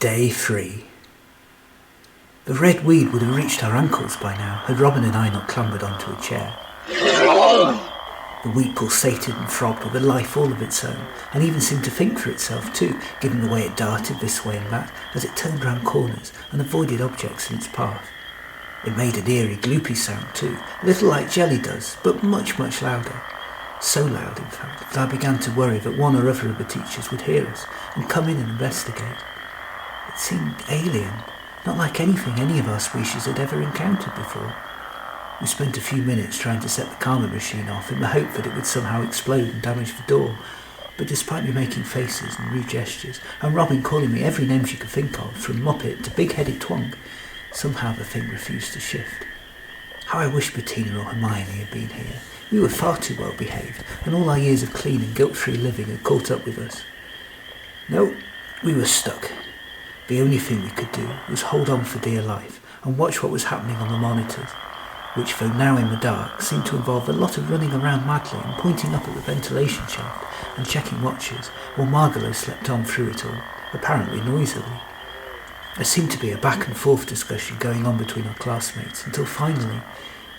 Day 3. The red weed would have reached our ankles by now, had Robin and I not clambered onto a chair. The weed pulsated and throbbed with a life all of its own, and even seemed to think for itself too, given the way it darted this way and that, as it turned round corners and avoided objects in its path. It made an eerie, gloopy sound too, a little like jelly does, but much, much louder. So loud, in fact, that I began to worry that one or other of the teachers would hear us and come in and investigate. It seemed alien, not like anything any of our species had ever encountered before. We spent a few minutes trying to set the karma machine off in the hope that it would somehow explode and damage the door, but despite me making faces and rude gestures, and Robin calling me every name she could think of, from Muppet to big-headed twonk, somehow the thing refused to shift. How I wish Bettina or Hermione had been here. We were far too well behaved, and all our years of clean and guilt-free living had caught up with us. No, we were stuck. The only thing we could do was hold on for dear life and watch what was happening on the monitors, which, though now in the dark, seemed to involve a lot of running around madly and pointing up at the ventilation shaft and checking watches, while Margalo slept on through it all, apparently noisily. There seemed to be a back and forth discussion going on between our classmates until finally,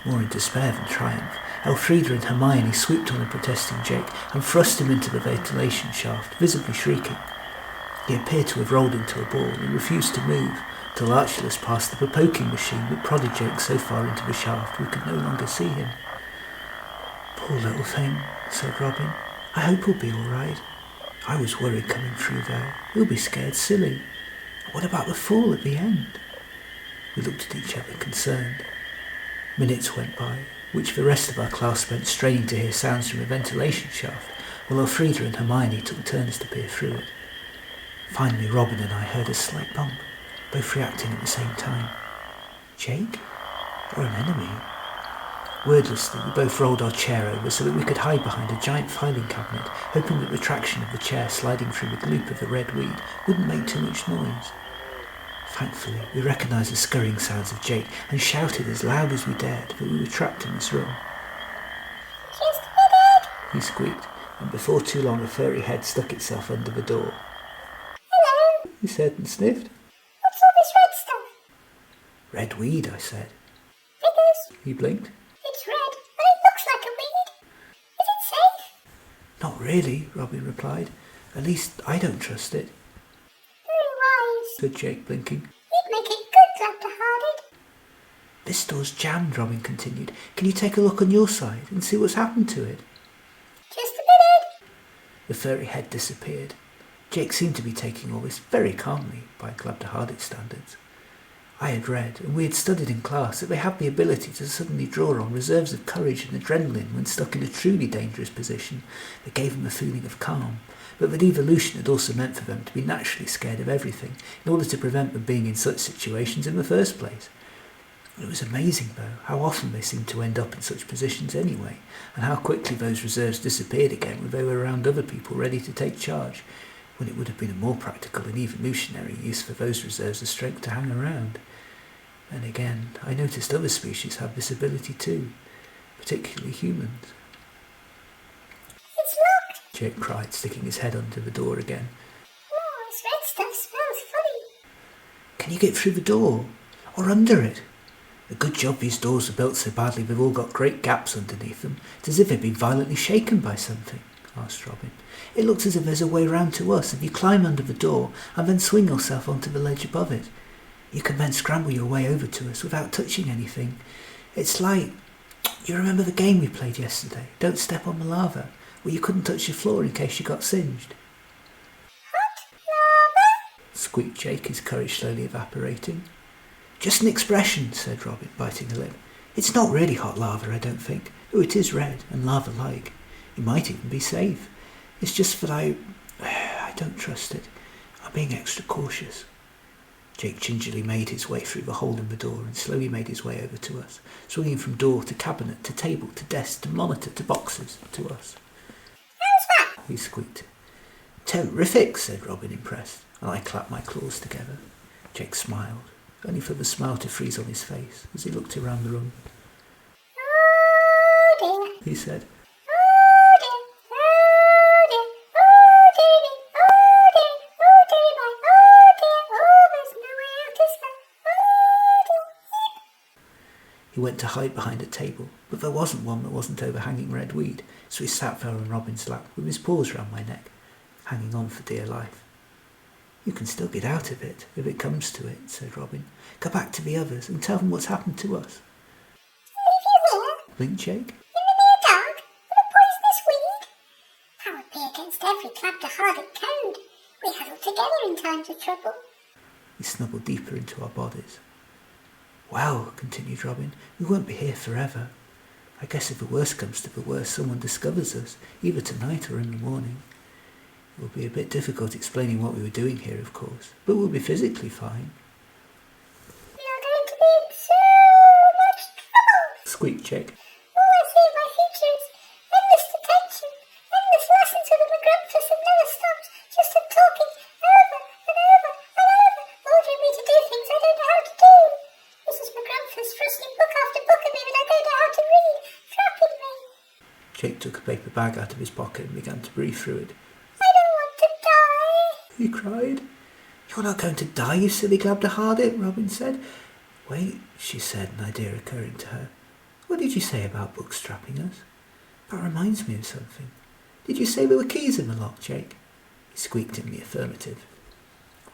more in despair than triumph, Elfrida and Hermione swooped on the protesting Jake and thrust him into the ventilation shaft, visibly shrieking. He appeared to have rolled into a ball and refused to move, till Archelaus passed the poking machine that prodded Jake so far into the shaft we could no longer see him. "Poor little thing," said Robin. "I hope he'll be all right. I was worried coming through there. He'll be scared silly. What about the fall at the end?" We looked at each other, concerned. Minutes went by, which the rest of our class spent straining to hear sounds from the ventilation shaft, while Elfrida and Hermione took turns to peer through it. Finally, Robin and I heard a slight bump, both reacting at the same time. Jake? Or an enemy? Wordlessly, we both rolled our chair over so that we could hide behind a giant filing cabinet, hoping that the traction of the chair sliding through the gloop of the red weed wouldn't make too much noise. Thankfully, we recognised the scurrying sounds of Jake and shouted as loud as we dared that we were trapped in this room. "Just a minute," he squeaked, and before too long a furry head stuck itself under the door. "Hello," he said and sniffed. "What's all this red stuff?" "Red weed," I said. "Figures. He blinked. It's red, and it looks like a weed. Is it safe?" "Not really," Robin replied. "At least I don't trust it," "Very wise," said Jake, blinking. "You'd make it good, Glabdiharbit." "This door's jammed," Robin continued. "Can you take a look on your side and see what's happened to it?" "Just a minute." The furry head disappeared. Jake seemed to be taking all this very calmly by Glabdiharbit standards. I had read, and we had studied in class, that they have the ability to suddenly draw on reserves of courage and adrenaline when stuck in a truly dangerous position that gave them a feeling of calm, but that evolution had also meant for them to be naturally scared of everything in order to prevent them being in such situations in the first place. It was amazing, though, how often they seemed to end up in such positions anyway, and how quickly those reserves disappeared again when they were around other people ready to take charge, when it would have been a more practical and evolutionary use for those reserves of strength to hang around. And again, I noticed other species have this ability too, particularly humans. "It's locked," Jake cried, sticking his head under the door again. "Oh, this red stuff smells funny." "Can you get through the door? Or under it?" "A good job these doors are built so badly they've all got great gaps underneath them. It's as if they'd been violently shaken by something," asked Robin. "It looks as if there's a way round to us if you climb under the door and then swing yourself onto the ledge above it. You can then scramble your way over to us without touching anything. It's like, you remember the game we played yesterday, Don't Step on the Lava, where you couldn't touch the floor in case you got singed?" "Hot lava?" squeaked Jake, his courage slowly evaporating. "Just an expression," said Robin, biting a lip. "It's not really hot lava, I don't think, though it is red and lava-like. It might even be safe. It's just that I don't trust it. I'm being extra cautious." Jake gingerly made his way through the hole in the door and slowly made his way over to us, swinging from door to cabinet to table to desk to monitor to boxes to us. "How's that?" he squeaked. "Terrific," said Robin, impressed, and I clapped my claws together. Jake smiled, only for the smile to freeze on his face as he looked around the room. "Oh dear," he said. "Oh dear, oh dear, oh dearie, oh dear, oh dearie, my oh dear, oh went to hide behind a table, but there wasn't one that wasn't overhanging red weed, so he sat there on Robin's lap with his paws round my neck, hanging on for dear life. "You can still get out of it, if it comes to it," said Robin. "Go back to the others and tell them what's happened to us." "Leave you here? blinked Jake. In the near dark? With a poisonous weed? That would be against every Glabdiharbit code. We huddle together in times of trouble." We snuggled deeper into our bodies. "Well," continued Robin, "we won't be here forever. I guess if the worst comes to the worst, someone discovers us, either tonight or in the morning. It will be a bit difficult explaining what we were doing here, of course, but we'll be physically fine." "We are going to be in so much trouble," squeaked Jake. "All I see in my future is endless detention, endless lessons with the Maggrumph that never stops, just of talking over and over and over, ordering me to do things I don't know how to do. Mrs. Maggrumph thrusting book after book at me when I don't know how to read, trapping me." Jake took a paper bag out of his pocket and began to breathe through it. "I don't want to die," he cried. "You're not going to die, you silly Glabdiharbit," Robin said. "Wait," she said, an idea occurring to her. "What did you say about books trapping us? That reminds me of something. Did you say there were keys in the lock, Jake?" He squeaked in the affirmative.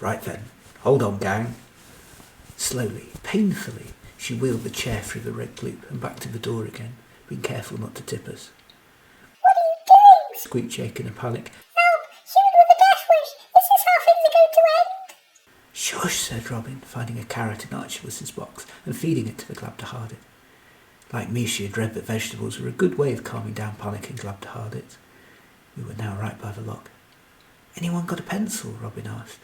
"Right then, hold on, gang." Slowly, painfully, she wheeled the chair through the red loop and back to the door again, being careful not to tip us. "What are you doing?" squeaked Jake in a panic. "Help! Human with a death wish! Is this how things are going to end?" "Shush," said Robin, finding a carrot in Archibald's box and feeding it to the Glabdiharbit. Like me, she had read that vegetables were a good way of calming down panic in Glabdiharbits. We were now right by the lock. "Anyone got a pencil?" Robin asked.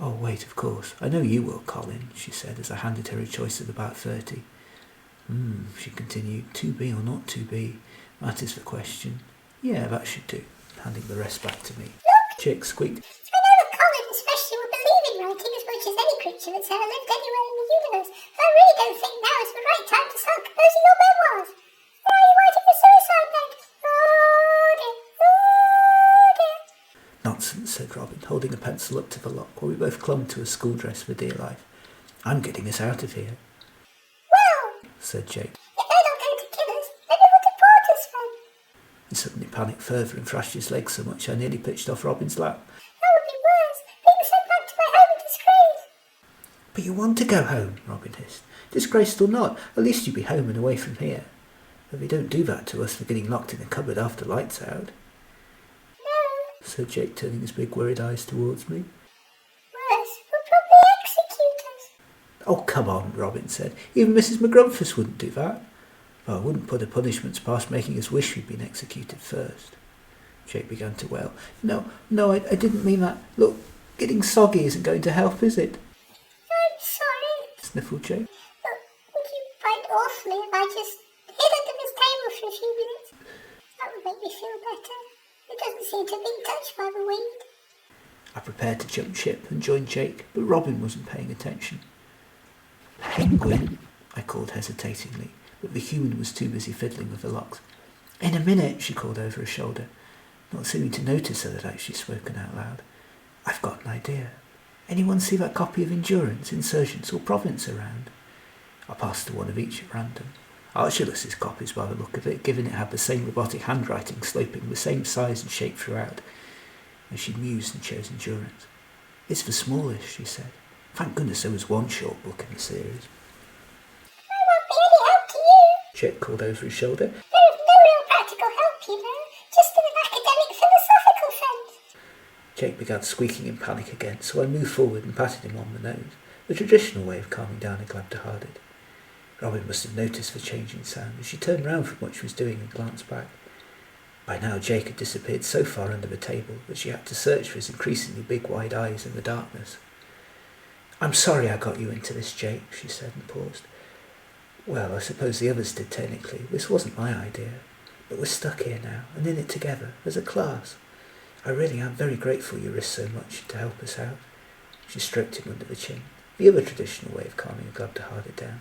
"Oh, wait, of course. I know you will, Colin," she said as I handed her a choice of about 30. She continued. 2B or not 2B? That is the question. "Yeah, that should do," handing the rest back to me. "Look!" Jake squeaked. "I know that Colin especially would believe in writing as much as any creature that's ever lived anywhere in the universe, but I really don't think now is the right time to start composing your memoirs. Why are you writing a suicide note? Oh dear, oh dear." "Nonsense," said Robin, holding a pencil up to the lock while we both clung to a school dress for dear life. "I'm getting us out of here," "Well," said Jake. "if they're not going to kill us, maybe we'll deport us then." He suddenly panicked further and thrashed his legs so much I nearly pitched off Robin's lap. "That would be worse, being sent back to my home in disgrace." "But you want to go home," Robin hissed. "Disgraced or not, at least you'll be home and away from here. But they don't do that to us for getting locked in a cupboard after lights out," "No, said Jake, turning his big worried eyes towards me. worse, we'll probably execute us." "Oh, come on," Robin said. "Even Mrs. Maggrumph wouldn't do that. Well, I wouldn't put her punishments past making us wish we'd been executed first." Jake began to wail. No, I didn't mean that. Look, getting soggy isn't going to help, is it?" "I'm sorry. sniffled Jake. Look, would you mind awfully if I just hid under this table for a few minutes? That would make me feel better. It doesn't seem to be touched by the wind." I prepared to jump ship and join Jake, but Robin wasn't paying attention. "Penguin," I called hesitatingly, but the human was too busy fiddling with the locks. "In a minute," she called over her shoulder, not seeming to notice that I'd actually spoken out loud. "I've got an idea. Anyone see that copy of Endurance, Insurgence or Province around?" I passed to one of each at random. Archibald's copies by the look of it, given it had the same robotic handwriting sloping the same size and shape throughout. And she mused and chose Endurance. "It's the smallest," she said. "Thank goodness there was one short book in the series." "I won't be any help to you." Jake called over his shoulder. "There is no real practical help, you know, just in an academic philosophical sense." Jake began squeaking in panic again, so I moved forward and patted him on the nose, the traditional way of calming down a Glabdiharbit. Robin must have noticed the changing sound, and she turned round from what she was doing and glanced back. By now Jake had disappeared so far under the table that she had to search for his increasingly big wide eyes in the darkness. "I'm sorry I got you into this, Jake," she said and paused. "Well, I suppose the others did technically. This wasn't my idea. But we're stuck here now, and in it together, as a class. I really am very grateful you risked so much to help us out." She stroked him under the chin, the other traditional way of calming a Glabdiharbit down.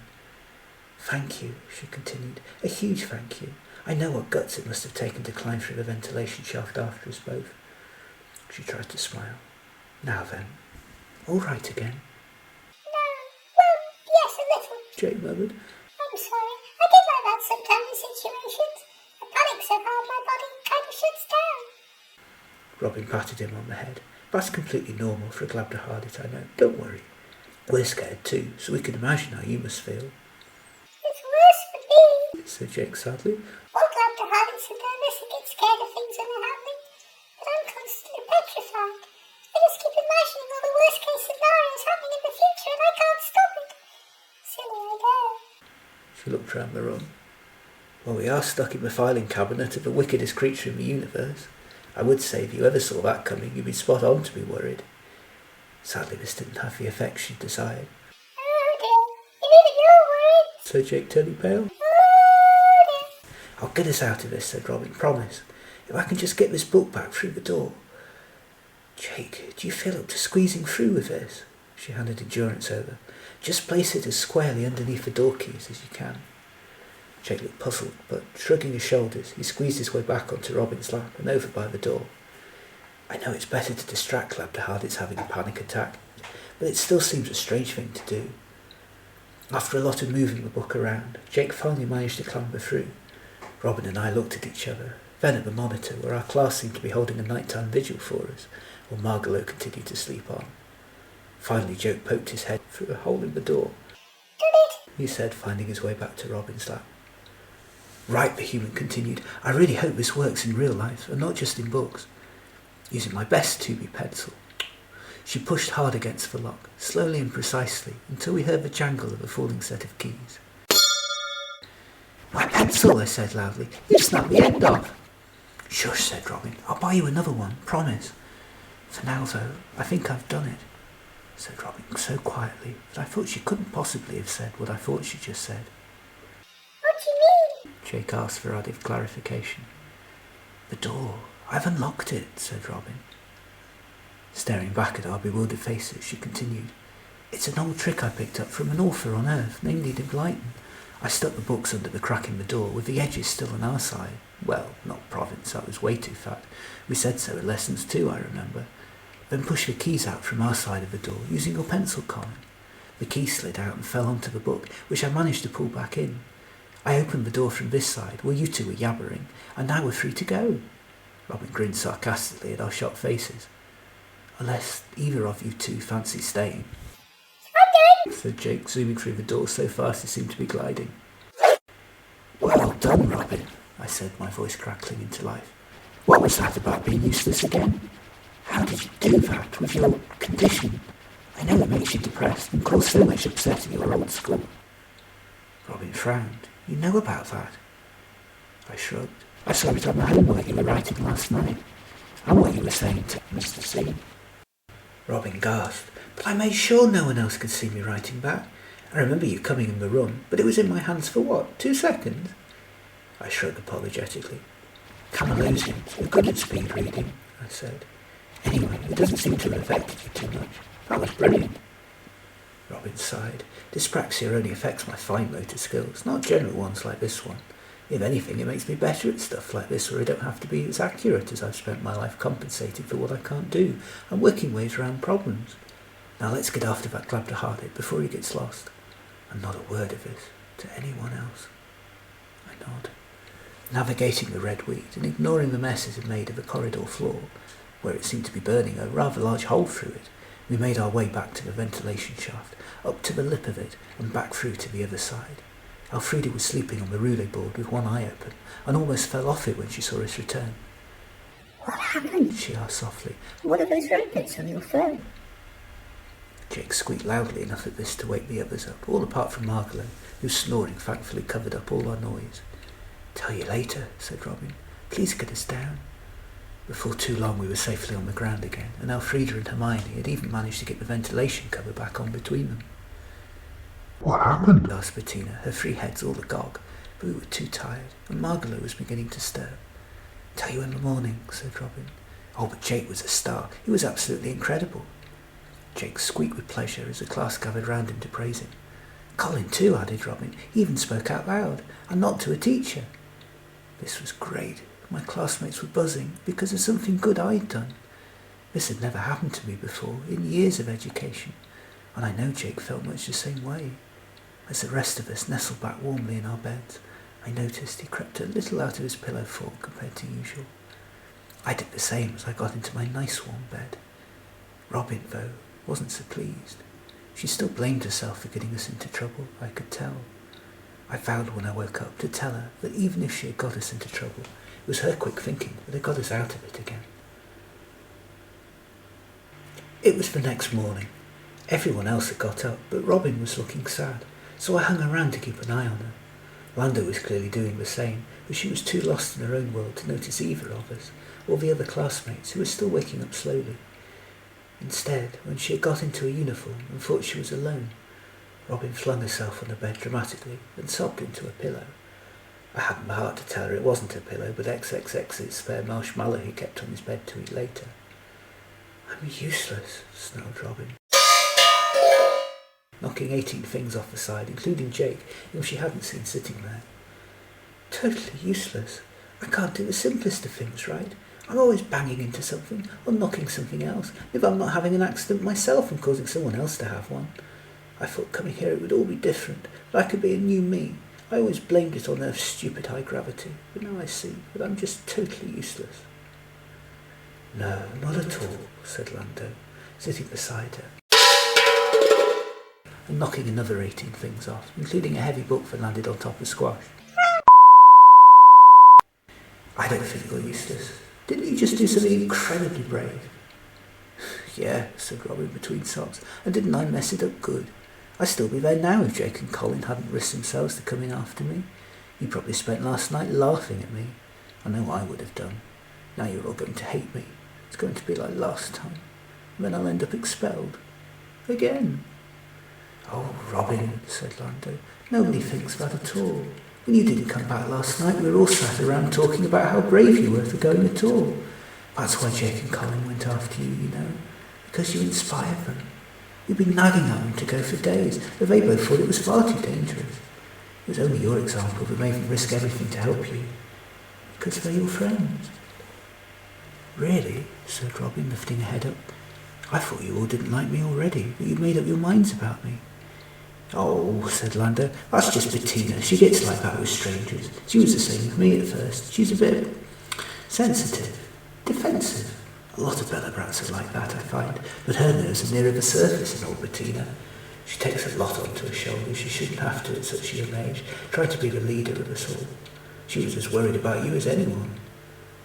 "Thank you," she continued. "A huge thank you. I know what guts it must have taken to climb through the ventilation shaft after us both." She tried to smile. "Now then, all right again?" "No, well, yes, a little." Jake murmured. "I'm sorry. Robin patted him on the head. That's completely normal for a Glabdiharbit, I know. Don't worry. We're scared too, so we can imagine how you must feel. It's worse for me, said Jake sadly. all Glabdiharbits are nervous and get scared of things when they're happening, but I'm constantly petrified. I just keep imagining all the worst case scenarios happening in the future and I can't stop it. Silly, I know. She looked round the room. Well, we are stuck in the filing cabinet of the wickedest creature in the universe. I would say if you ever saw that coming, you'd be spot on to be worried. Sadly, this didn't have the effect she desired. Oh dear, even you're worried, said Jake, turning pale. Oh dear. I'll get us out of this, said Robin, promise. If I can just get this book back through the door. Jake, do you feel up to squeezing through with this? She handed Endurance over. Just place it as squarely underneath the door keys as you can. Jake looked puzzled, but shrugging his shoulders, he squeezed his way back onto Robin's lap and over by the door. I know it's better to distract Glabdiharbits having a panic attack, but it still seems a strange thing to do. After a lot of moving the book around, Jake finally managed to clamber through. Robin and I looked at each other, then at the monitor where our class seemed to be holding a nighttime vigil for us, while Margalo continued to sleep on. Finally Jake poked his head through a hole in the door. He said, finding his way back to Robin's lap. Right, the human continued. I really hope this works in real life, and not just in books. Using my best 2B pencil. She pushed hard against the lock, slowly and precisely, until we heard the jangle of a falling set of keys. My pencil, I said loudly. You snapped the end off. Shush, said Robin. I'll buy you another one, promise. For now, though, I think I've done it, said Robin so quietly that I thought she couldn't possibly have said what I thought she just said. What do you mean? Jake asked for added clarification. The door. I've unlocked it, said Robin. Staring back at our bewildered faces, she continued. It's an old trick I picked up from an author on Earth named Enlighten. I stuck the books under the crack in the door with the edges still on our side. Well, not province, that was way too fat. We said so in lessons too, I remember. Then pushed the keys out from our side of the door using your pencil column. The key slid out and fell onto the book, which I managed to pull back in. I opened the door from this side, where you two were yabbering, and now we're free to go. Robin grinned sarcastically at our shocked faces. Unless either of you two fancy staying, said Jake, zooming through the door so fast he seemed to be gliding. Well done, Robin, I said, my voice crackling into life. What was that about being useless again? How did you do that with your condition? I know it makes you depressed and cause so much upset in your old school. Robin frowned. You know about that? I shrugged. I saw it on the homework you were writing last night, and what you were saying to Mr. C. Robin gasped. But I made sure no one else could see me writing back. I remember you coming in the room, but it was in my hands for what, 2 seconds? I shrugged apologetically. Camalosians are good at speed reading, I said. Anyway, it doesn't seem to have affected you too much. That was brilliant. Robin sighed. Dyspraxia only affects my fine motor skills, not general ones like this one. If anything, it makes me better at stuff like this where I don't have to be as accurate as I've spent my life compensating for what I can't do and working ways around problems. Now let's get after that Glabdiharbit before he gets lost. And not a word of this to anyone else. I nod. Navigating the red weed and ignoring the mess it had made of the corridor floor, where it seemed to be burning a rather large hole through it, we made our way back to the ventilation shaft, up to the lip of it and back through to the other side. Elfrida was sleeping on the roulette board with one eye open and almost fell off it when she saw us return. What happened? She asked softly. What are those red bits on your phone? Jake squeaked loudly enough at this to wake the others up, all apart from Margalo, whose snoring thankfully covered up all our noise. Tell you later, said Robin. Please get us down. Before too long we were safely on the ground again, and Elfrida and Hermione had even managed to get the ventilation cover back on between them. What happened? Asked Bettina, her 3 heads all agog, but we were too tired, and Margalo was beginning to stir. Tell you in the morning, said Robin. Oh, but Jake was a star. He was absolutely incredible. Jake squeaked with pleasure as the class gathered round him to praise him. Colin too, added Robin. He even spoke out loud, and not to a teacher. This was great. My classmates were buzzing because of something good I'd done. This had never happened to me before, in years of education, and I know Jake felt much the same way. As the rest of us nestled back warmly in our beds, I noticed he crept a little out of his pillow form compared to usual. I did the same as I got into my nice warm bed. Robin, though, wasn't so pleased. She still blamed herself for getting us into trouble, I could tell. I vowed when I woke up to tell her that even if she had got us into trouble, it was her quick thinking that had got us out of it again. It was the next morning. Everyone else had got up, but Robin was looking sad, so I hung around to keep an eye on her. Lando was clearly doing the same, but she was too lost in her own world to notice either of us, or the other classmates who were still waking up slowly. Instead, when she had got into a uniform and thought she was alone, Robin flung herself on the bed dramatically and sobbed into a pillow. I hadn't the heart to tell her it wasn't a pillow, but XXX's spare marshmallow he kept on his bed to eat later. "I'm useless," snarled Robin, knocking 18 things off the side, including Jake, whom she hadn't seen sitting there. "Totally useless. I can't do the simplest of things right. I'm always banging into something or knocking something else. If I'm not having an accident myself, I'm causing someone else to have one. I thought coming here it would all be different, that I could be a new me. I always blamed it on Earth's stupid high gravity, but now I see that I'm just totally useless." "No, not at all," said Lando, sitting beside her and knocking another 18 things off, including a heavy book that landed on top of Squash. "I don't think you're useless. Didn't you just do something incredibly brave?" "Yeah," said Robin between sobs, "and didn't I mess it up good? I'd still be there now if Jake and Colin hadn't risked themselves to come in after me. You probably spent last night laughing at me. I know I would have done. Now you're all going to hate me. It's going to be like last time. And then I'll end up expelled. Again." "Oh, Robin," said Lando, "nobody thinks that at all. When you didn't come back last night, we were all sat around talking about how brave you were for going at all. That's why Jake and Colin went after you, you know, because you inspired them. You've been nagging at them to go for days, but they both thought it was far too dangerous. It was only your example that made them risk everything to help you, because they're your friends." "Really?" said Robin, lifting her head up. "I thought you all didn't like me already, that you'd made up your minds about me." "Oh," said Lando, "that's just Bettina. She gets like that with strangers. She was the same with me at first. She's a bit sensitive, defensive. A lot of Belobrats are like that, I find, but her nerves are nearer the surface than old Bettina. She takes a lot onto her shoulders. She shouldn't have to at such a young age. Tried to be the leader of us all. She was as worried about you as anyone.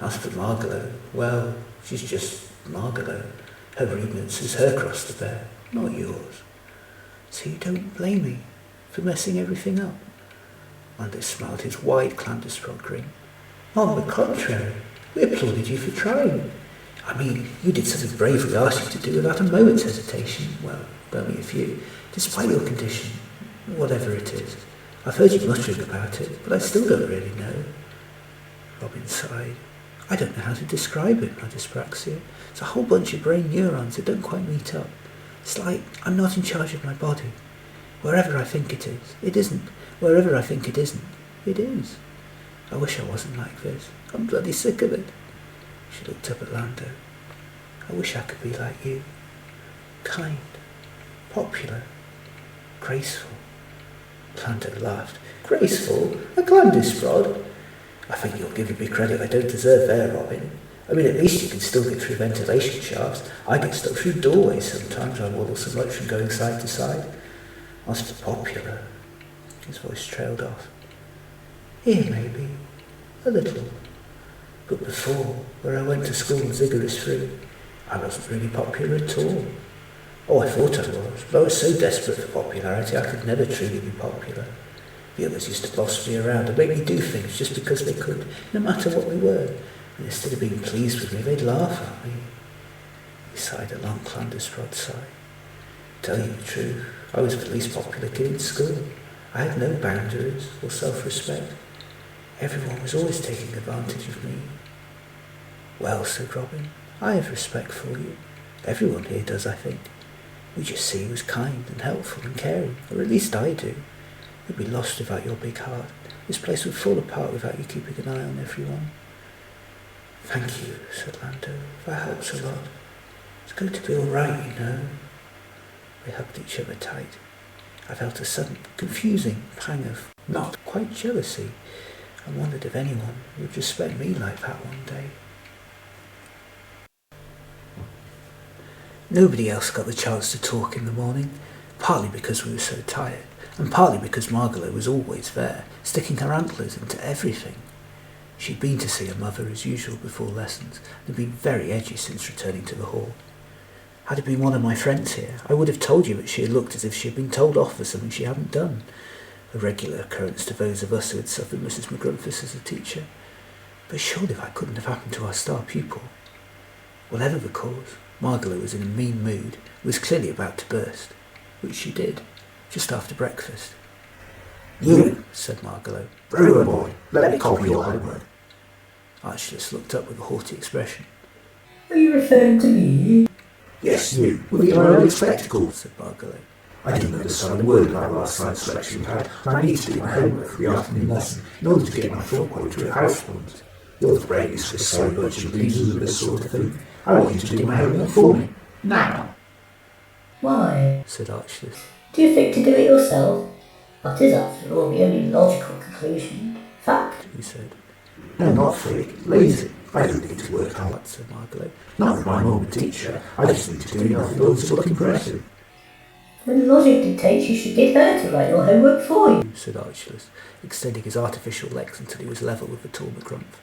As for Margalo, well, she's just Margalo. Her rudeness is her cross to bear, not yours." "So you don't blame me for messing everything up?" Lando smiled his wide Clandusprod grin. "On the contrary, we applauded you for trying. I mean, you did something brave we asked you to do without a moment's hesitation. Well, only a few, despite your condition, whatever it is. I've heard you muttering about it, but I still don't really know." Robin sighed. "I don't know how to describe it, my dyspraxia. It's a whole bunch of brain neurons that don't quite meet up. It's like I'm not in charge of my body. Wherever I think it is, it isn't. Wherever I think it isn't, it is. I wish I wasn't like this. I'm bloody sick of it." She looked up at Lando. "I wish I could be like you. Kind, popular, graceful." Lando laughed. "Graceful? A Clandusprod? I think you're giving me credit I don't deserve there, Robin. I mean, at least you can still get through ventilation shafts. I get stuck through doorways sometimes. I waddle so much from going side to side. As for popular," his voice trailed off. "Here, maybe. A little. But before, where I went to school and Ziggurat's free, I wasn't really popular at all. Oh, I thought I was, but I was so desperate for popularity I could never truly be popular. The others used to boss me around and make me do things just because they could, no matter what we were. And instead of being pleased with me, they'd laugh at me." He sighed a long Clandusprod sigh. "Tell you the truth, I was the least popular kid in school. I had no boundaries or self-respect. Everyone was always taking advantage of me." "Well," said Robin, "I have respect for you. Everyone here does, I think. We just see you as kind and helpful and caring, or at least I do. We'd be lost without your big heart. This place would fall apart without you keeping an eye on everyone." "Thank you," said Lando. "That helps a lot. It's going to be all right, you know." They hugged each other tight. I felt a sudden, confusing pang of not quite jealousy, and wondered if anyone would respect me like that one day. Nobody else got the chance to talk in the morning, partly because we were so tired, and partly because Margalo was always there, sticking her antlers into everything. She'd been to see her mother as usual before lessons, and had been very edgy since returning to the hall. Had it been one of my friends here, I would have told you that she had looked as if she had been told off for something she hadn't done, a regular occurrence to those of us who had suffered Mrs. Maggrumph as a teacher. But surely that couldn't have happened to our star pupil. Whatever the cause, Margalo was in a mean mood and was clearly about to burst, which she did, just after breakfast. You, said Margalo. very well, boy, let me copy your homework. Archelaus looked up with a haughty expression. Are you referring to me? Yes, you, with your early spectacles. Said Margalo. I didn't understand a word about last night's lecture we had, and I need to do my homework for the afternoon lesson in order to get my thought poetry at house points. You're the brains for so much and pleases and this sort of thing. I want you to do my homework for me. Now. Why? Said Archelaus. Do you think to do it yourself? That is, after all, the only logical conclusion. Fact. He said. No, not fake, lazy. I don't need to work hard. Said Margalo. Not with my mum a teacher. I just need to do enough in order to look impressive. When logic dictates, you should get her to write your homework for you. Said Archelaus, extending his artificial legs until he was level with the tall Maggrumph.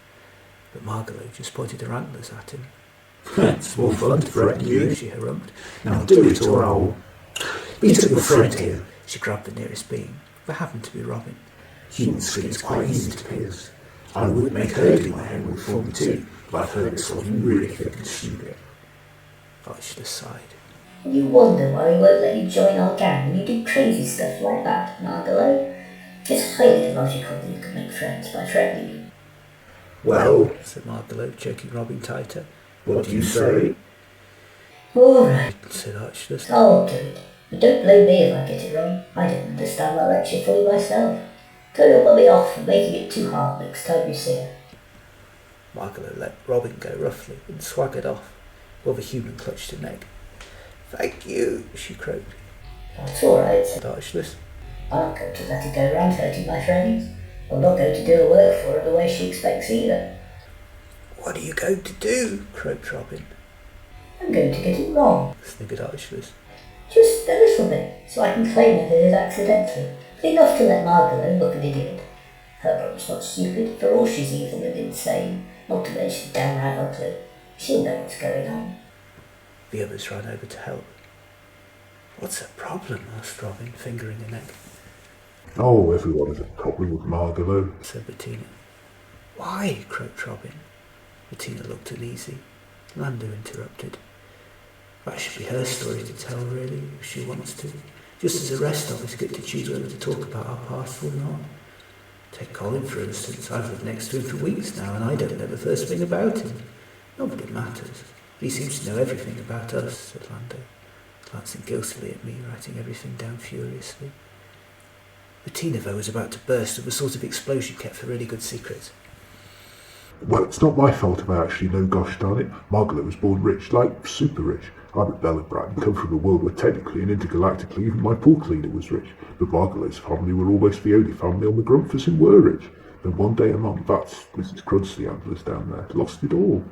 But Margalo just pointed her antlers at him. It's more fun to threaten you. She harumphed. Now do it or I'll... Meet up with a friend here. She grabbed the nearest beam. There happened to be Robin. Human skin is quite easy to pierce. I would make her do my homework for me too, but I've heard it's something really thick and stupid. Archelaus sighed. And you wonder why we won't let you join our gang when you do crazy stuff like that, Margalo. It's highly illogical that you can make friends by threatening you. Well, Said Margalo, choking Robin tighter. what do you say? Alright, Said Archelaus. I'll do it. But don't blame me if I get it wrong. I didn't understand that lecture fully myself. Tell your mummy off for making it too hard next time you see her. Margalo let Robin go roughly and swaggered off, while the human clutched her neck. Thank you, she croaked. That's alright, Said Archelaus. I'm not going to let her go around hurting my friends. I'm not going to do her work for her the way she expects either. What are you going to do? Croaked Robin. I'm going to get it wrong. Sniggered Archelaus. Just a little bit, so I can claim her hers accidentally, but enough to let Margalo look an idiot. Her mum's not stupid, for all she's evil and insane, not to mention downright ugly. She'll know what's going on. The others ran over to help. What's the problem? Asked Robin, fingering her neck. Oh, everyone has a problem with Margalo. Said Bettina. Why? Croaked Robin. Bettina looked uneasy. Lando interrupted. That should be her story to tell, really, if she wants to. Just as the rest of us get to choose whether to talk about our past or not. Take Colin, for instance. I've lived next to him for weeks now, and I don't know the first thing about him. Not that it matters. But he seems to know everything about us, said Lando, glancing guiltily at me, writing everything down furiously. Bettina, though, was about to burst with the sort of explosion kept for really good secrets. Well, it's not my fault if I actually know, gosh darn it. Margalo was born rich, like super rich. I'm a Belobrat and come from a world where technically and intergalactically even my pool cleaner was rich. But Margalo's family were almost the only family on the Grumpus who were rich. Then one day a mum, that's Mrs. Crudsley Antlers down there, lost it all.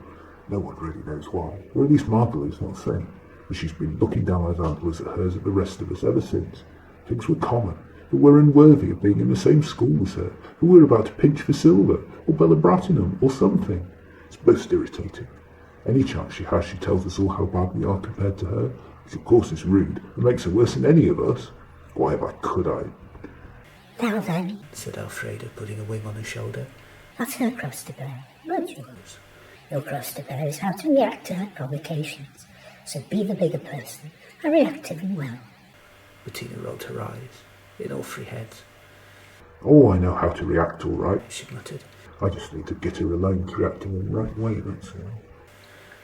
No one really knows why, or at least Margalo's not saying. But she's been looking down those antlers at hers at the rest of us ever since. Things were common, but we're unworthy of being in the same school as her, but we're about to pinch for silver, or Belobratinum, or something. It's most irritating. Any chance she has, she tells us all how bad we are compared to her, which of course is rude, and makes her worse than any of us. Why ever could I? Now then, Said Alfreda, putting a wing on her shoulder. that's her cross to bear, not yours. Your cross to bear is how to react to her provocations. So be the bigger person and react to them well. Bettina rolled her eyes, in all three heads. Oh, I know how to react all right. She muttered. I just need to get her alone to react in the right way, that's all.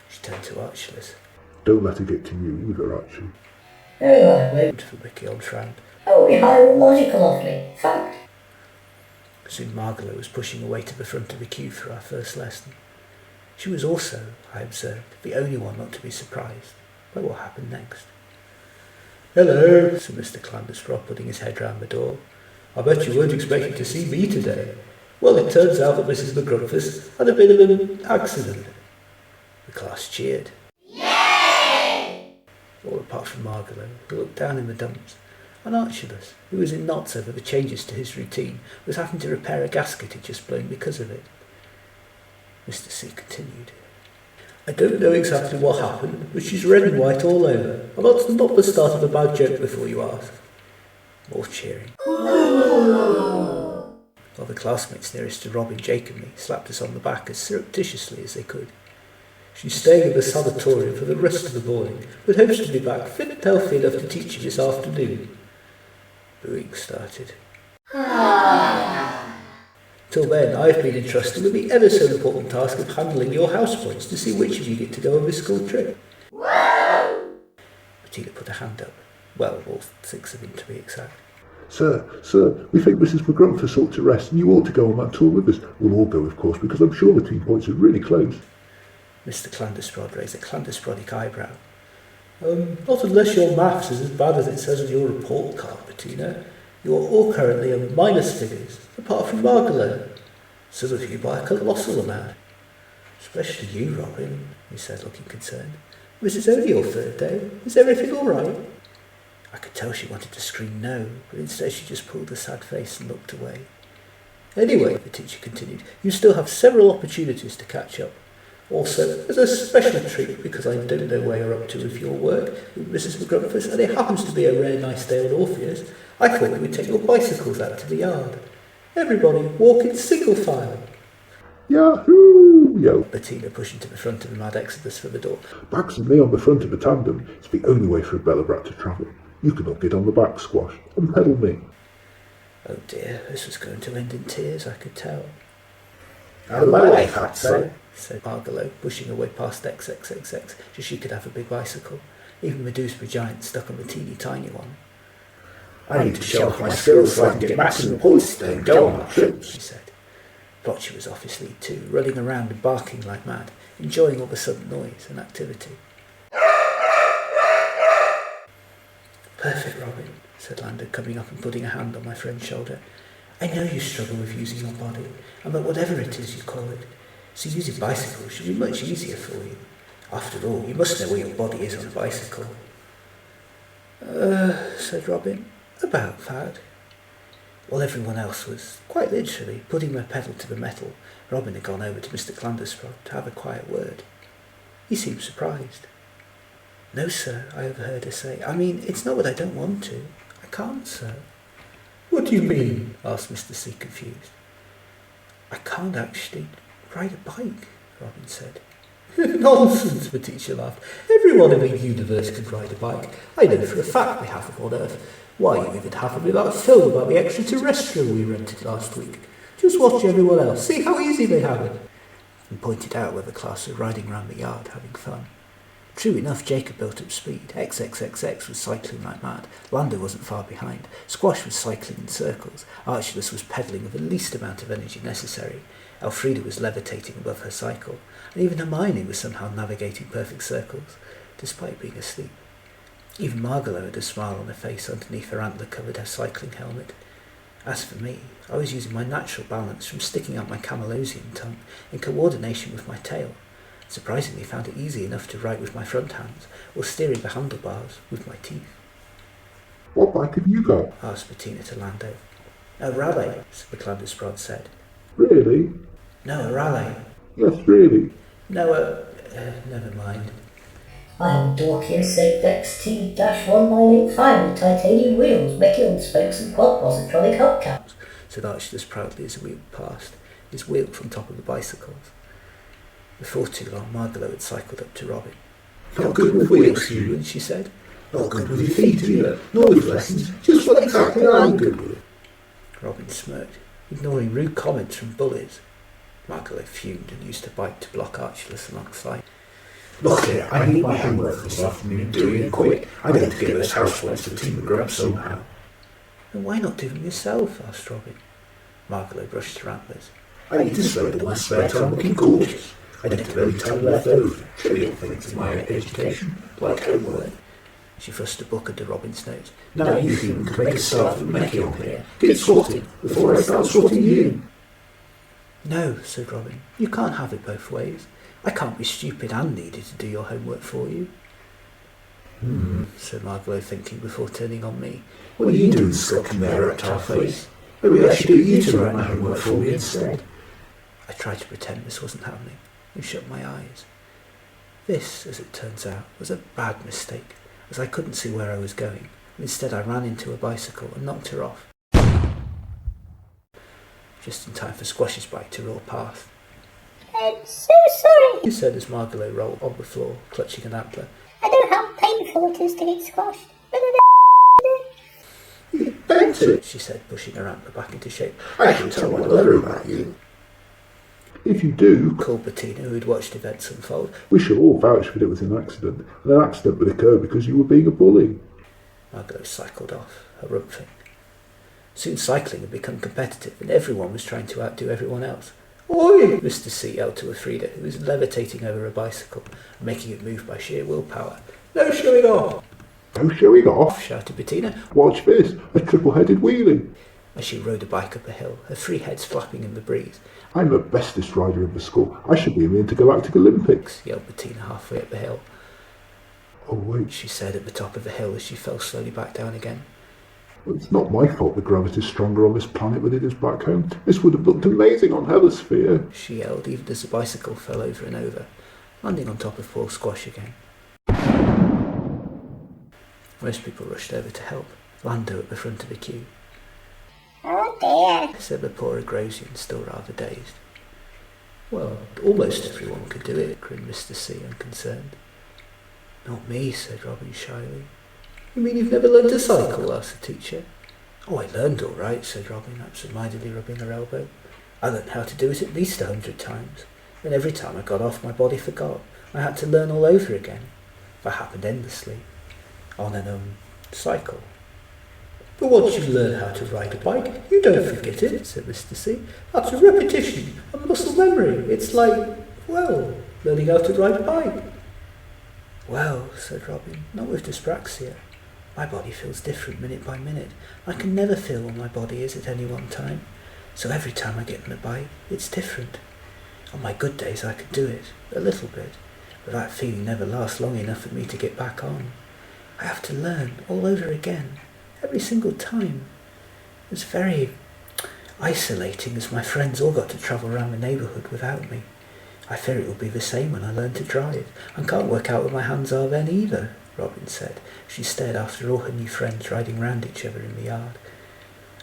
She turned to Archelaus. Don't let her get to you either, Archie. Oh, I won't. For Mekkion frowned. Oh, we hire logical of me. Fact. Soon Margalo was pushing away to the front of the queue for our first lesson. She was also, I observed, the only one not to be surprised by what happened next. Hello, said Mr. Clandusprod, putting his head round the door. I bet you weren't expecting to see me today. Well, it turns out that Mrs. Maggrumph had a bit of an accident. The class cheered. Yay! apart from Margalo, who looked down in the dumps, and Archelaus, who was in knots over the changes to his routine, was having to repair a gasket he'd just blown because of it. Mr. C continued. I don't know exactly what happened, but she's red and white all over, and that's not the start of a bad joke before you ask. More cheering. While the classmates nearest to Robin, Jake and me slapped us on the back as surreptitiously as they could. She's staying in the sanatorium for the rest of the morning, but hopes to be back fit and healthy enough to teach you this afternoon. Booing started. Till then, I've been entrusted with the ever so important task of handling your house points to see which of you get to go on this school trip. Bettina put a hand up. Well, all 6 of them to be exact. Sir, we think Mrs. Maggrumph has sought to rest, and you ought to go on that tour with us. We'll all go, of course, because I'm sure the team points are really close. Mr. Clandusprod raised a Clandusprodic eyebrow. Not unless your maths is as bad as it says on your report card, Bettina. You are all currently on minus figures, apart from Margalo. Some of you by a colossal amount. Especially you, Robin, he said, looking concerned. Was it only your 3rd day? Is everything all right? I could tell she wanted to scream no, but instead she just pulled a sad face and looked away. Anyway, the teacher continued, you still have several opportunities to catch up. Also, as a special treat, because I don't know where you're up to with your work with Mrs. Maggrumph, and it happens to be a rare nice day on Orpheus, I thought we would take your bicycles out to the yard. Everybody, walk in single file. Yahoo! Yelled Bettina, pushing to the front of the mad exodus for the door. Bax and me on the front of a tandem. It's the only way for a Belobrat to travel. You can all get on the back, Squash, and pedal me. Oh dear, this was going to end in tears, I could tell. Out of my way, fatso, said Margalo, pushing away past XXXX, so she could have a big bicycle. Even the Doosbury Giant stuck on the teeny tiny one. I need to show off my skills so I can get maximum points today and go on my trips, she said. Blotchy was off his lead too, running around and barking like mad, enjoying all the sudden noise and activity. Perfect, Robin, said Lando, coming up and putting a hand on my friend's shoulder. I know you struggle with using your body, and that whatever it is you call it, so using bicycles should be much easier for you. After all, you must know where your body is on a bicycle. Said Robin, about that. While everyone else was, quite literally, putting their pedal to the metal, Robin had gone over to Mr. Clandusprod to have a quiet word. He seemed surprised. No, sir, I overheard her say. I mean, it's not that I don't want to. I can't, sir. What do you mean? Asked Mr. C, confused. I can't actually ride a bike, Robin said. Nonsense, the teacher laughed. Everyone in the universe can ride a bike. I know for a fact they have them on Earth. Why, you even have them in that film about the extraterrestrial we rented last week. Just watch everyone else. See how easy they have it. And pointed out where the class were riding round the yard, having fun. True enough, Jacob built up speed. XXXX was cycling like mad. Lando wasn't far behind. Squash was cycling in circles. Archelaus was pedalling with the least amount of energy necessary. Elfrida was levitating above her cycle. And even Hermione was somehow navigating perfect circles, despite being asleep. Even Margalo had a smile on her face underneath her antler-covered her cycling helmet. As for me, I was using my natural balance from sticking out my Camalosian tongue in coordination with my tail. Surprisingly found it easy enough to write with my front hands, or steering the handlebars with my teeth. What bike have you got? Asked Bettina to Lando. A rally, the Clandusprod said. Really? No, a rally. Yes, really. No, never mind. I have a Dorkian Sapex T-1985 with titanium wheels, Mekkion spokes and quad positronic hubcaps, said Archelaus proudly as we wheeled past, his wheel from top of the bicycles. Before too long, Margalo had cycled up to Robin. Not good with wheels, human, she said. Not good with your feet either. Not with lessons. Just what exactly I'm good with. Robin smirked, ignoring rude comments from bullies. Margalo fumed and used her bike to block Archelaus alongside. Look here, I need my homework this afternoon, doing it quick. I need to get those housewives to Team Maggrumph somehow. And why not do them yourself? Asked Robin. Margalo brushed her antlers. I need to spend all my spare time looking gorgeous. I don't have any time left over. Trivial things in my education, like homework. She thrust a book under Robin's nose. Now you human can make a start with Mekkion here. Get swatted before I start swatting you. No, said Robin. You can't have it both ways. I can't be stupid and needed to do your homework for you. said Margalo, thinking before turning on me. What are you doing skulking there at our face? Maybe I should get you to write my homework for me instead. I tried to pretend this wasn't happening and shut my eyes. This, as it turns out, was a bad mistake, as I couldn't see where I was going. Instead, I ran into a bicycle and knocked her off, just in time for Squash's bike to roar past. I'm so sorry. He said as Margalo rolled on the floor, clutching an antler. I know how painful it is to get squashed. You bent it, She said, pushing her antler back into shape. I can tell my mother about you. If you do, Called Bettina, who had watched events unfold. we shall all vouch that it was an accident, and an accident would occur because you were being a bully. Margalo cycled off, harumphing. Soon cycling had become competitive, and everyone was trying to outdo everyone else. Oi! Mr. C yelled to Afrida, who was levitating over a bicycle, making it move by sheer willpower. No showing off! No showing off. Shouted Bettina, Watch this, a triple-headed wheelie. as she rode a bike up a hill, her three heads flapping in the breeze. I'm the bestest rider in the school. I should be in the Intergalactic Olympics. Yelled Bettina halfway up the hill. Oh wait, She said at the top of the hill as she fell slowly back down again. it's not my fault the gravity's stronger on this planet than it is back home. This would have looked amazing on Helisphere. She yelled even as the bicycle fell over and over, landing on top of poor Squash again. Most people rushed over to help, Lando at the front of the queue. Oh dear. Said the poor Agrosian, still rather dazed. Well, almost everyone could do it, grinned Mr. C, unconcerned. Not me, said Robin shyly. You mean you've never learned to cycle? Asked the teacher. Oh, I learned all right, said Robin, absent-mindedly rubbing her elbow. I learned how to do it at least 100 times, and every time I got off, my body forgot. I had to learn all over again. That happened endlessly. On an, cycle. But once you learn how to ride a bike, you don't forget it, said Mr. C. That's a repetition, a muscle memory. It's like, well, learning how to ride a bike. Well, said Robin, not with dyspraxia. My body feels different minute by minute. I can never feel where my body is at any one time. So every time I get on a bike, it's different. On my good days I could do it, a little bit, but that feeling never lasts long enough for me to get back on. I have to learn all over again, every single time. It's very isolating, as my friends all got to travel around the neighbourhood without me. I fear it will be the same when I learn to drive, and can't work out where my hands are then either, Robin said. She stared after all her new friends riding round each other in the yard.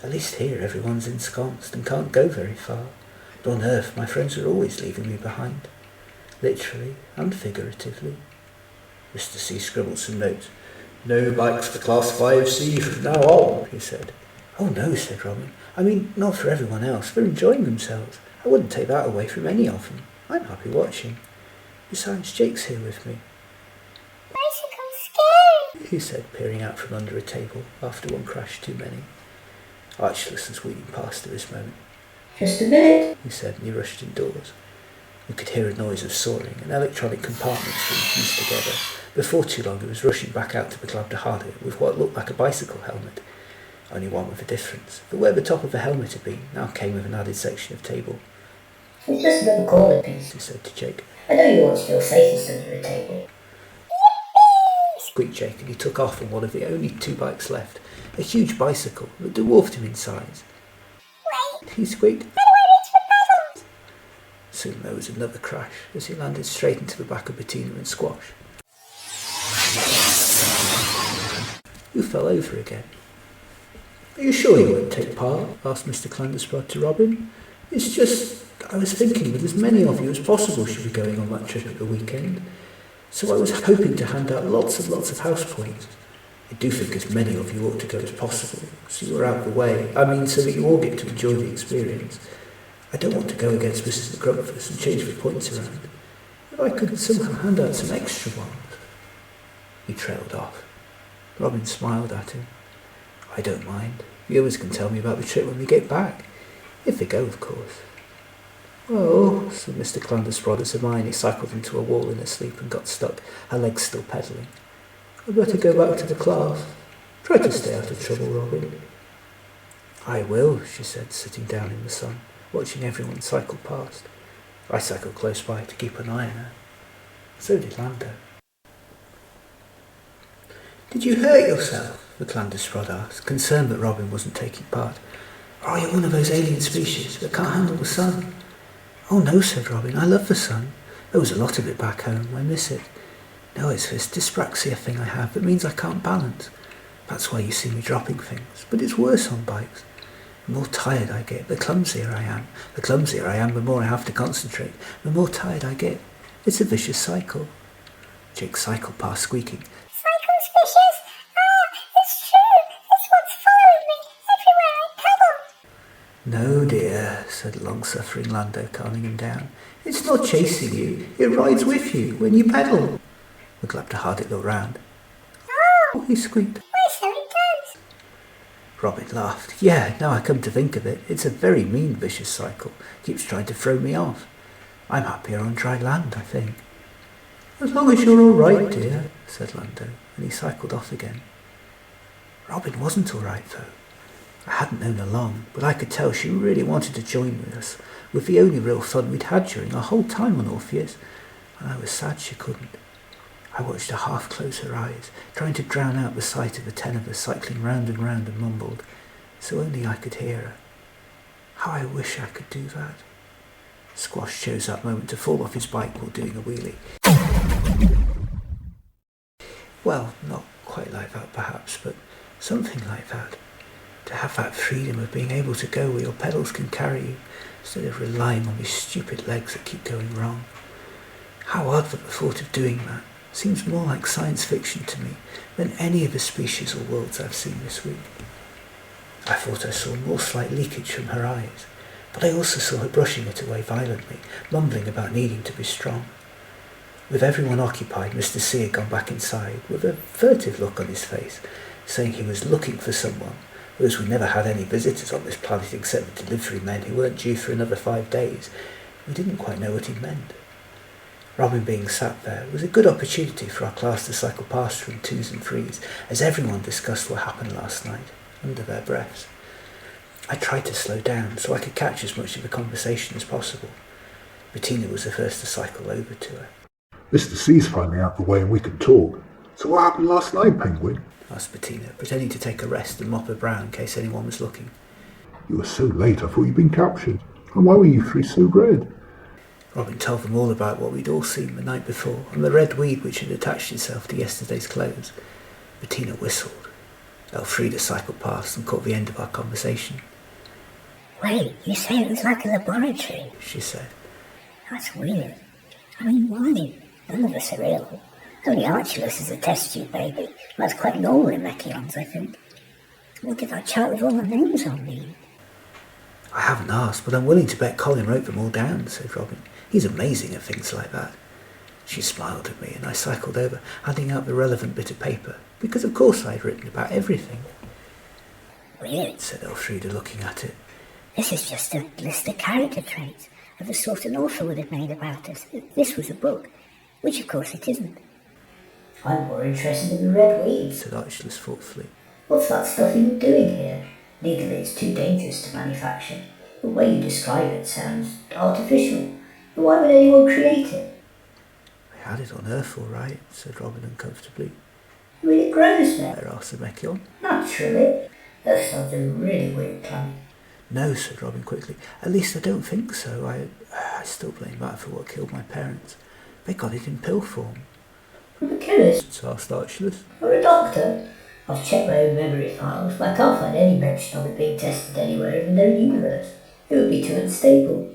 At least here everyone's ensconced and can't go very far. But on Earth my friends are always leaving me behind, literally and figuratively. Mr. C scribbled some notes. No bikes for Class 5C from now on, he said. Oh no, said Robin. I mean, not for everyone else. They're enjoying themselves. I wouldn't take that away from any of them. I'm happy watching. Besides, Jake's here with me, Bicycle's scary. he said, peering out from under a table after one crash too many. Archelaus was wheeling past at this moment. Just a minute. He said, and he rushed indoors. We could hear a noise of soaring, and electronic compartments being fused together. Before too long he was rushing back out to the Glabdiharbit with what looked like a bicycle helmet. Only one with a difference, that where the top of the helmet had been now came with an added section of table. It's just another corner piece. He said to Jake. I know you want to feel safest under the table. Squeaked Jake, and he took off on one of the only 2 bikes left, a huge bicycle that dwarfed him in size. Wait, He squeaked. how do I reach the pedals? Soon there was another crash as he landed straight into the back of Bettina and Squash, who fell over again. Are you sure you won't take part? Asked Mr. Clandusprod to Robin. It's just, I was thinking that as many of you as possible should be going on that trip at the weekend, so I was hoping to hand out lots of house points. I do think as many of you ought to go as possible, so you're out of the way. I mean, so that you all get to enjoy the experience. I don't want to go against Mrs. Maggrumph and change the points around. If I could somehow hand out some extra ones. He trailed off. Robin smiled at him. I don't mind. The others can tell me about the trip when we get back. If they go, of course. Well, said Mr. Clandusprod as Hermione cycled into a wall in her sleep and got stuck, her legs still pedalling. I'd better go back to the class. Try to stay out of trouble, Robin. I will, she said, sitting down in the sun, watching everyone cycle past. I cycled close by to keep an eye on her. So did Lando. Did you hurt yourself? The Clandusprod asked, concerned that Robin wasn't taking part. Or are you one of those alien species that can't handle the sun? Oh no, said Robin, I love the sun. There was a lot of it back home, I miss it. No, it's this dyspraxia thing I have that means I can't balance. That's why you see me dropping things, but it's worse on bikes. The more tired I get, the clumsier I am. The clumsier I am, the more I have to concentrate. The more tired I get. It's a vicious cycle. Jake cycled past squeaking. Cycle's vicious? Ah, it's true. It's what's following me everywhere I pedal. No, dear, said long-suffering Lando, calming him down. It's not chasing you. It rides with you when you pedal. The Glabdiharbit looked round. Oh, He squeaked. why so it does. Robin laughed. Yeah, now I come to think of it, it's a very mean, vicious cycle. Keeps trying to throw me off. I'm happier on dry land, I think. As long as you're all right, dear, said Lando, and he cycled off again. Robin wasn't all right, though. I hadn't known her long, but I could tell she really wanted to join with us, with the only real fun we'd had during our whole time on Orpheus, and I was sad she couldn't. I watched her half close her eyes, trying to drown out the sight of the 10 of us cycling round and mumbled, so only I could hear her. How I wish I could do that. Squash chose that moment to fall off his bike while doing a wheelie. Well, not quite like that perhaps, but something like that. To have that freedom of being able to go where your pedals can carry you, instead of relying on these stupid legs that keep going wrong. How odd that the thought of doing that seems more like science fiction to me than any of the species or worlds I've seen this week. I thought I saw more slight leakage from her eyes, but I also saw her brushing it away violently, mumbling about needing to be strong. With everyone occupied, Mr. C had gone back inside, with a furtive look on his face, saying he was looking for someone, whereas we never had any visitors on this planet except the delivery men who weren't due for another 5 days. We didn't quite know what he meant. Robin being sat there was a good opportunity for our class to cycle past her in 2s and 3s, as everyone discussed what happened last night, under their breaths. I tried to slow down so I could catch as much of the conversation as possible. Bettina was the first to cycle over to her. Mr. C's finally out the way and we can talk. So what happened last night, Penguin? Asked Bettina, pretending to take a rest and mop her brow in case anyone was looking. You were so late I thought you'd been captured. And why were you 3 so red? Robin told them all about what we'd all seen the night before, and the red weed which had attached itself to yesterday's clothes. Bettina whistled. Elfrida cycled past and caught the end of our conversation. Wait, you say it was like a laboratory? She said. That's weird. I mean, why? None of us are ill. Only Archulus is a test tube baby. That's quite normal in Mekkions, I think. What did that chart with all the names on mean? I haven't asked, but I'm willing to bet Colin wrote them all down, said Robin. He's amazing at things like that. She smiled at me and I cycled over, handing out the relevant bit of paper, because of course I'd written about everything. Weird, Said Elfrida, looking at it. This is just a list of character traits of the sort an author would have made about us. This was a book, which of course it isn't. I'm more interested in the red weeds, Said Archulus thoughtfully. What's that stuff you're doing here? Legally it's too dangerous to manufacture. The way you describe it sounds artificial. But why would anyone create it? I had it on Earth all right, said Robin uncomfortably. I mean, it grows there. There asked the Mekkion. Naturally. That sounds a really weird planet. No, said Robin quickly. At least I don't think so. I still blame that for what killed my parents. They got it in pill form. From a chemist? Asked Archulus. Or a doctor? I've checked my own memory files, but I can't find any mention of it being tested anywhere in the known universe. It would be too unstable.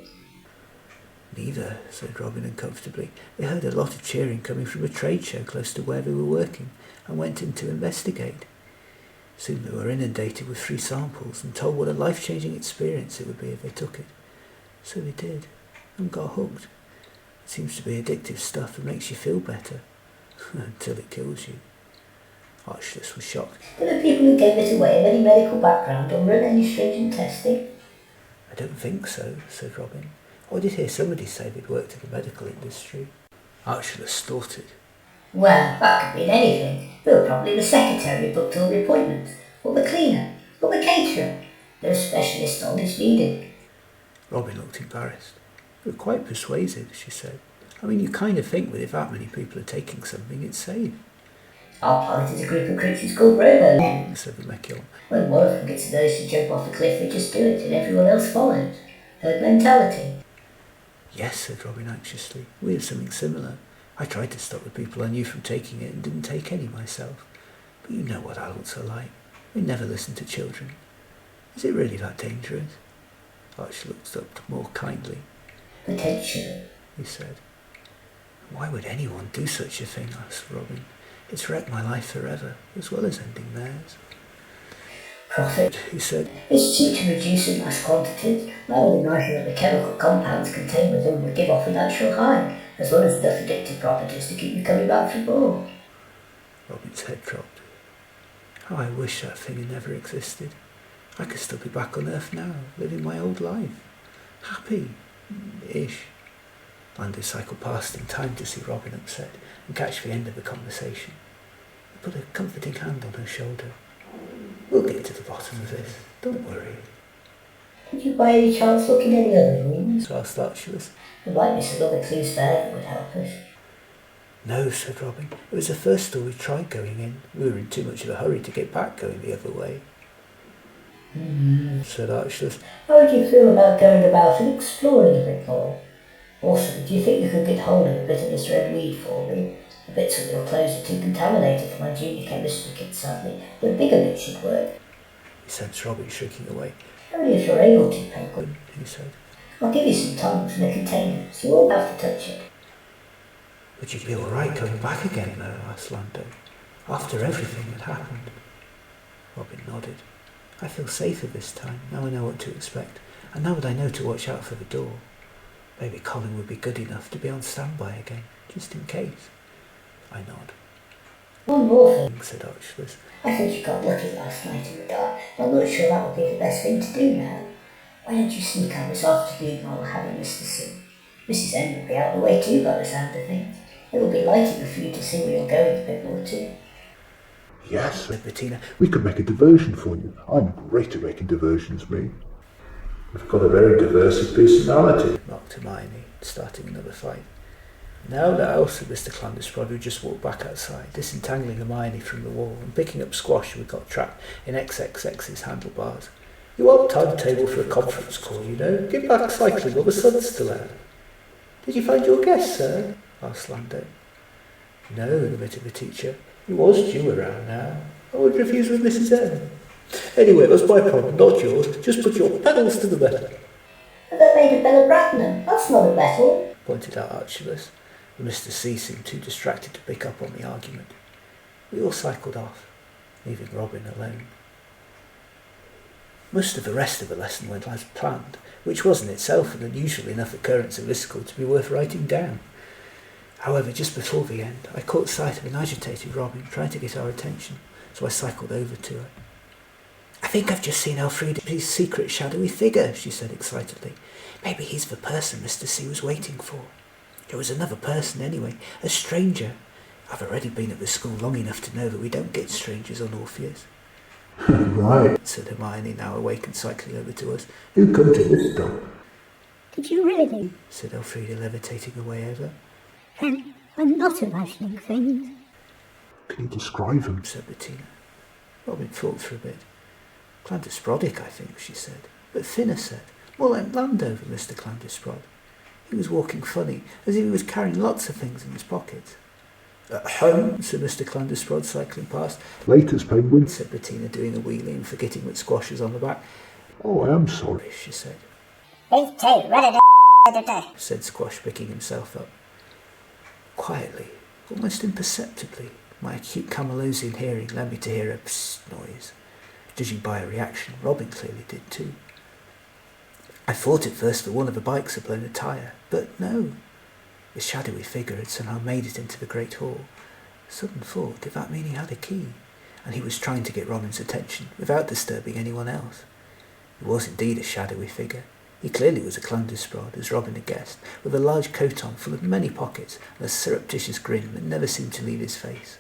Neither, said Robin uncomfortably. They heard a lot of cheering coming from a trade show close to where they were working and went in to investigate. Soon they were inundated with free samples and told what a life-changing experience it would be if they took it. So they did, and got hooked. It seems to be addictive stuff that makes you feel better, until it kills you. Archulus was shocked. Do the people who gave it away have any medical background or run any stringent testing? I don't think so, said Robin. I did hear somebody say they'd worked in the medical industry. Archulus snorted. Well, that could mean anything. They were probably the secretary who booked all the appointments, or the cleaner, or the caterer. No specialist knowledge needed. Robin looked embarrassed. You were quite persuasive, she said. I mean, you kind of think that if that many people are taking something, it's safe. Our planet is a group of creatures called robos, said the Mekkion. When one of them gets a nose to jump off the cliff, they just do it, and everyone else follows. Herd mentality. Yes, said Robin anxiously. We have something similar. I tried to stop the people I knew from taking it and didn't take any myself. But you know what adults are like. They never listen to children. Is it really that dangerous? Arch looked up more kindly. Potentially, he said. Why would anyone do such a thing? Asked Robin. It's wrecked my life forever, as well as ending theirs. Profit, he said. It's cheap to reduce in mass quantities. Not only neither of the chemical compounds contained within would give off a natural high, as well as enough addictive properties to keep you coming back for more. Robin's head dropped. How I wish that thing had never existed. I could still be back on Earth now, living my old life. Happy-ish. Lando cycled past in time to see Robin upset and catch the end of the conversation. He put a comforting hand on her shoulder. We'll get to the bottom of this. Don't worry. Did you by any chance look in any other rooms? Asked Archelaus. There might be some other clues there that would help us. No, said Robin. It was the first door we tried going in. We were in too much of a hurry to get back going the other way. Said Archelaus. How would you feel about going about and exploring a bit more? Also, do you think you could get hold of a bit of this red weed for me? The bits of your clothes are too contaminated for my junior chemistry kit, sadly, but a bigger bit should work. He sensed Robin shrinking away. Only if you're able to, Penguin, he said. I'll give you some tongs in a container, so you won't have to touch it. Would you be all right going back again, though? Asked Lando. After everything that happened. Robin nodded. I feel safer this time, now I know what to expect, and now that I know to watch out for the door. Maybe Colin would be good enough to be on standby again, just in case. I nod. One more thing, said Archelaus. I think you got lucky last night in the dark, but I'm not sure that would be the best thing to do now. Why don't you sneak out this afternoon while we're having Mr. C? Mrs. N will be out of the way too by the sound of things. It'll be lighter for you to see where you're going a bit more too. Yes, said Bettina. We could make a diversion for you. I'm great at making diversions, me. I've got a very diverse personality, mocked Hermione, starting another fight. Now, said Mr. Clandusprod, who just walked back outside, disentangling Hermione from the wall and picking up Squash, who had got trapped in XXX's handlebars. You aren't timetable for a conference call, you know. Get back cycling while the sun's still out. Did you find your guest, sir? Asked Lando. No, admitted the teacher. He was due around now. I wonder if he's with Mrs. N. Anyway, that's my problem, not yours. Just put your pedals to the metal. But they're made of Belobrat. That's not a metal, pointed out Archelaus. But Mr. C seemed too distracted to pick up on the argument. We all cycled off, leaving Robin alone. Most of the rest of the lesson went as planned, which was in itself an unusual enough occurrence of this school to be worth writing down. However, just before the end, I caught sight of an agitated Robin trying to get our attention, so I cycled over to her. I think I've just seen Elfrida's secret shadowy figure, she said excitedly. Maybe he's the person Mr. C was waiting for. It was another person anyway, a stranger. I've already been at the school long enough to know that we don't get strangers on Orpheus. Right, said Hermione, now awake and cycling over to us. You come to this door. Did you really? Said Elfrida, levitating away over. Then I'm not imagining things. Can you describe them? Said Bettina. Robin thought for a bit. Clandusprodic, I think, she said. But thinner set. More like Lando than Mr. Clandusprod. He was walking funny, as if he was carrying lots of things in his pockets. At home, said Mr. Clandusprod, cycling past. Latest penguin, said Bettina, doing a wheelie and forgetting that Squash was on the back. Oh, I am sorry, she said. Said Squash, picking himself up. Quietly, almost imperceptibly, my acute Camalosian hearing led me to hear a psst noise. Judging by a reaction, Robin clearly did too. I thought at first that one of the bikes had blown a tyre, but no. The shadowy figure had somehow made it into the great hall. Sudden thought, did that mean he had a key? And he was trying to get Robin's attention without disturbing anyone else. It was indeed a shadowy figure. He clearly was a Clandusprod, as Robin had guessed, with a large coat on full of many pockets and a surreptitious grin that never seemed to leave his face.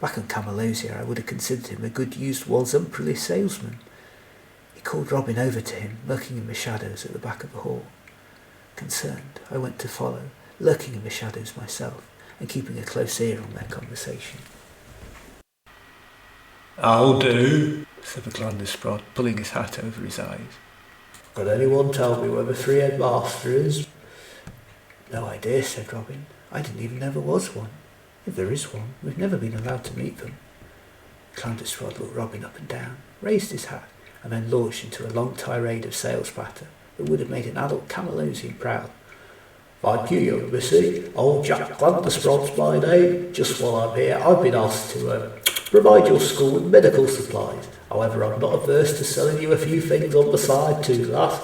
Back on Camalosia, I would have considered him a good used unscrupulous salesman. He called Robin over to him, lurking in the shadows at the back of the hall. Concerned, I went to follow, lurking in the shadows myself, and keeping a close ear on their conversation. "I'll do," said the Clandusprod, pulling his hat over his eyes. "Can anyone tell me where the three-head master is?" "No idea," said Robin. "I didn't even know there was one. If there is one, we've never been allowed to meet them." Clandusprod looked Robin up and down, raised his hat, and then launched into a long tirade of sales patter that would have made an adult Camalosian proud. "Thank you, young missy. Old Jack Clandustrod's my name. Just while I'm here, I've been asked to provide your school with medical supplies. However, I'm not averse to selling you a few things on the side too, lass.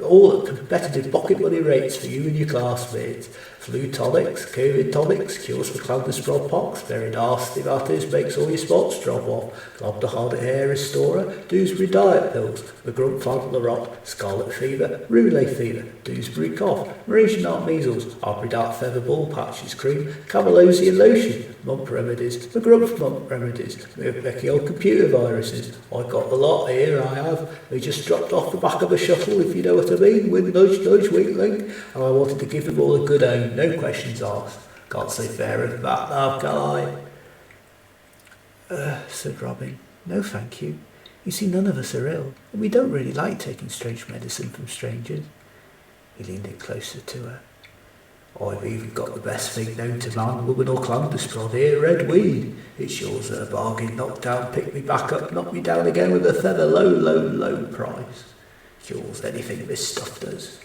All at competitive pocket money rates for you and your classmates. Flu tonics, COVID tonics, cures for Clandusprod pox, very nasty that is, makes all your spots drop off. Glabdiharbit hair restorer, Doosbury diet pills, Maggrumph Rot, scarlet fever, roulet fever, Doosbury cough, Mrasianart measles, Habridat feather ball patches cream, Camalosian lotion, mump remedies, Maggrumph mump remedies, Mekkion computer viruses. I got the lot here, I have. They just dropped off the back of a shuttle, if you know what I mean, with nudge nudge wink wink, and I wanted to give them all a good home. No questions asked. Can't say fairer than that now, can I? Said Robin. No, thank you. You see, none of us are ill, and we don't really like taking strange medicine from strangers. He leaned in closer to her. I've even got the best thing known to man, woman or Clandusprod here, red weed. It's yours at a bargain, knock down, pick me back up, knock me down again with a feather, low price. It's yours, anything this stuff does.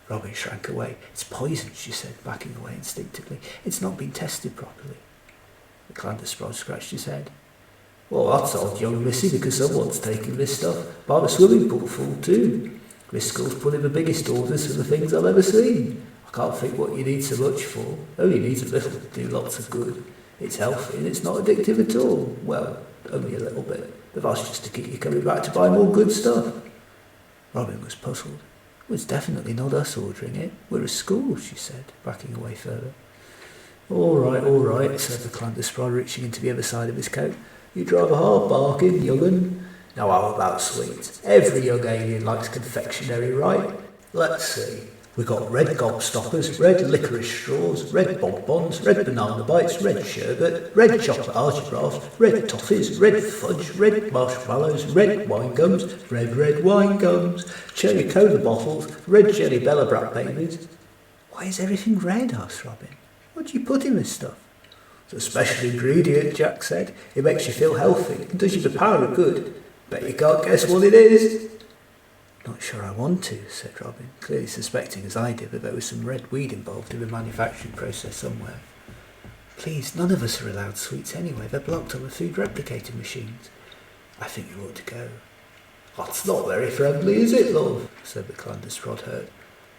Robin shrank away. It's poison, she said, backing away instinctively. It's not been tested properly. The Clandusprod scratched his head. Well, that's odd, young missy, because someone's taking this stuff. By the swimming pool full, too. This school's put in the biggest orders for the things I've ever seen. I can't think what you need so much for. Only needs a little to do lots of good. It's healthy and it's not addictive at all. Well, only a little bit. But that's just to keep you coming back to buy more good stuff. Robin was puzzled. It was definitely not us ordering it. We're a school, she said, backing away further. All right, said the Clandusprod, reaching into the other side of his coat. You drive a hard bargain, young'un. Now how about sweets? Every young alien likes confectionery, right? Let's see. We got red gobstoppers, red licorice straws, red bonbons, red banana bites, red sherbet, red chocolate archibras, red toffees, red fudge, red marshmallows, red wine gums, red wine gums, cherry cola bottles, red jelly Belobrat babies. Why is everything red? Asked Robin. What do you put in this stuff? It's a special ingredient, Jack said. It makes you feel healthy and does you the power of good. Bet you can't guess what it is. Not sure I want to, said Robin, clearly suspecting, as I did, that there was some red weed involved in the manufacturing process somewhere. Please, none of us are allowed sweets anyway. They're blocked on the food replicating machines. I think you ought to go. That's not very friendly, is it, love? Said the Clandusprod hurt.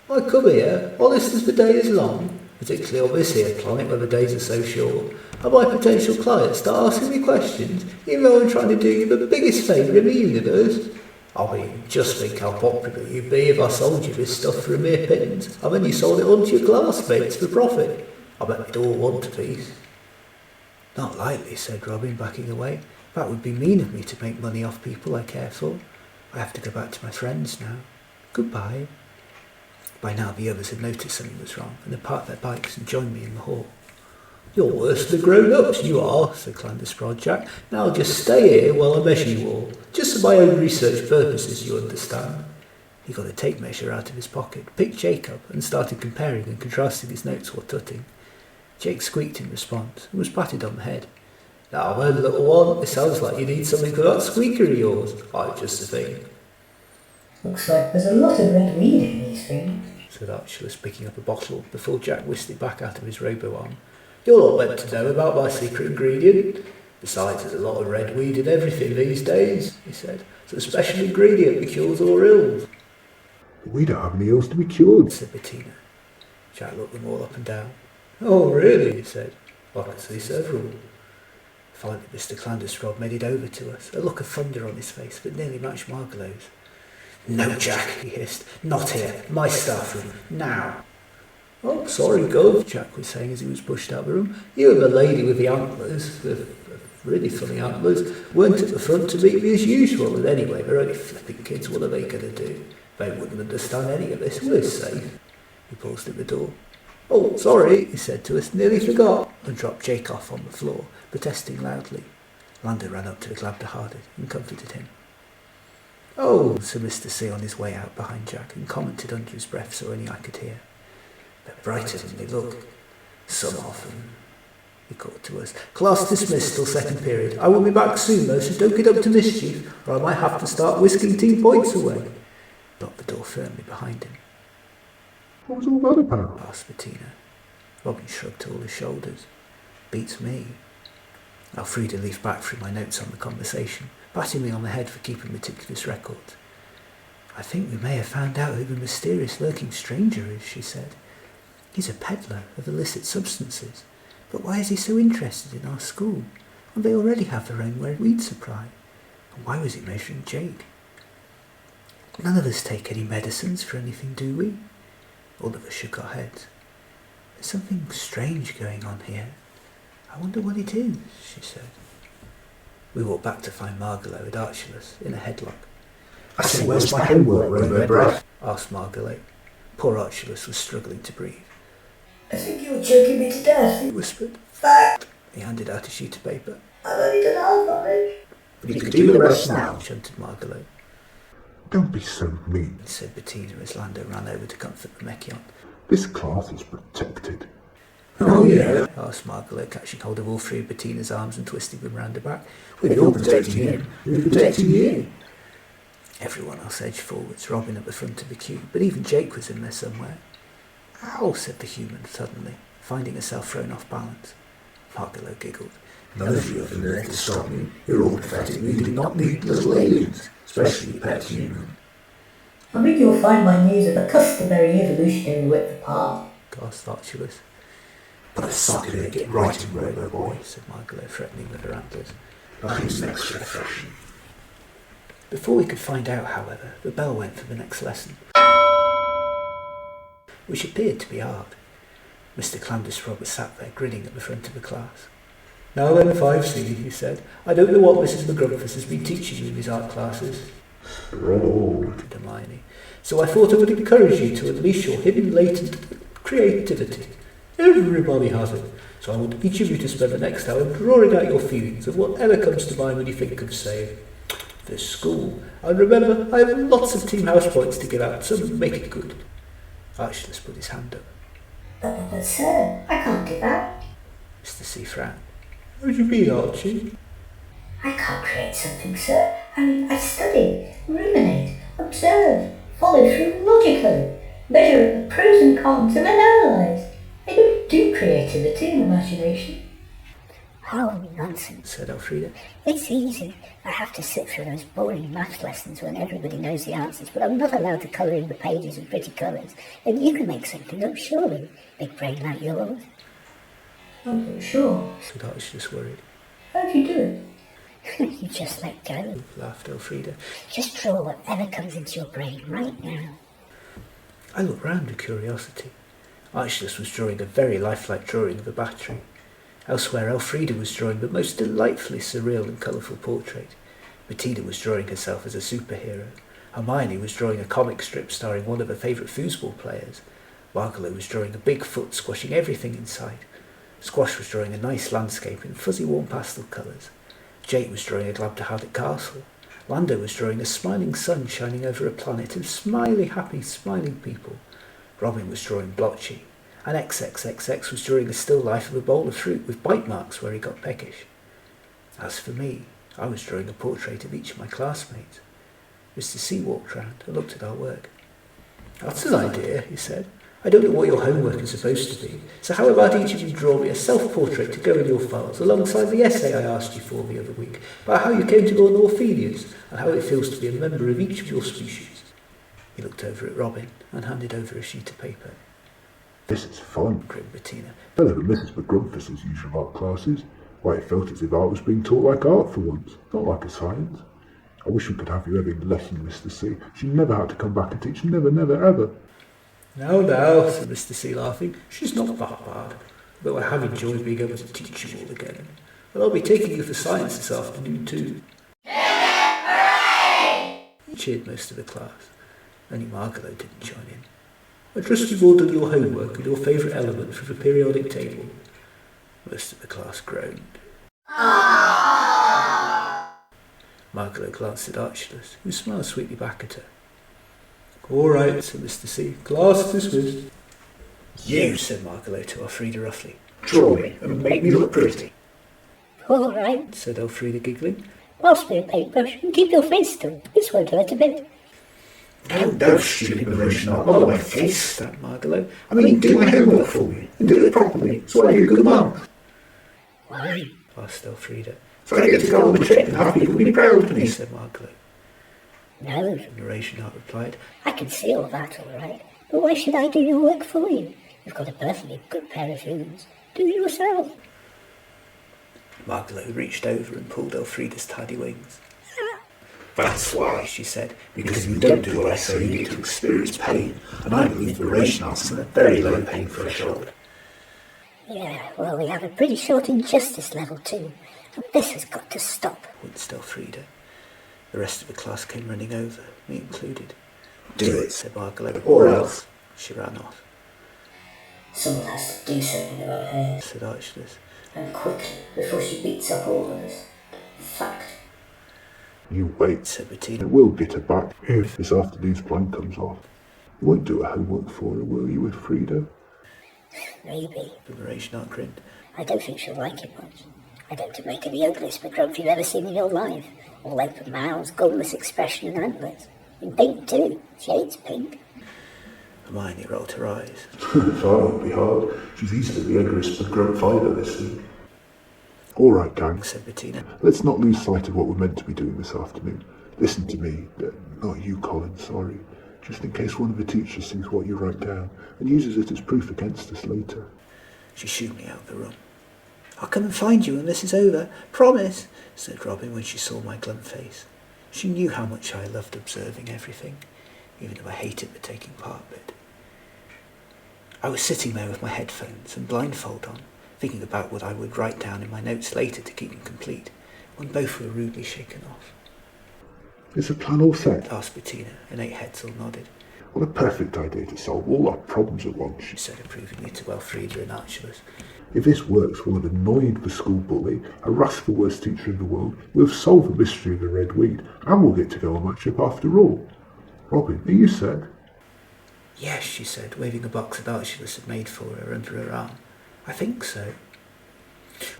I come here, honest as the day is long, particularly on this here planet where the days are so short, and my potential clients start asking me questions, even though I'm trying to do you the biggest favour in the universe. I mean, just think how popular you'd be if I sold you this stuff for a mere pittance, and then you sold it on to your classmates for profit. I bet they'd all want a piece. Not likely, said Robin, backing away. That would be mean of me to make money off people I care for. I have to go back to my friends now. Goodbye. By now the others had noticed something was wrong, and had parked their bikes and joined me in the hall. You're worse than grown-ups, you are, said Clandusprod Jack. Now I'll just stay here while I measure you all. Just for my own research purposes, you understand. He got a tape measure out of his pocket, picked Jake up, and started comparing and contrasting his notes while tutting. Jake squeaked in response, and was patted on the head. Now then, little one, it sounds like you need something for that squeaker of yours. I've just a thing. Looks like there's a lot of red weed in these things, said Archelaus, picking up a bottle before Jack whisked it back out of his robo-arm. You're not meant to know about my secret ingredient. Besides, there's a lot of red weed in everything these days, he said. It's a special ingredient that cures all ills. We don't have any ills to be cured, said Bettina. Jack looked them all up and down. Oh, really, he said. I can see several. Finally, Mr. Clandusprod made it over to us, a look of thunder on his face that nearly matched Margalo's. No, Jack, he hissed. Not here. My staff room. Now. Oh, sorry, Gov, Jack was saying as he was pushed out the room. You and the lady with the antlers, the really funny antlers, weren't at the front to meet me as usual, and anyway, they're only flipping kids, what are they going to do? They wouldn't understand any of this. We're safe. He paused at the door. Oh, sorry, he said to us, nearly forgot, and dropped Jake off on the floor, protesting loudly. Lando ran up to Glabdiharbit and comforted him. "Oh," said Mr. C on his way out behind Jack, and commented under his breath so only I could hear. "They're brighter than they look. Some of them." He called to us. "Class dismissed till second period. I will be back soon though, so don't get up to mischief, or I might have to start whisking team points away." Locked the door firmly behind him. What was all that about? Asked Bettina. Robin shrugged all his shoulders. "Beats me." Elfrida leafed back through my notes on the conversation, patting me on the head for keeping meticulous records. "I think we may have found out who the mysterious lurking stranger is," she said. "He's a peddler of illicit substances. But why is he so interested in our school? And they already have their own weed supply. And why was he measuring Jake? None of us take any medicines for anything, do we?" All of us shook our heads. "There's something strange going on here. I wonder what it is," she said. We walked back to find Margalo and Archulus in a headlock. I say, where's my homework, Belobrat? Asked Margalo. Poor Archulus was struggling to breathe. "I think you're choking me to death," He whispered. "Fact, He handed out a sheet of paper. I've only done half of it." You can do the rest now, Shunted Margalo. Don't be so mean, Said Bettina as Lando ran over to comfort the Mekkion. This class is protected. "Oh yeah?" asked Margalo, catching hold of all three of Bettina's arms and twisting them round her back. If you're protecting him, you're protecting you. Everyone else edged forwards, Robin at the front of the queue, but even Jake was in there somewhere. "Ow," said the human suddenly, finding herself thrown off balance. Margalo giggled. None of you have been there to stop me. You're all pathetic. We do not need little aliens, especially pet human. "I think you'll find my news of a customary evolutionary width apart," gasped Archulus. Put a sock in it, get right in, Robo boy, said Margalo, threatening with her antlers. Nothing's an extra reflection. Before we could find out, however, the bell went for the next lesson, which appeared to be art. Mr. Clandusprod was sat there grinning at the front of the class. "Now then, 5C, he said, "I don't know what Mrs. Maggrumph has been teaching you in these art classes," Rolled. Hermione. "So I thought I would encourage you to unleash your hidden latent creativity. Everybody has it. So I want each of you to spend the next hour drawing out your feelings of whatever comes to mind when you think of, say, the school. And remember, I have lots of team house points to give out, so make it good." Archulus put his hand up. But sir, I can't do that. Mr. C frowned. "How do you mean, Archie?" I can't create something, sir. I study, ruminate, observe, follow through logically, measure the pros and cons, and then analyse. I don't do creativity and imagination." Oh, nonsense. said Elfrida. It's easy. I have to sit through those boring maths lessons when everybody knows the answers, but I'm not allowed to colour in the pages in pretty colours. And you can make something up, surely, big brain like yours. "I'm not sure. Said Archulus, worried. How do you do it?" You just let go. Laughed Elfrida. Just draw whatever comes into your brain right now. I looked round with curiosity. Archulus was drawing a very lifelike drawing of a battery. Elsewhere, Elfrida was drawing the most delightfully surreal and colourful portrait. Bettina was drawing herself as a superhero. Hermione was drawing a comic strip starring one of her favourite foosball players. Margalo was drawing a big foot squashing everything in sight. Squash was drawing a nice landscape in fuzzy warm pastel colours. Jake was drawing a Glabdiharbit castle. Lando was drawing a smiling sun shining over a planet of smiley, happy, smiling people. Robin was drawing blotchy, and XXXX was drawing a still life of a bowl of fruit with bite marks where he got peckish. As for me, I was drawing a portrait of each of my classmates. Mr. C walked round and looked at our work. "That's an idea," he said. "I don't know what your homework is supposed to be, so how about each of you draw me a self-portrait to go in your files alongside the essay I asked you for the other week about how you came to go on Orpheus and how it feels to be a member of each of your species." He looked over at Robin and handed over a sheet of paper. This is fun, Grinned Bettina. better than Mrs. Maggrumph' usual art classes. Why, it felt as if art was being taught like art for once, not like a science. I wish we could have you every lesson, Mr. C. She never had to come back and teach, never, never, ever. "No, said Mr. C, laughing. "She's not that bad, though I have enjoyed being able to teach you all again. And I'll be taking you for science this afternoon too." Cheered most of the class. Only Margalo didn't join in. "I trust you've all done your homework and your favourite element for the periodic table." Most of the class groaned. Margalo glanced at Archelaus, who smiled sweetly back at her. "All right," said Mr. C. "Class dismissed." "You," said Margalo to Elfrida roughly, "draw me and make me look pretty." All right, said Elfrida, giggling. pass me a paintbrush and keep your face still. This won't hurt a bit. No, stupid Mrasianart, not on my face, snapped Margalo. I mean, do my homework for me, and do it properly, so I be a good mum. Why? Asked Elfrida. So I get to go on the trip and have people be proud of me, said Margalo. No, Mrasianart replied. I can see all that all right, but why should I do your work for you? You've got a perfectly good pair of shoes. Do it yourself. Margalo reached over and pulled Elfrida's tidy wings. That's why, she said, because if you don't do what I say, you get to experience pain, and I believe Mrasianart's in a very low pain threshold. Yeah, well, we have a pretty short injustice level too, and this has got to stop, winced Elfrida. The rest of the class came running over, me included. Do it, said Margalo, or else. She ran off. Someone has to do something about her, said Archelaus. And quickly, before she beats up all of us. Fact. You wait, said Bettina. We'll get her back if this afternoon's plan comes off. You won't do her homework for her, will you, Elfrida? Maybe. The Mrasianart grinned. I don't think she'll like it much. I don't make her the ugliest Maggrumph you've ever seen in your life. All open mouths, goalless expression and antlers. In pink too. She hates pink. Hermione rolled her eyes. That won't be hard. She's easily the ugliest Maggrumph I've ever seen. All right, gang, said Bettina. Let's not lose sight of what we're meant to be doing this afternoon. Listen to me. Not you, Colin, sorry. Just in case one of the teachers sees what you write down and uses it as proof against us later. She shooed me out of the room. I'll come and find you when this is over. Promise, said Robin when she saw my glum face. She knew how much I loved observing everything, even though I hated the taking part bit. I was sitting there with my headphones and blindfold on, thinking about what I would write down in my notes later to keep them complete, when both were rudely shaken off. Is the plan all set? Asked Bettina, and 8 heads all nodded. What a perfect idea to solve all our problems at once, she said approvingly to Elfrida and Archelaus. If this works, we'll have annoyed the school bully, harassed the worst teacher in the world, we'll have solved the mystery of the red weed, and we'll get to go on that trip after all. Robin, are you set? Yes, she said, waving a box that Archelaus had made for her under her arm. I think so.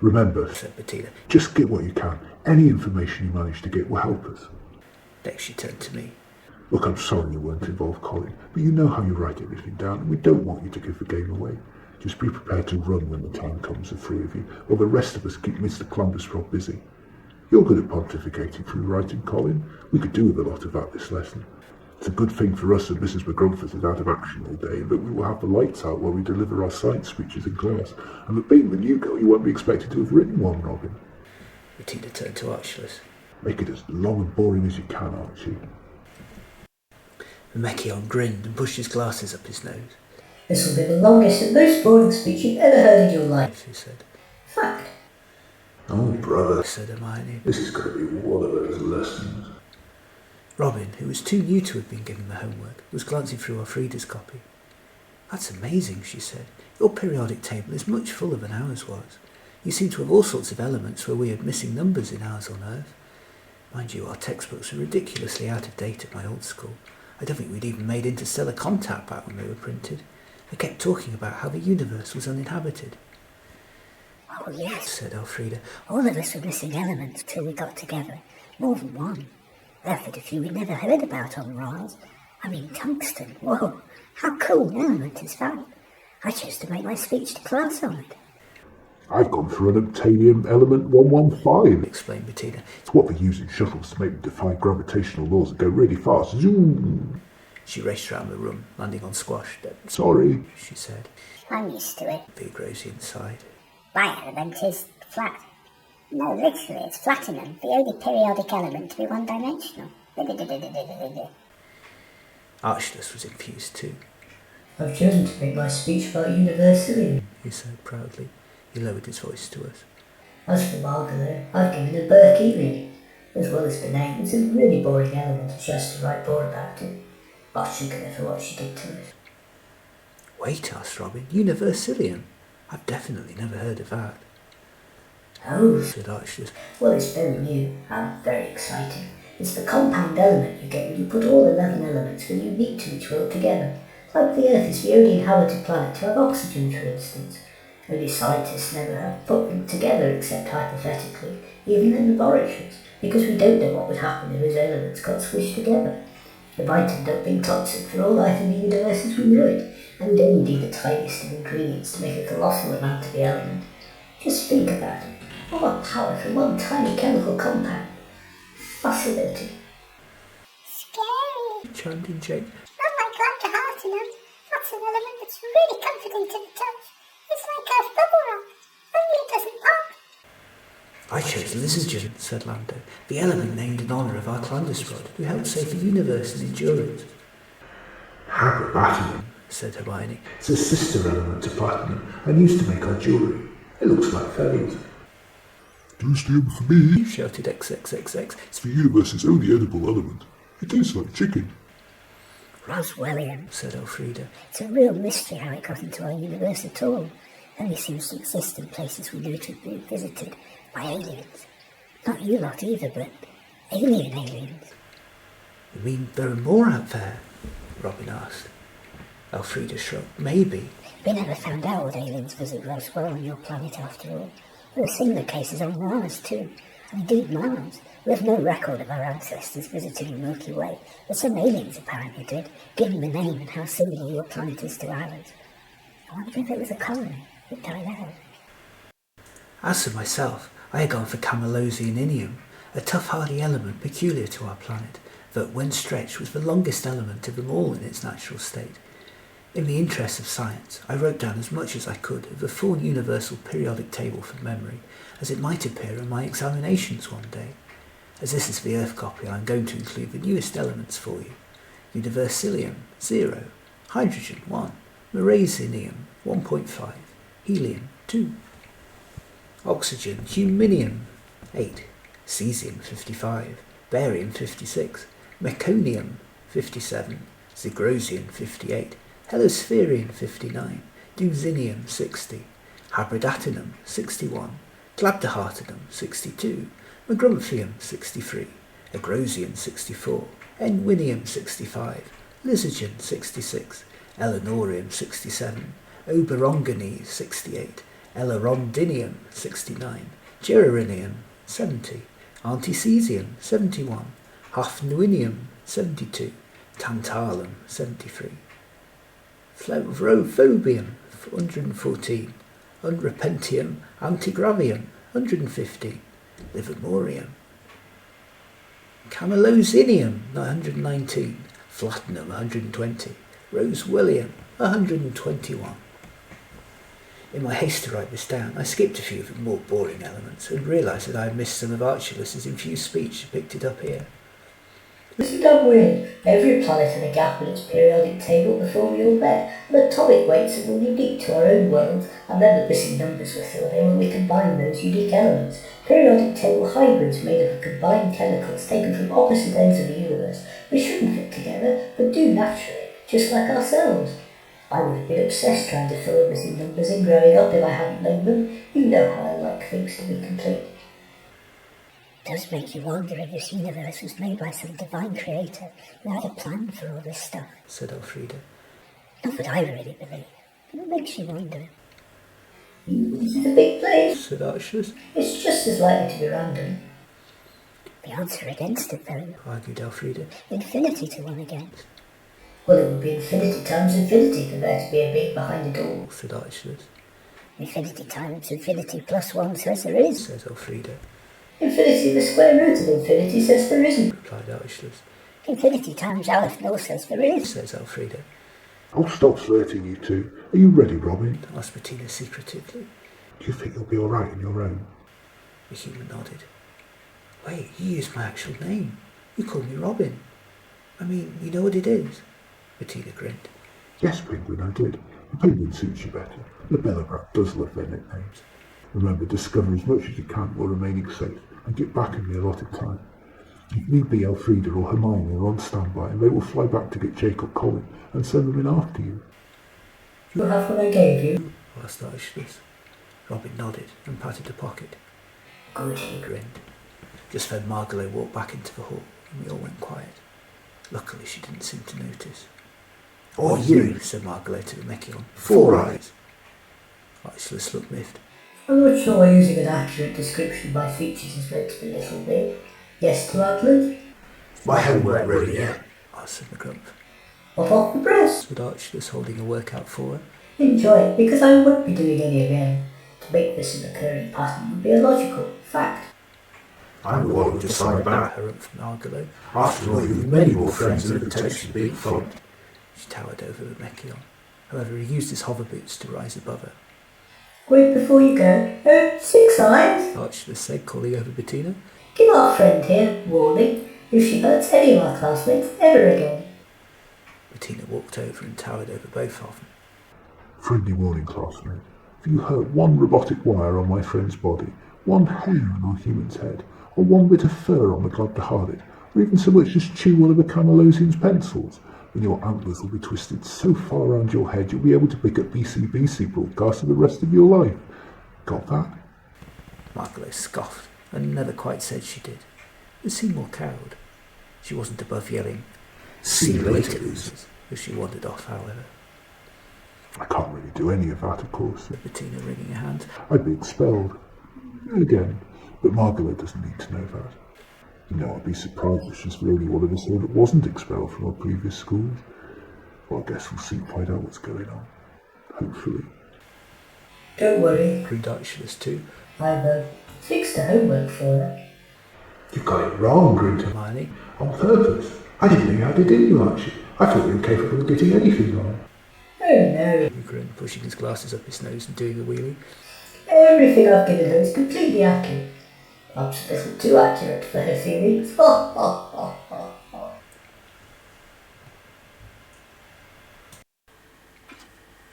Remember, said Bettina, just get what you can. Any information you manage to get will help us. Next she turned to me. Look, I'm sorry you weren't involved, Colin, but you know how you write everything down, and we don't want you to give the game away. Just be prepared to run when the time comes, the 3 of you, while the rest of us keep Mr. Clandusprod busy. You're good at pontificating through writing, Colin. We could do with a lot of that this lesson. It's a good thing for us that Mrs. Maggrumph is out of action all day, and that we will have the lights out while we deliver our science speeches in class, and that being the new girl, you won't be expected to have written one, Robin. Bettina turned to Archelaus. Make it as long and boring as you can, Archie. The Mekkion grinned and pushed his glasses up his nose. This will be the longest and most boring speech you've ever heard in your life, he said. Fact. Oh, brother, said Hermione. This is going to be one of those lessons. Robin, who was too new to have been given the homework, was glancing through Elfrida's copy. That's amazing, she said. Your periodic table is much fuller than ours was. You seem to have all sorts of elements where we had missing numbers in ours on Earth. Mind you, our textbooks were ridiculously out of date at my old school. I don't think we'd even made interstellar contact back when they were printed. They kept talking about how the universe was uninhabited. Oh, yes, said Elfrida. All of us were missing elements till we got together. More than one. There were a few we'd never heard about on Mars. I mean, tungsten. Whoa, how cool an element is that? I chose to make my speech to class on it. I've gone for an unobtainium element 115, explained Bettina. It's what they use in shuttles to make them defy gravitational laws and go really fast. Zoom! She raced round the room, landing on Squash. Sorry, she said. I'm used to it. The Agrosian sighed. my element is flat. No, literally, it's platinum, the only periodic element to be one-dimensional. Archelaus was infused too. I've chosen to make my speech about universalism, he said proudly. He lowered his voice to us. As for Margalo, I've given her Berkelian. As well as the name, it's a really boring element and she has to write more about it. I'll sugar her for what she did to us. Wait, asked Robin. Universalium? I've definitely never heard of that. Oh, said Archers. well, it's very new and very exciting. It's the compound element you get when you put all 11 elements that are unique to each world together. Like the Earth is the only inhabited planet to have oxygen, for instance. Only scientists never have put them together except hypothetically, even in laboratories, because we don't know what would happen if those elements got squished together. They might end up being toxic for all life in the universe as we know it, and we'd only need the tiniest of ingredients to make a colossal amount of the element. Just think about it. All that power from one tiny chemical compound. Fascinating. Scary. Chimed in Jake. Not like Glabdiharbit. That's an element that's really comforting to the touch. It's like a bubble wrap, only it doesn't pop. I chose Lysogen, said Lando, the element named in honour of our Clandusprod, who helped save the universe and endurance. Habridat, said Hermione. it's a sister element to platinum and used to make our jewellery. It looks like feathers. Doostium for me, Shouted XXXX. it's the universe's only edible element. It tastes like chicken. Roswellian. Said Elfrida. It's a real mystery how it got into our universe at all. Only seems to exist in places we know to have been visited by aliens. Not you lot either, but alien aliens. You mean there are more out there? Robin asked. Elfrida shrugged. Maybe. We never found out what aliens visit Roswell on your planet after all. There are similar cases on Mars too. And indeed Mars. We have no record of our ancestors visiting the Milky Way, but some aliens apparently did, given the name and how similar your planet is to ours. I wonder if it was a colony that died out. As for myself, I had gone for Camalosian inium, a tough hardy element peculiar to our planet, that when stretched was the longest element of them all in its natural state. In the interest of science, I wrote down as much as I could of the full universal periodic table from memory, as it might appear in my examinations one day. As this is the Earth copy, I am going to include the newest elements for you. Universalium, 0. Hydrogen, 1. Mrasianart, 1.5. Helium, 2. Oxygen, huminium, 8. Cesium, 55. Barium, 56. Mekkonium, 57. Agrosian, 58. Hellospherium, 59. Doosinium, 60. Habridatinum, 61. Glabdiharbit, 62. Maggrumphium, 63. Agrosian, 64. Enwinium, 65. Lysogen, 66. Eleanorium, 67. Oberonganese, 68. Elerondinium, 69. Gerarinium, 70. Anticesium, 71. Hafnuinium, 72. Tantalum, 73. Flavrophobium, 114. Unrepentium, antigravium, 115. Livermorium. Camalosian, 119. Flatinum, 120. Roswellium, 121. In my haste to write this down, I skipped a few of the more boring elements and realised that I had missed some of Archelaus's infused speech and picked it up here. Isn't that weird? Every planet had a gap in its periodic table before we all met, and atomic weights that were unique to our own world, and then the missing numbers were filled in when we combined those unique elements. Periodic table hybrids made up of combined chemicals taken from opposite ends of the universe. They shouldn't fit together, but do naturally, just like ourselves. I would have been obsessed trying to fill the missing numbers in growing up if I hadn't known them. You know how I like things to be complete. It does make you wonder if this universe was made by some divine creator who had a plan for all this stuff, said Elfrida. Not that I really believe, but it makes you wonder. This is a big place, said Archelaus. It's just as likely to be random. The answer against it, though, argued Elfrida. Infinity to one against. Well, it would be infinity times infinity for there to be a big behind it all, said Archelaus. Infinity times infinity plus 1 says there is, said Elfrida. Infinity the square root of infinity says there isn't, replied Archelaus. Infinity times Aleph Null says there is, says Elfrida. I'll stop flirting, you two. Are you ready, Robin? asked Bettina secretively. Do you think you'll be alright on your own? The human nodded. Wait, you used my actual name. You called me Robin. I mean, you know what it is? Bettina grinned. Yes, Penguin, I did. The penguin suits you better. The Belobrat does love their nicknames. Remember, discover as much as you can while remaining safe, and get back in the allotted time. If need be, Elfrida or Hermione are on standby, and they will fly back to get Jake or Colin and send them in after you. You have what I gave you? asked Archelaus. Robin nodded and patted the pocket. Good. He grinned. Just then Margalo walked back into the hall, and we all went quiet. Luckily she didn't seem to notice. "Oh, you," said Margalo to the Mekkion. "Four eyes." Archelaus looked miffed. I'm not sure using an accurate description of my features is meant to be little bit. Yes, to Atlas? "My homework ready yet?" asked Maggrumph. Off the press. Said Archelaus, holding a work out for her. Enjoy it, because I won't be doing any again. To make this an occurring pattern would be a logical fact. "I'm the one who decided that. Harumphed Margalo. After all, you've many more friends than it takes to be in front." She towered over the Mekkion. However, he used his hover boots to rise above her. Wait before you go. 6 eyes. Archelaus said, calling over Bettina. Give our friend here warning if she hurts any of our classmates ever again. Bettina walked over and towered over both of them. Friendly warning, classmate. If you hurt one robotic wire on my friend's body, one hair on a human's head, or one bit of fur on the Glabdiharbit, or even so much as chew one of the Camalosian's pencils, then your antlers will be twisted so far around your head you'll be able to pick up BCBC broadcasts for the rest of your life. Got that? Margalo scoffed, and never quite said she did, but seemed more cowed. She wasn't above yelling, "See you later, losers." as she wandered off, however. I can't really do any of that, of course. Said Bettina, wringing her hand. I'd be expelled. Again, but Margalo doesn't need to know that. You know, I'd be surprised if she's the only one of us here that wasn't expelled from our previous schools. Well, I guess we'll soon find out what's going on. Hopefully. Don't worry, Grinned Archelaus too. I've fixed the homework for her. "You got it wrong," grinned Hermione. "On purpose. I didn't know you had it in you, Archie. I thought you were capable of getting anything wrong." Oh no, He grinned, pushing his glasses up his nose and doing a wheelie. everything I've given her is completely accurate. Perhaps a little too accurate for her feelings.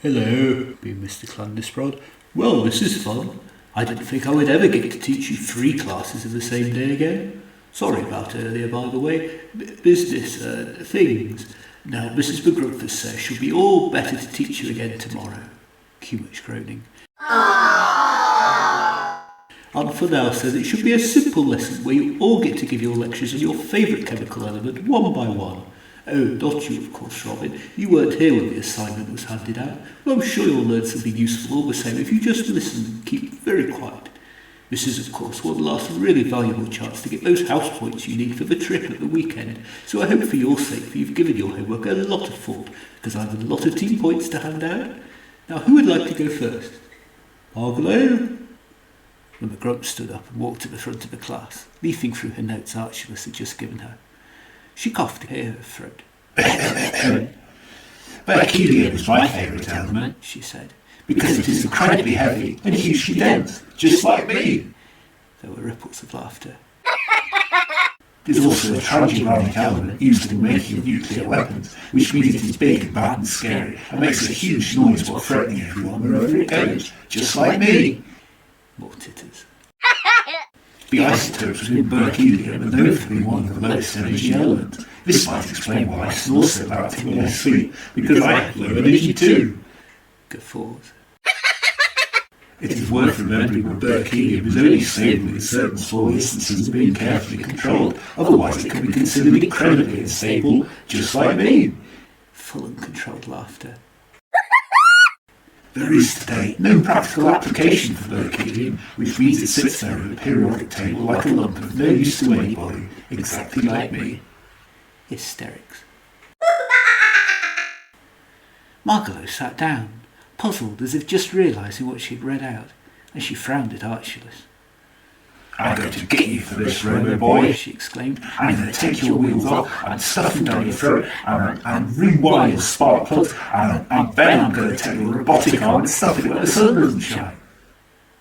"Hello," beamed Mr. Clandusprod. "Well, this is fun. I didn't think I would ever get to teach you 3 classes in the same day again. Sorry about earlier, by the way. Business, things. Now, Mrs. Maggrumph says she'll be all better to teach you again tomorrow." Cue much groaning. "And for now says it should be a simple lesson where you all get to give your lectures on your favourite chemical element one by one. Oh, not you, of course, Robin. You weren't here when the assignment was handed out. Well, I'm sure you'll learn something useful all the same if you just listen and keep very quiet. This is, of course, one last really valuable chance to get those house points you need for the trip at the weekend, so I hope for your sake that you've given your homework a lot of thought, because I have a lot of team points to hand out. Now, who would like to go first? Margalo?" The Maggrumph stood up and walked to the front of the class, leafing through her notes Archelaus had just given her. She coughed to clear her throat. "Berkelium is my favourite element," she said, "because it is incredibly heavy and hugely dense, just like me." There were ripples of laughter. It is also a transuranic element used in making nuclear weapons, which means it is big and bad and scary, and makes a huge noise while threatening everyone wherever it goes, just like me. More titters. The isotopes within berkelium are known for being one of the lowest energy elements. This might explain why I snore so loud when I sleep, because I have low energy too. Guffaws. It is worth remembering that berkelium is only stable in certain small instances of being carefully controlled, otherwise it can be considered incredibly unstable, just like me. Full and controlled laughter. There is today no practical application for berkelium, which means it sits there in the periodic table like a lump of no use to anybody, exactly like me. Hysterics. Margalo sat down, puzzled as if just realising what she had read out, and she frowned at Archelaus. "I'm going to get you for this, Robo boy," she exclaimed. "I'm going to take your wheels off and stuff them down your throat and rewire your spark plugs and then I'm going to take your robotic arm and stuff it where the sun doesn't shine."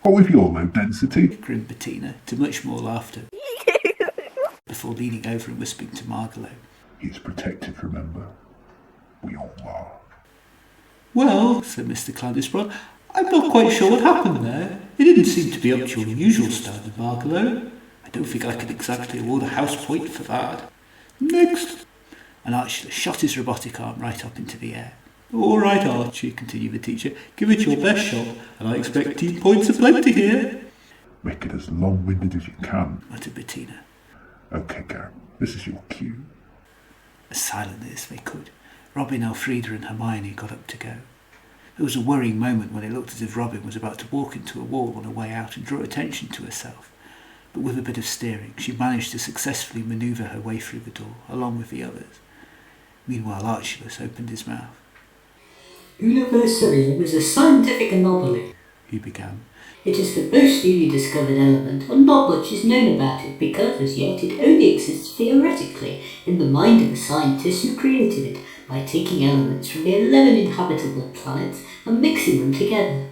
What with your low density? Grinned Bettina, to much more laughter, before leaning over and whispering to Margalo. He's protected, remember? We all are. "Well," said Mr. Clandusprod, "I'm not quite sure what happened there. It didn't seem to be up to your usual standard, Margalo. I don't think I can exactly award a house point for that. Next." And Archelaus shot his robotic arm right up into the air. "All right, Archie," continued the teacher, "give it your best shot, and I expect team points aplenty here." Make it as long-winded as you can, muttered Bettina. Okay, Gary, this is your cue. As silently as they could, Robin, Elfrida and Hermione got up to go. There was a worrying moment when it looked as if Robin was about to walk into a wall on her way out and draw attention to herself. But with a bit of steering, she managed to successfully manoeuvre her way through the door, along with the others. Meanwhile, Archelaus opened his mouth. Universalism is a scientific anomaly, He began. It is the most newly discovered element, and not much is known about it because, as yet, it only exists theoretically in the mind of the scientists who created it by taking elements from the 11 inhabitable planets and mixing them together.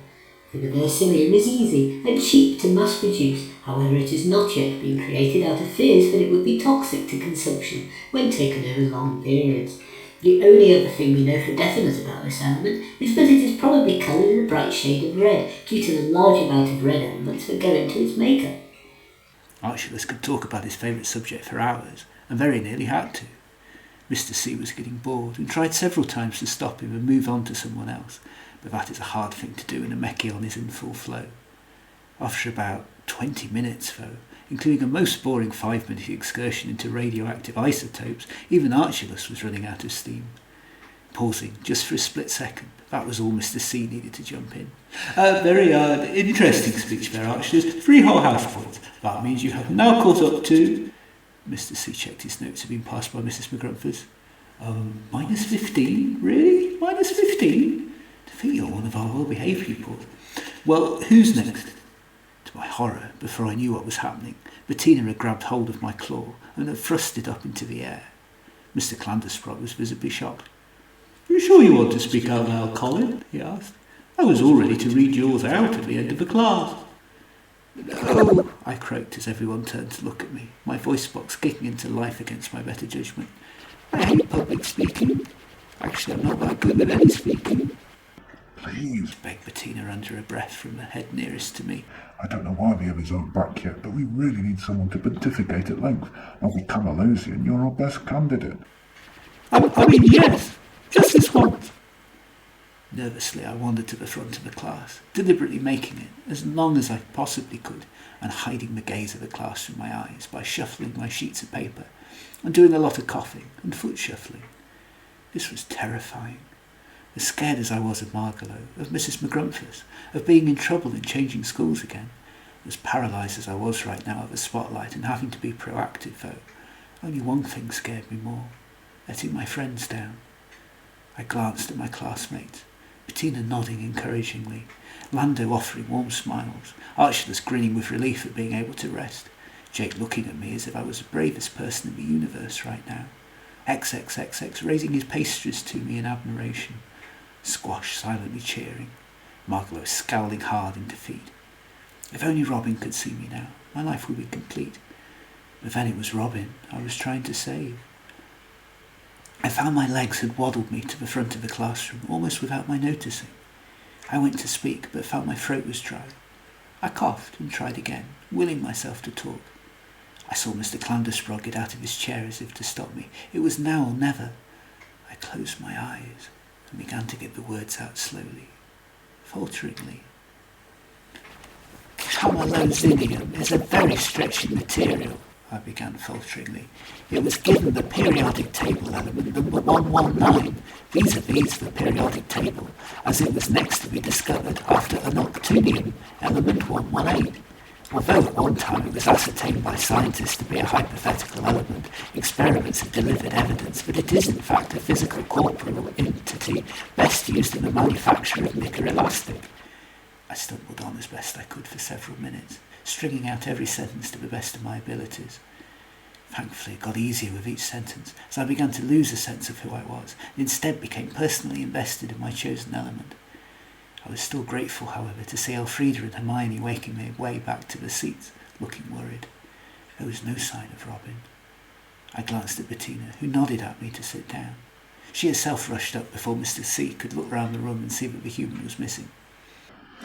Universalium is easy and cheap to mass produce, however it has not yet been created out of fears that it would be toxic to consumption when taken over long periods. The only other thing we know for definite about this element is that it is probably coloured in a bright shade of red due to the large amount of red elements that go into its makeup. Archelaus could talk about his favourite subject for hours, and very nearly had to. Mr. C was getting bored and tried several times to stop him and move on to someone else, but that is a hard thing to do when a Mekkion is in full flow. After about 20 minutes, though, including a most boring 5-minute excursion into radioactive isotopes, even Archelaus was running out of steam. Pausing just for a split second, that was all Mr. C needed to jump in. Very interesting speech there, Archelaus. 3 whole house points. That means you have now caught up to... Mr. C checked his notes, had been passed by Mrs. Maggrumph. Minus 15? Really? Minus 15? To think you're one of our well-behaved pupils. Well, who's next? To my horror, before I knew what was happening, Bettina had grabbed hold of my claw and had thrust it up into the air. Mr. Clandusprod was visibly shocked. Are you sure you want to speak out loud, Colin? He asked. I was all ready to read yours out at the end of the class. No, I croaked as everyone turned to look at me, my voice box kicking into life against my better judgment. I hate public speaking. Actually, I'm not that good at any speaking. Please, Begged Bettina under her breath from the head nearest to me. I don't know why the others aren't back yet, but we really need someone to pontificate at length. And with Camalosian, you're our best candidate. I mean, yes, just this once. Nervously, I wandered to the front of the class, deliberately making it as long as I possibly could and hiding the gaze of the class from my eyes by shuffling my sheets of paper and doing a lot of coughing and foot shuffling. This was terrifying. As scared as I was of Margalo, of Mrs. Maggrumph, of being in trouble and changing schools again, as paralysed as I was right now of the spotlight and having to be proactive, though, only one thing scared me more, letting my friends down. I glanced at my classmates, Bettina nodding encouragingly, Lando offering warm smiles, Archelaus grinning with relief at being able to rest, Jake looking at me as if I was the bravest person in the universe right now, XXXX raising his pastries to me in admiration, Squash silently cheering, Margalo scowling hard in defeat. If only Robin could see me now, my life would be complete. But then it was Robin I was trying to save. I found my legs had waddled me to the front of the classroom almost without my noticing. I went to speak, but found my throat was dry. I coughed and tried again, willing myself to talk. I saw Mr. Clandusprod get out of his chair as if to stop me. It was now or never. I closed my eyes and began to get the words out slowly, falteringly. Camalosian is a very stretchy material, I began falteringly. It was given the periodic table element number 119, vis-a-vis the periodic table, as it was next to be discovered after Noctunium, element 118. Although at one time it was ascertained by scientists to be a hypothetical element, experiments have delivered evidence that it is in fact a physical corporeal entity best used in the manufacture of nickel-elastic. I stumbled on as best I could for several minutes, stringing out every sentence to the best of my abilities. Thankfully it got easier with each sentence, as I began to lose a sense of who I was, and instead became personally invested in my chosen element. I was still grateful, however, to see Elfrida and Hermione making their way back to the seats, looking worried. There was no sign of Robin. I glanced at Bettina, who nodded at me to sit down. She herself rushed up before Mr. C could look round the room and see that the human was missing.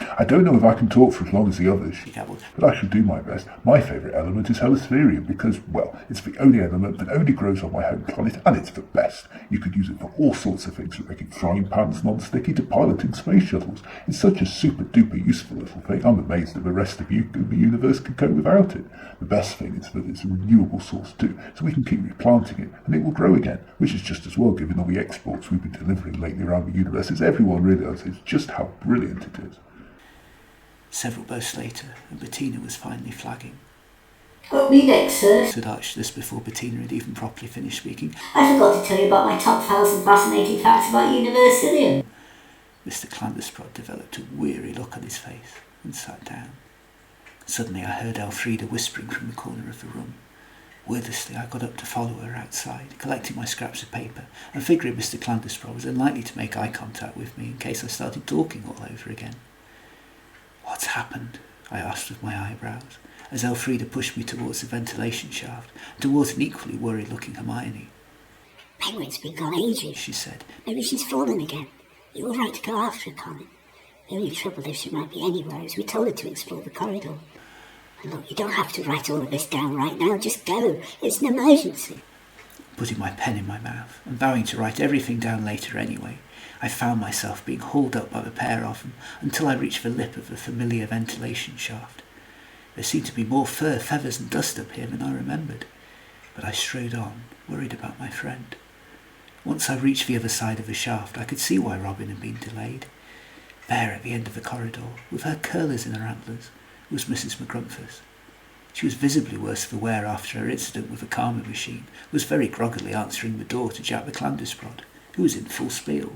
I don't know if I can talk for as long as the others, she gabbled. but I shall do my best. My favourite element is Hemispherium because, well, it's the only element that only grows on my home planet, and it's the best. You could use it for all sorts of things, from making frying pans non-sticky to piloting space shuttles. It's such a super-duper useful little thing. I'm amazed that the rest of you in the universe can cope without it. The best thing is that it's a renewable source too, so we can keep replanting it, and it will grow again, which is just as well given all the exports we've been delivering lately around the universe, as everyone realises just how brilliant it is. Several bursts later, and Bettina was finally flagging. Got me next, sir, said Arch, this before Bettina had even properly finished speaking. I forgot to tell you about my top 1,000 fascinating facts about Universalium. Mr. Clandusprod developed a weary look on his face and sat down. Suddenly I heard Elfrida whispering from the corner of the room. Wordlessly I got up to follow her outside, collecting my scraps of paper, and figuring Mr. Clandusprod was unlikely to make eye contact with me in case I started talking all over again. "What's happened?" I asked with my eyebrows, as Elfrida pushed me towards the ventilation shaft, towards an equally worried-looking Hermione. Penguin's been gone ages, she said. Maybe she's fallen again. You're all right to go after her, Colin. The only trouble is she might be anywhere, as we told her to explore the corridor. And look, you don't have to write all of this down right now. Just go. It's an emergency. Putting my pen in my mouth and vowing to write everything down later anyway, I found myself being hauled up by the pair of them until I reached the lip of the familiar ventilation shaft. There seemed to be more fur, feathers and dust up here than I remembered, but I strode on, worried about my friend. Once I reached the other side of the shaft, I could see why Robin had been delayed. There at the end of the corridor, with her curlers in her antlers, was Mrs. Maggrumph. She was visibly worse for wear after her incident with the karma machine, was very groggily answering the door to Jack the Clandusprod, who was in full spiel.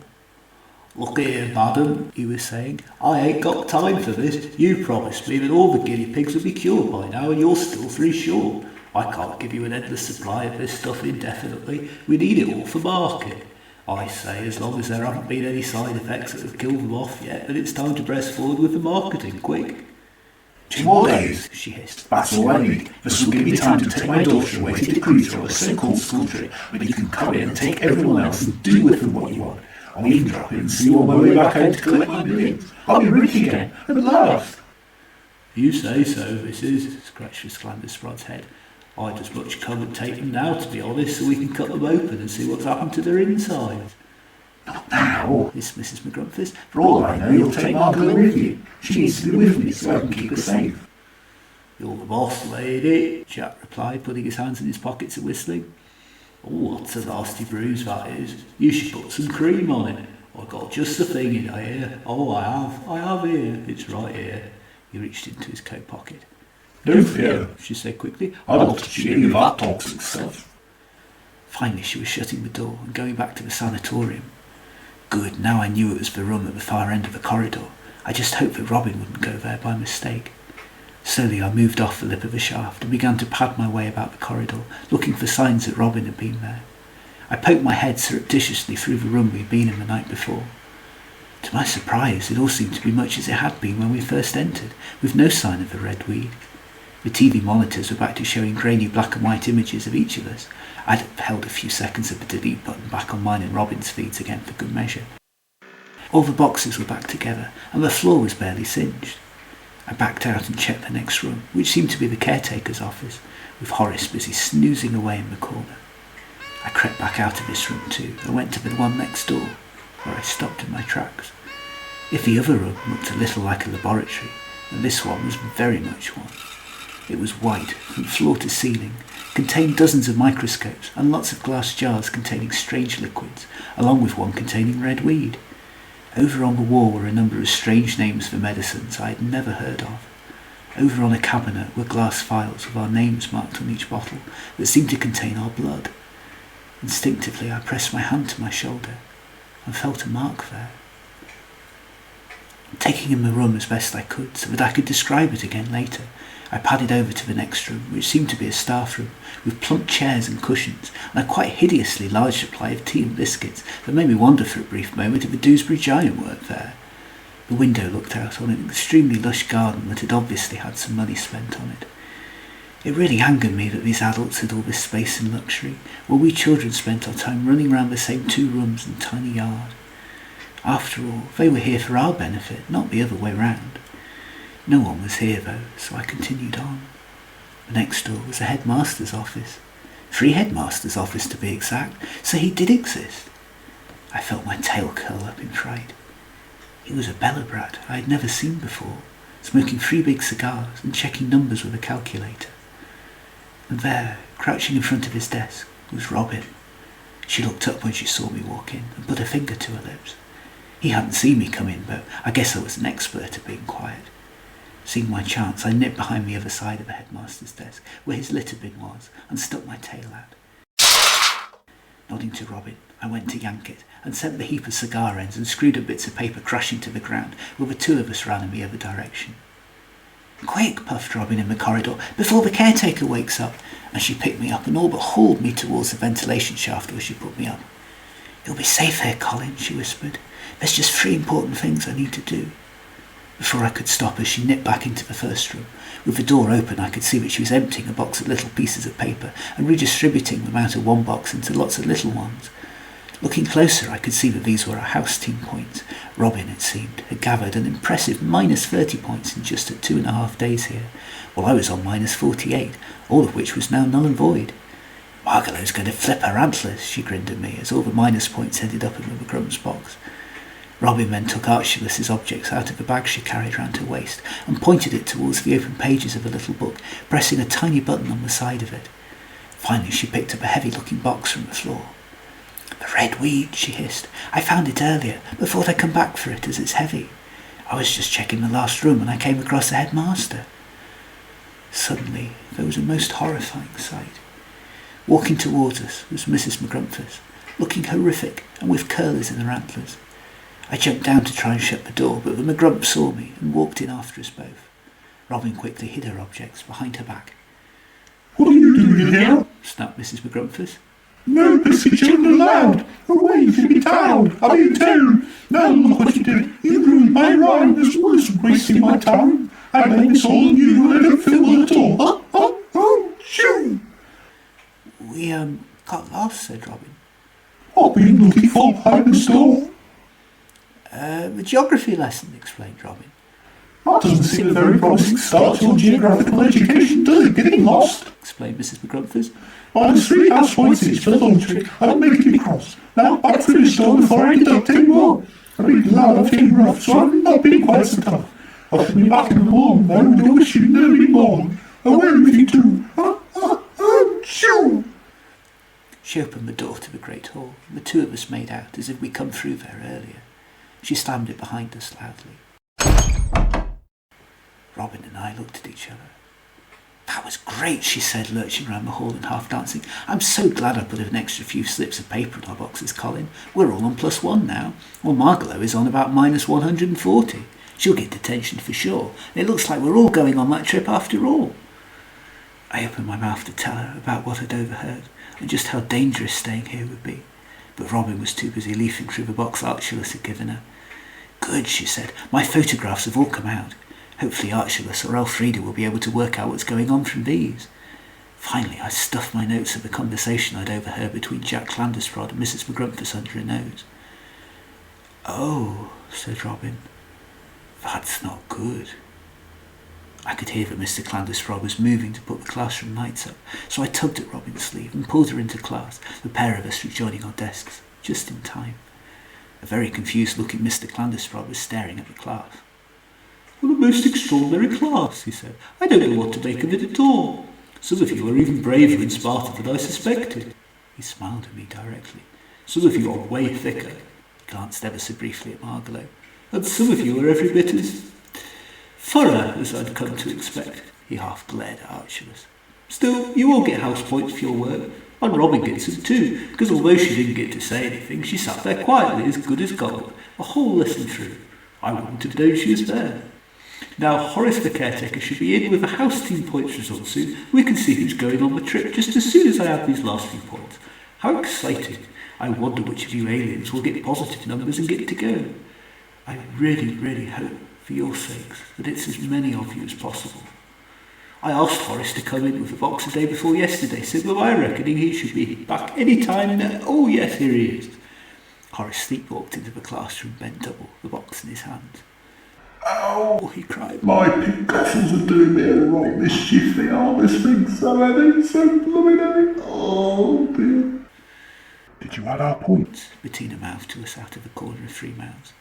"Look here, madam," he was saying, "I ain't got time for this. You promised me that all the guinea pigs would be cured by now, and you're still 3 short. I can't give you an endless supply of this stuff indefinitely. We need it all for market. I say, as long as there haven't been any side effects that have killed them off yet, then it's time to press forward with the marketing, quick." 2 more days, she hissed. That's all I need. This will give me time to take my daughter away to Decreeta on a so-called school trip, when you can come in and take everyone else and do with them what you want. I'll even drop in and see you on my way back home to collect my millions. I'll be rich again, at last. "You say so, missus," scratched Miss Clandustrod's head. "I'd as much come and take them now, to be honest, so we can cut them open and see what's happened to their insides." "Not now," hissed Mrs. Maggrumph. "For all I know, you'll take Margot with you. She needs to be with me so I can keep her safe." "You're the boss, lady," Jack replied, putting his hands in his pockets and whistling. "Oh, that's a nasty bruise, that is. You should put some cream on it. I've got just the thing in here. Oh, I have here. It's right here." He reached into his coat pocket. "No fear," she said quickly. "I'll not touch any of that toxic stuff." Finally she was shutting the door and going back to the sanatorium. Good, now I knew it was the room at the far end of the corridor. I just hoped that Robin wouldn't go there by mistake. Slowly I moved off the lip of the shaft and began to pad my way about the corridor, looking for signs that Robin had been there. I poked my head surreptitiously through the room we'd been in the night before. To my surprise, it all seemed to be much as it had been when we first entered, with no sign of the red weed. The TV monitors were back to showing grainy black and white images of each of us. I'd held a few seconds of the delete button back on mine and Robin's feeds again for good measure. All the boxes were back together, and the floor was barely singed. I backed out and checked the next room, which seemed to be the caretaker's office, with Horace busy snoozing away in the corner. I crept back out of this room too, and went to the one next door, where I stopped in my tracks. If the other room looked a little like a laboratory, then this one was very much one. It was white from floor to ceiling, contained dozens of microscopes and lots of glass jars containing strange liquids, along with one containing red weed. Over on the wall were a number of strange names for medicines I had never heard of. Over on a cabinet were glass vials with our names marked on each bottle that seemed to contain our blood. Instinctively I pressed my hand to my shoulder and felt a mark there. Taking in the room as best I could so that I could describe it again later, I padded over to the next room, which seemed to be a staff room, with plump chairs and cushions, and a quite hideously large supply of tea and biscuits that made me wonder for a brief moment if the Doosbury Giant worked there. The window looked out on an extremely lush garden that had obviously had some money spent on it. It really angered me that these adults had all this space and luxury, while we children spent our time running round the same 2 rooms and tiny yard. After all, they were here for our benefit, not the other way round. No one was here, though, so I continued on. Next door was the headmaster's office. 3 headmasters' office to be exact, so he did exist. I felt my tail curl up in fright. He was a Belobrat I had never seen before, smoking 3 big cigars and checking numbers with a calculator. And there, crouching in front of his desk, was Robin. She looked up when she saw me walk in and put a finger to her lips. He hadn't seen me come in, but I guess I was an expert at being quiet. Seeing my chance, I nipped behind the other side of the headmaster's desk, where his litter bin was, and stuck my tail out. Nodding to Robin, I went to yank it, and sent the heap of cigar ends and screwed up bits of paper crashing to the ground, while the 2 of us ran in the other direction. "Quick," puffed Robin in the corridor, "before the caretaker wakes up," and she picked me up and all but hauled me towards the ventilation shaft where she put me up. "You'll be safe here, Colin," she whispered. "There's just 3 important things I need to do." Before I could stop her, she nipped back into the first room. With the door open, I could see that she was emptying a box of little pieces of paper and redistributing them out of one box into lots of little ones. Looking closer, I could see that these were our house team points. Robin, it seemed, had gathered an impressive -30 points in just 2.5 days here, while I was on -48, all of which was now null and void. "Margalo's going to flip her antlers," she grinned at me as all the minus points ended up in the Maggrump's box. Robin then took Archulus's objects out of the bag she carried round her waist and pointed it towards the open pages of a little book, pressing a tiny button on the side of it. Finally she picked up a heavy-looking box from the floor. "The red weed," she hissed. "I found it earlier, but thought I'd come back for it as it's heavy. I was just checking the last room when I came across the headmaster." Suddenly there was a most horrifying sight. Walking towards us was Mrs. Maggrumph, looking horrific and with curlers in her antlers. I jumped down to try and shut the door, but the Maggrumph saw me and walked in after us both. Robin quickly hid her objects behind her back. "What are you doing in here?" snapped Mrs. Maggrumph. "No pissy children allowed! Away, you be towed! I mean towed! Now look what you did! You ruined my rhyme as well as wasting my time! I blame this all on you and I don't feel well at all! Oh, oh, oh, shoo!" We got lost," said Robin. "I've been looking for behind the store." The geography lesson," explained Robin. "That doesn't seem a very promising start to your geographical education, does it? Getting lost," explained Mrs. Maggrumph. "-3 house points each for the laundry. I'm making me cross. Now back through the store before I deduct any more. I've been glad I've taken her off, so I've not been quite so tough. I shall be back in the morning though, and don't wish you know any more. Away with you too. Shoo!" She opened the door to the great hall, and the 2 of us made out as if we'd come through there earlier. She slammed it behind us loudly. Robin and I looked at each other. "That was great," she said, lurching round the hall and half dancing. "I'm so glad I put an extra few slips of paper in our boxes, Colin. We're all on +1 now. Well, Margalo is on about -140. She'll get detention for sure. And it looks like we're all going on that trip after all." I opened my mouth to tell her about what I'd overheard and just how dangerous staying here would be, but Robin was too busy leafing through the box Archulus had given her. "Good," she said. "My photographs have all come out. Hopefully Archulus or Elfrida will be able to work out what's going on from these." Finally, I stuffed my notes of the conversation I'd overheard between Jack Clandusprod and Mrs. Maggrumph under her nose. "Oh," said Robin. "That's not good." I could hear that Mr. Clandusprod was moving to put the classroom lights up, so I tugged at Robin's sleeve and pulled her into class, the pair of us rejoining our desks, just in time. A very confused-looking Mr. Clandusprod was staring at the class. "What a most extraordinary class," he said. "I don't know what to make of it at all. Some of you are even braver and smarter than I suspected." He smiled at me directly. "Some of you are way thicker," he glanced ever so briefly at Margalo, "and some of you are every bit as thorough as I'd come to expect." He half glared at Archulus. "Still, you all get house points for your work, and Robin gets them too, because although she didn't get to say anything, she sat there quietly as good as gold, the whole lesson through. I wouldn't have known she was there. Now, Horace the caretaker should be in with the house team points result soon. We can see who's going on the trip just as soon as I have these last few points. How exciting! I wonder which of you aliens will get positive numbers and get to go. I really, really hope, for your sakes, that it's as many of you as possible. I asked Horace to come in with the box the day before yesterday, so by my reckoning he should be back any time now. Oh yes, here he is. Horace sleepwalked into the classroom, bent double, the box in his hands. Ow! He cried. My pink gossels are doing me a right mischief, they are, this thing, so heavy, so blooming heavy. Oh dear. Did you add our points? Bettina mouthed to us out of the corner of 3 mouths.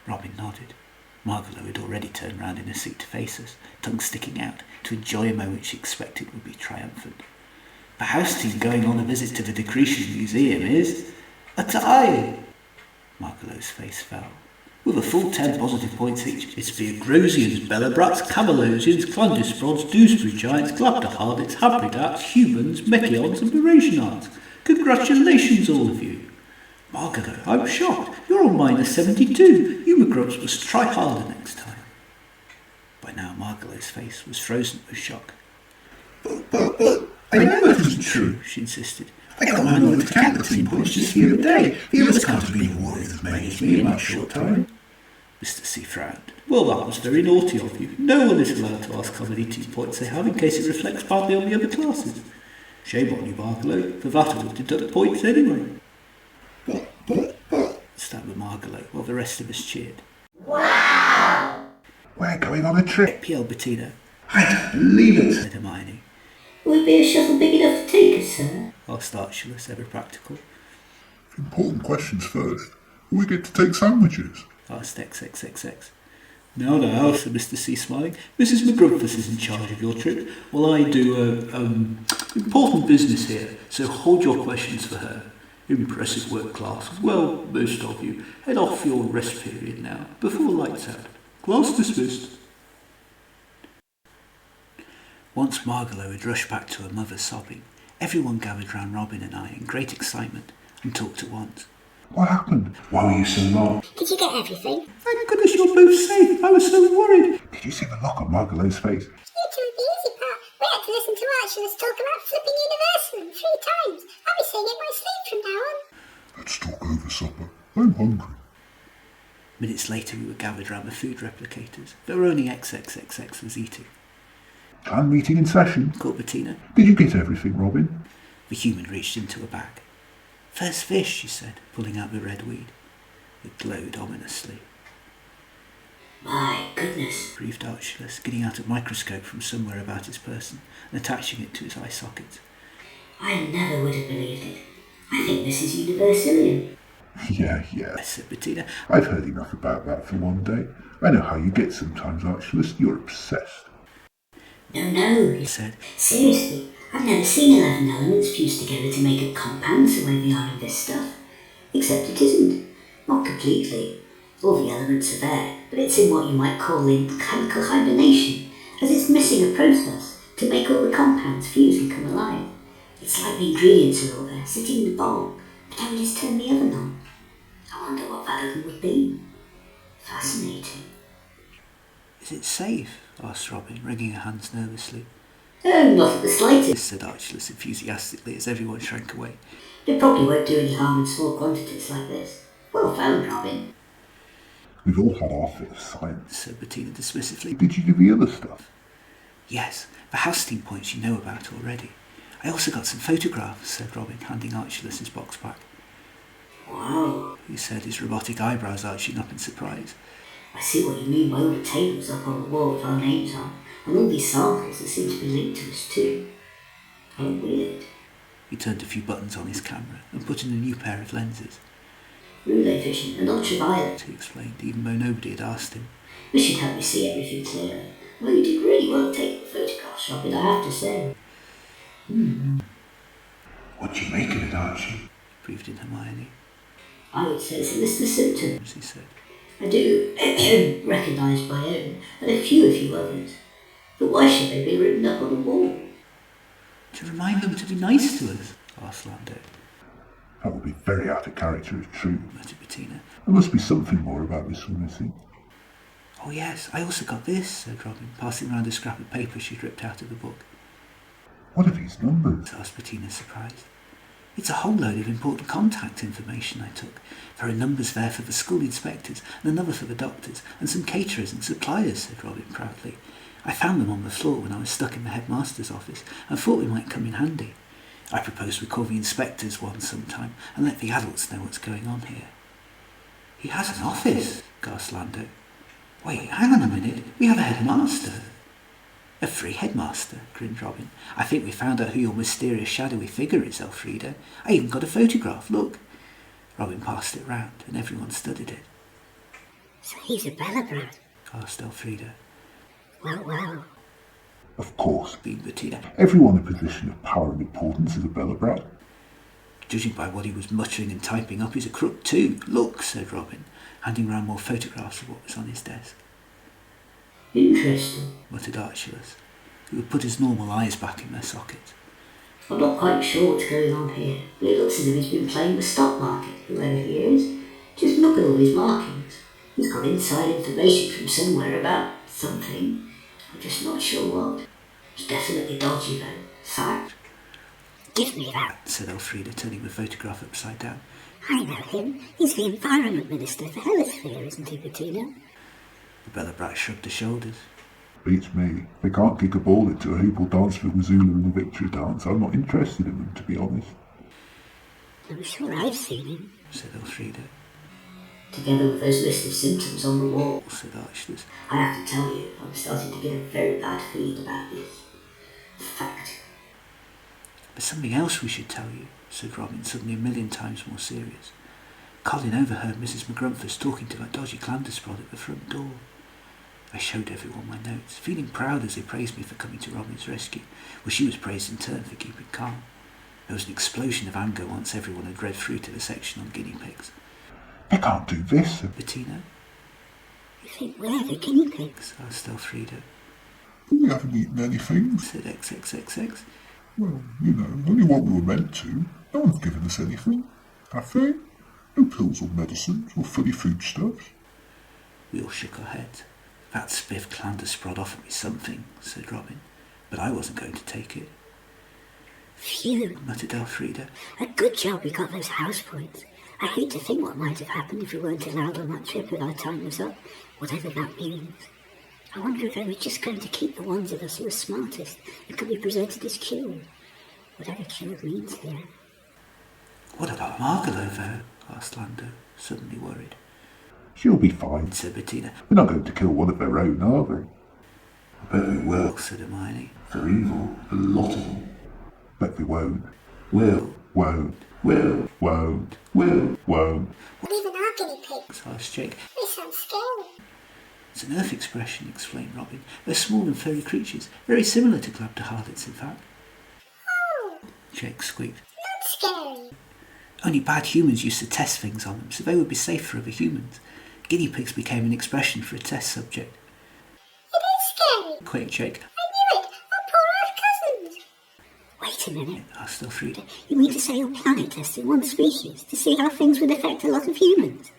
Robin nodded. Margalo had already turned round in her seat to face us, tongue sticking out, to enjoy a moment she expected would be triumphant. The house team going on a visit to the Decreeta Museum is a tie! Margalo's face fell. With a full 10 positive points each, it's the Agrosians, Belobrats, Camalosians, Clandusprods, Doosbury Giants, Glabdiharbits, Habridats, Humans, Mekkions and Mrasianart. Congratulations all of you! Margalo, I'm shocked. You're on minus 72. You Maggrumph must try harder next time. By now Margalo's face was frozen with shock. But, I know that isn't true, She insisted. I got my lord to count the team points just the other day. The others can't have been awarded as many as me in that short time. Mr. C frowned. Well, that was very naughty of you. No one is allowed to ask how many team points they have in case it reflects badly on the other classes. Shame on you, Margalo. For that I would deduct points anyway. But, Stammered Margalo, while the rest of us cheered. We're going on a trip. yelled Bettina, I don't believe it. said Hermione. Would be a shuttle big enough to take us, sir? Asked Archulus, ever practical. Important questions first. Do we get to take sandwiches? Asked XXXX. No, said Mr. C, smiling. Mrs. Maggrumph is in charge of your trip, while I do important business here, so hold your questions for her. Impressive work, class. Well, most of you. Head off for your rest period now, before lights out. Class dismissed. Once Margalo had rushed back to her mother sobbing, everyone gathered round Robin and I in great excitement and talked at once. What happened? Why were you so long? Did you get everything? Thank goodness you're both safe. I was so worried. Did you see the look on Margalo's face? Literally the easy part. We had to listen to Archulus talk about flipping universalism 3 times. I'll be saying it in my sleep from now on. Let's talk over supper. I'm hungry. Minutes later we were gathered round the food replicators. There were only XXXX was eating. Clan meeting in session. Called Bettina. Did you get everything, Robin? The human reached into a bag. First fish, she said, pulling out the red weed. It glowed ominously. My goodness. Breathed Archulus, getting out a microscope from somewhere about his person and attaching it to his eye socket. I never would have believed it. I think this is Universalian. Yeah. Said Bettina. I've heard enough about that for one day. I know how you get sometimes, Archulus. You're obsessed. No, He said. seriously, I've never seen 11 elements fused together to make a compound the way they are in this stuff. Except it isn't. Not completely. All the elements are there, but it's in what you might call in chemical hibernation, as it's missing a process to make all the compounds fuse and come alive. It's like the ingredients are all there, sitting in the bowl, but don't just turn the oven on. I wonder what that oven would be. Fascinating. Is it safe? Asked Robin, wringing her hands nervously. Oh, not the slightest. Said Archulus enthusiastically as everyone shrank away. It probably won't do any harm in small quantities like this. Well found, Robin. We've all had our fit of science. Said Bettina dismissively. Did you do the other stuff? Yes, the house team points you know about already. I also got some photographs, said Robin, handing Archulus his box back. Wow. He said, his robotic eyebrows arching up in surprise. I see what you mean by all the tables up on the wall with our names on, and all these samples that seem to be linked to us too. How weird. He turned a few buttons on his camera and put in a new pair of lenses. Roulet vision and ultraviolet. He explained, even though nobody had asked him. This should help me see everything clearer. Well, you did really well taking the photographs, Robin, I have to say. What do you make of it, Archie? Breathed in Hermione. I would say it's a list of symptoms. He said. I do recognise my own, and a few others. But why should they be written up on the wall? To remind them to be nice to us, asked Lando. That would be very out of character if true. Muttered Bettina. There must be something more about this one, I think. Oh yes, I also got this, said Robin, passing round a scrap of paper she'd ripped out of the book. What are these numbers? Asked Bettina, surprised. It's a whole load of important contact information I took. There are numbers there for the school inspectors and another for the doctors and some caterers and suppliers, said Robin proudly. I found them on the floor when I was stuck in the headmaster's office and thought we might come in handy. I propose we call the inspectors one sometime and let the adults know what's going on here. He has an office, gasped Lando. Wait, hang on a minute. We have a headmaster. A free headmaster, grinned Robin. I think we found out who your mysterious shadowy figure is, Elfrida. I even got a photograph, look. Robin passed it round, and everyone studied it. So he's a Belobrat? Asked Elfrida. Well. Of course. Beamed Bettina. Everyone in a position of power and importance is a Belobrat. Judging by what he was muttering and typing up, he's a crook too. Look, said Robin, handing round more photographs of what was on his desk. Interesting, muttered Archelaus, who had put his normal eyes back in their sockets. I'm not quite sure what's going on here, but it looks as if he's been playing the stock market, whoever he is. Just look at all his markings. He's got inside information from somewhere about something. I'm just not sure what. It's definitely dodgy though. Fact. Give me that, said Elfrida, turning the photograph upside down. I know him. He's the Environment Minister for Helisphere, isn't he, Bettina? The Belobrat shrugged his shoulders. Beats me. They can't kick a ball into a hoop or dance for Wazula in a victory dance. I'm not interested in them, to be honest. I'm sure I've seen him, said Elfrida. Together with those list of symptoms on the wall, said Archelaus. I have to tell you, I'm starting to get a very bad feeling about this. Fact. There's something else we should tell you, said Robin, suddenly a million times more serious. Colin overheard Mrs. Maggrumph talking to that dodgy Clandusprod at the front door. I showed everyone my notes, feeling proud as they praised me for coming to Robin's rescue, while she was praised in turn for keeping calm. There was an explosion of anger once everyone had read through to the section on guinea pigs. They can't do this, said Bettina. You think we're the guinea pigs? Asked Elfrida. We haven't eaten anything, said XXXX. Well, only what we were meant to. No one's given us anything. Have they? No pills or medicines or funny foodstuffs. We all shook our heads. That spiff Clandusprod offered me something, said Robin, but I wasn't going to take it. Phew, muttered Elfrida. A good job we got those house points. I hate to think what might have happened if we weren't allowed on that trip and our time was up, whatever that means. I wonder if they were just going to keep the ones of us who were smartest and could be presented as cured. Whatever cured means here. What about Margalo, though? Asked Lando, suddenly worried. She'll be fine, said Bettina. We're not going to kill one of their own, are they? I bet we will, said Hermione. They're evil, a lot of them. Bet they won't. Will. Won't. Will. Won't. Will. Won't. What even are guinea pigs? Asked Jake. They sound scary. It's an earth expression, explained Robin. They're small and furry creatures, very similar to Glabdiharbits, in fact. Oh, Jake squeaked. not scary. Only bad humans used to test things on them, so they would be safe for other humans. Guinea pigs became an expression for a test subject. It is scary. Quaked Jake. I knew it. Our poor old cousins. Wait a minute. Asked Elfrida. You mean to say you're planet testing one species to see how things would affect a lot of humans?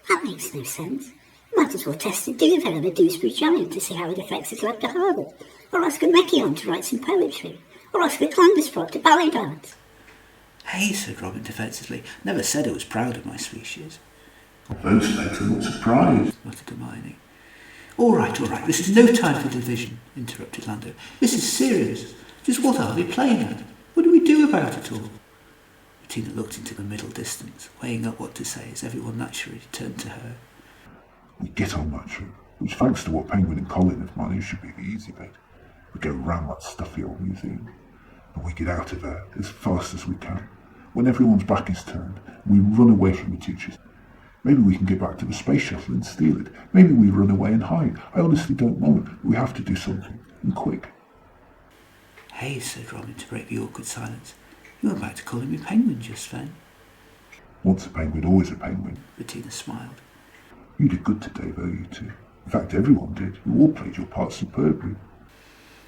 That makes no sense. Might as well test a duvet on a Doosbury Giant to see how it affects his Glabdiharbit, or ask a Mekkion to write some poetry, or ask a Clandusprod to ballet dance. Hey, said Robin defensively. Never said I was proud of my species. Those legs are not surprised, muttered Hermione. All right, this is no time for division, interrupted Lando. This is serious. Just what are they playing at? What do we do about it all? Bettina looked into the middle distance, weighing up what to say as everyone naturally turned to her. We get on that trip, which thanks to what Penguin and Colin have managed should be the easy bit. We go round that stuffy old museum, and we get out of there as fast as we can. When everyone's back is turned, we run away from the teachers. Maybe we can get back to the space shuttle and steal it. Maybe we run away and hide. I honestly don't know. We have to do something, and quick. Hey, said Robin to break the awkward silence. You were about to call me Penguin just then. Once a penguin, always a penguin. Bettina smiled. You did good today, though, you two. In fact, everyone did. You all played your part superbly.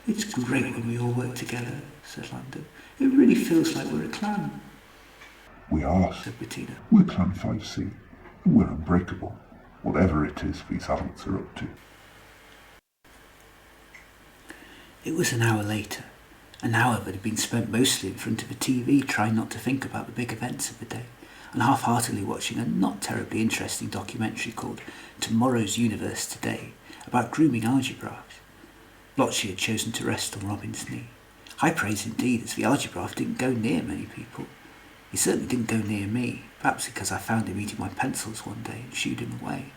It's great when we all work together, said Lando. It really feels like we're a clan. We are, said Bettina. We're Clan 5C, and we're unbreakable, whatever it is these adults are up to. It was an hour later, an hour that had been spent mostly in front of a TV trying not to think about the big events of the day, and half-heartedly watching a not terribly interesting documentary called Tomorrow's Universe Today about grooming algebraics. Blotchy had chosen to rest on Robin's knee. High praise indeed, as the algebraif didn't go near many people. He certainly didn't go near me, Perhaps because I found him eating my pencils one day and shooed him away.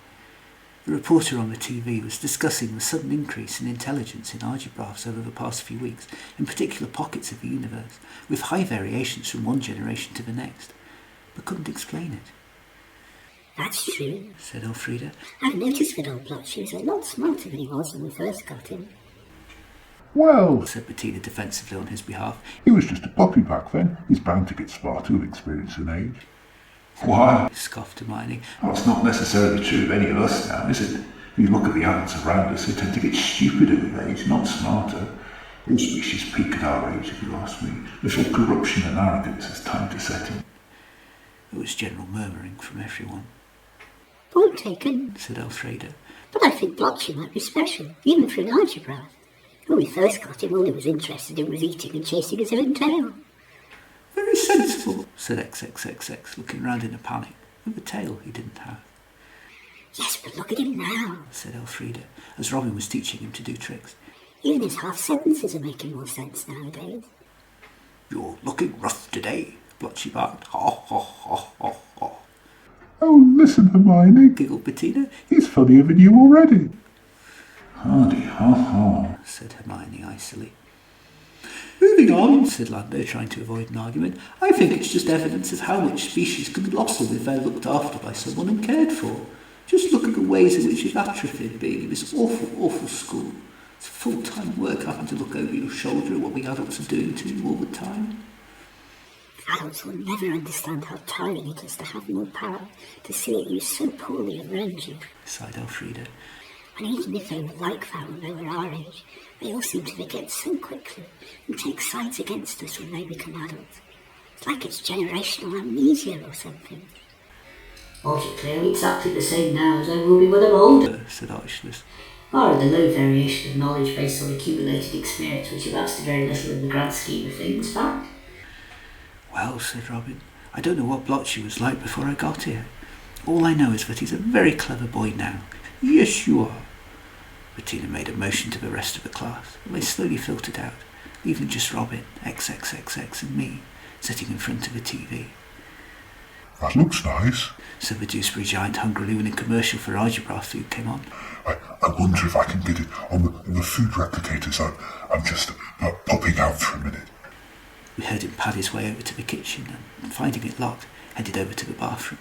The reporter on the TV was discussing the sudden increase in intelligence in algebraphs over the past few weeks, in particular pockets of the universe, with high variations from one generation to the next, but couldn't explain it. That's true, said Elfrida. I've noticed that old Blotchy was a lot smarter than he was when we first got him. Well, said Bettina defensively on his behalf. he was just a puppy back then. He's bound to get smarter with experience and age. Why? Scoffed Hermione. That's not necessarily true of any of us now, is it? If you look at the adults around us, they tend to get stupider with age, not smarter. All species peak at our age, if you ask me, before corruption and arrogance has time to set in. There was general murmuring from everyone. Point taken, said Elfrida. But I think Blotchy might be special, even for an algebra. When we first got him, all he was interested in was eating and chasing his own tail. Very sensible, said XXXX, looking round in a panic, with a tail he didn't have. Yes, but look at him now, said Elfrida, as Robin was teaching him to do tricks. Even his half sentences are making more sense nowadays. You're looking rough today, Blotchy barked. Ha ha ha ha ha. Oh, listen, Hermione, giggled Bettina. He's funnier than you already. Hardy ha ha, said Hermione icily. Moving on, said Lando, trying to avoid an argument. I think it's just evidence of how much species can blossom if they're looked after by someone and cared for. Just look at the ways in which you've atrophied being in this awful, awful school. It's full-time work having to look over your shoulder at what the adults are doing to you all the time. Adults will never understand how tiring it is to have no power, to see it used so poorly around you, sighed Elfrida. And even if they were like that when they were our age, they all seem to forget so quickly and take sides against us when they become adults. It's like it's generational amnesia or something. Logically, exactly the same now as I will be when I'm older, said Archelaus. Bar the low variation of knowledge based on accumulated experience, which amounts to very little in the grand scheme of things, fact. Well, said Robin, I don't know what Blotchy was like before I got here. All I know is that he's a very clever boy now. Yes, you are. Bettina made a motion to the rest of the class, and they slowly filtered out, leaving just Robin, XXXX, and me, sitting in front of the TV. That looks nice, said the Doosbury Giant hungrily when a commercial for algebra food came on. I wonder if I can get it on the food replicators. I'm just popping out for a minute. We heard him pad his way over to the kitchen and, finding it locked, headed over to the bathroom.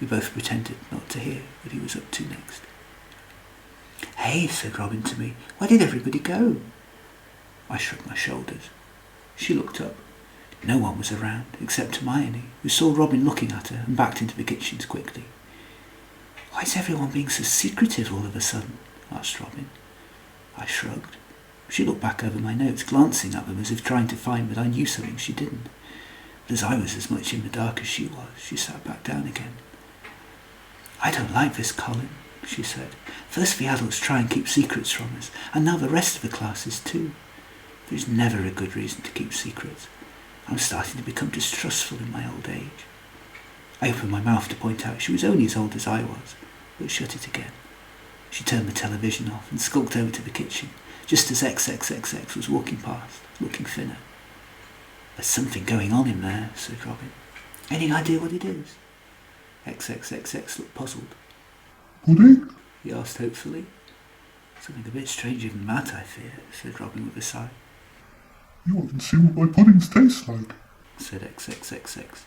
We both pretended not to hear what he was up to next. Hey, said Robin to me, where did everybody go? I shrugged my shoulders. She looked up. No one was around, except Hermione, who saw Robin looking at her and backed into the kitchens quickly. Why is everyone being so secretive all of a sudden? Asked Robin. I shrugged. She looked back over my notes, glancing at them as if trying to find that I knew something she didn't. But as I was as much in the dark as she was, she sat back down again. I don't like this, Colin, she said. First the adults try and keep secrets from us, and now the rest of the classes too. There's never a good reason to keep secrets. I'm starting to become distrustful in my old age. I opened my mouth to point out she was only as old as I was, but shut it again. She turned the television off and skulked over to the kitchen, just as XXXX was walking past, looking thinner. There's something going on in there, said Robin. Any idea what it is? XXXX looked puzzled. Pudding? He asked hopefully. Something a bit stranger than that, I fear, said Robin with a sigh. You want to see what my puddings taste like, said XXXX.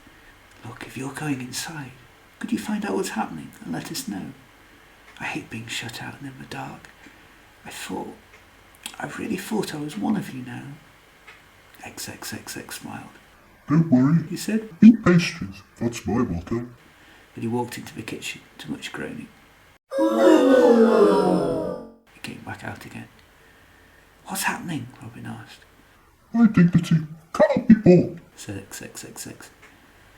Look, if you're going inside, could you find out what's happening and let us know? I hate being shut out and in the dark. I really thought I was one of you now. XXXX smiled. Don't worry, he said. Eat pastries, that's my motto. But he walked into the kitchen, to much groaning. He came back out again. What's happening? Robin asked. My dignity cannot be bought, said XXXX.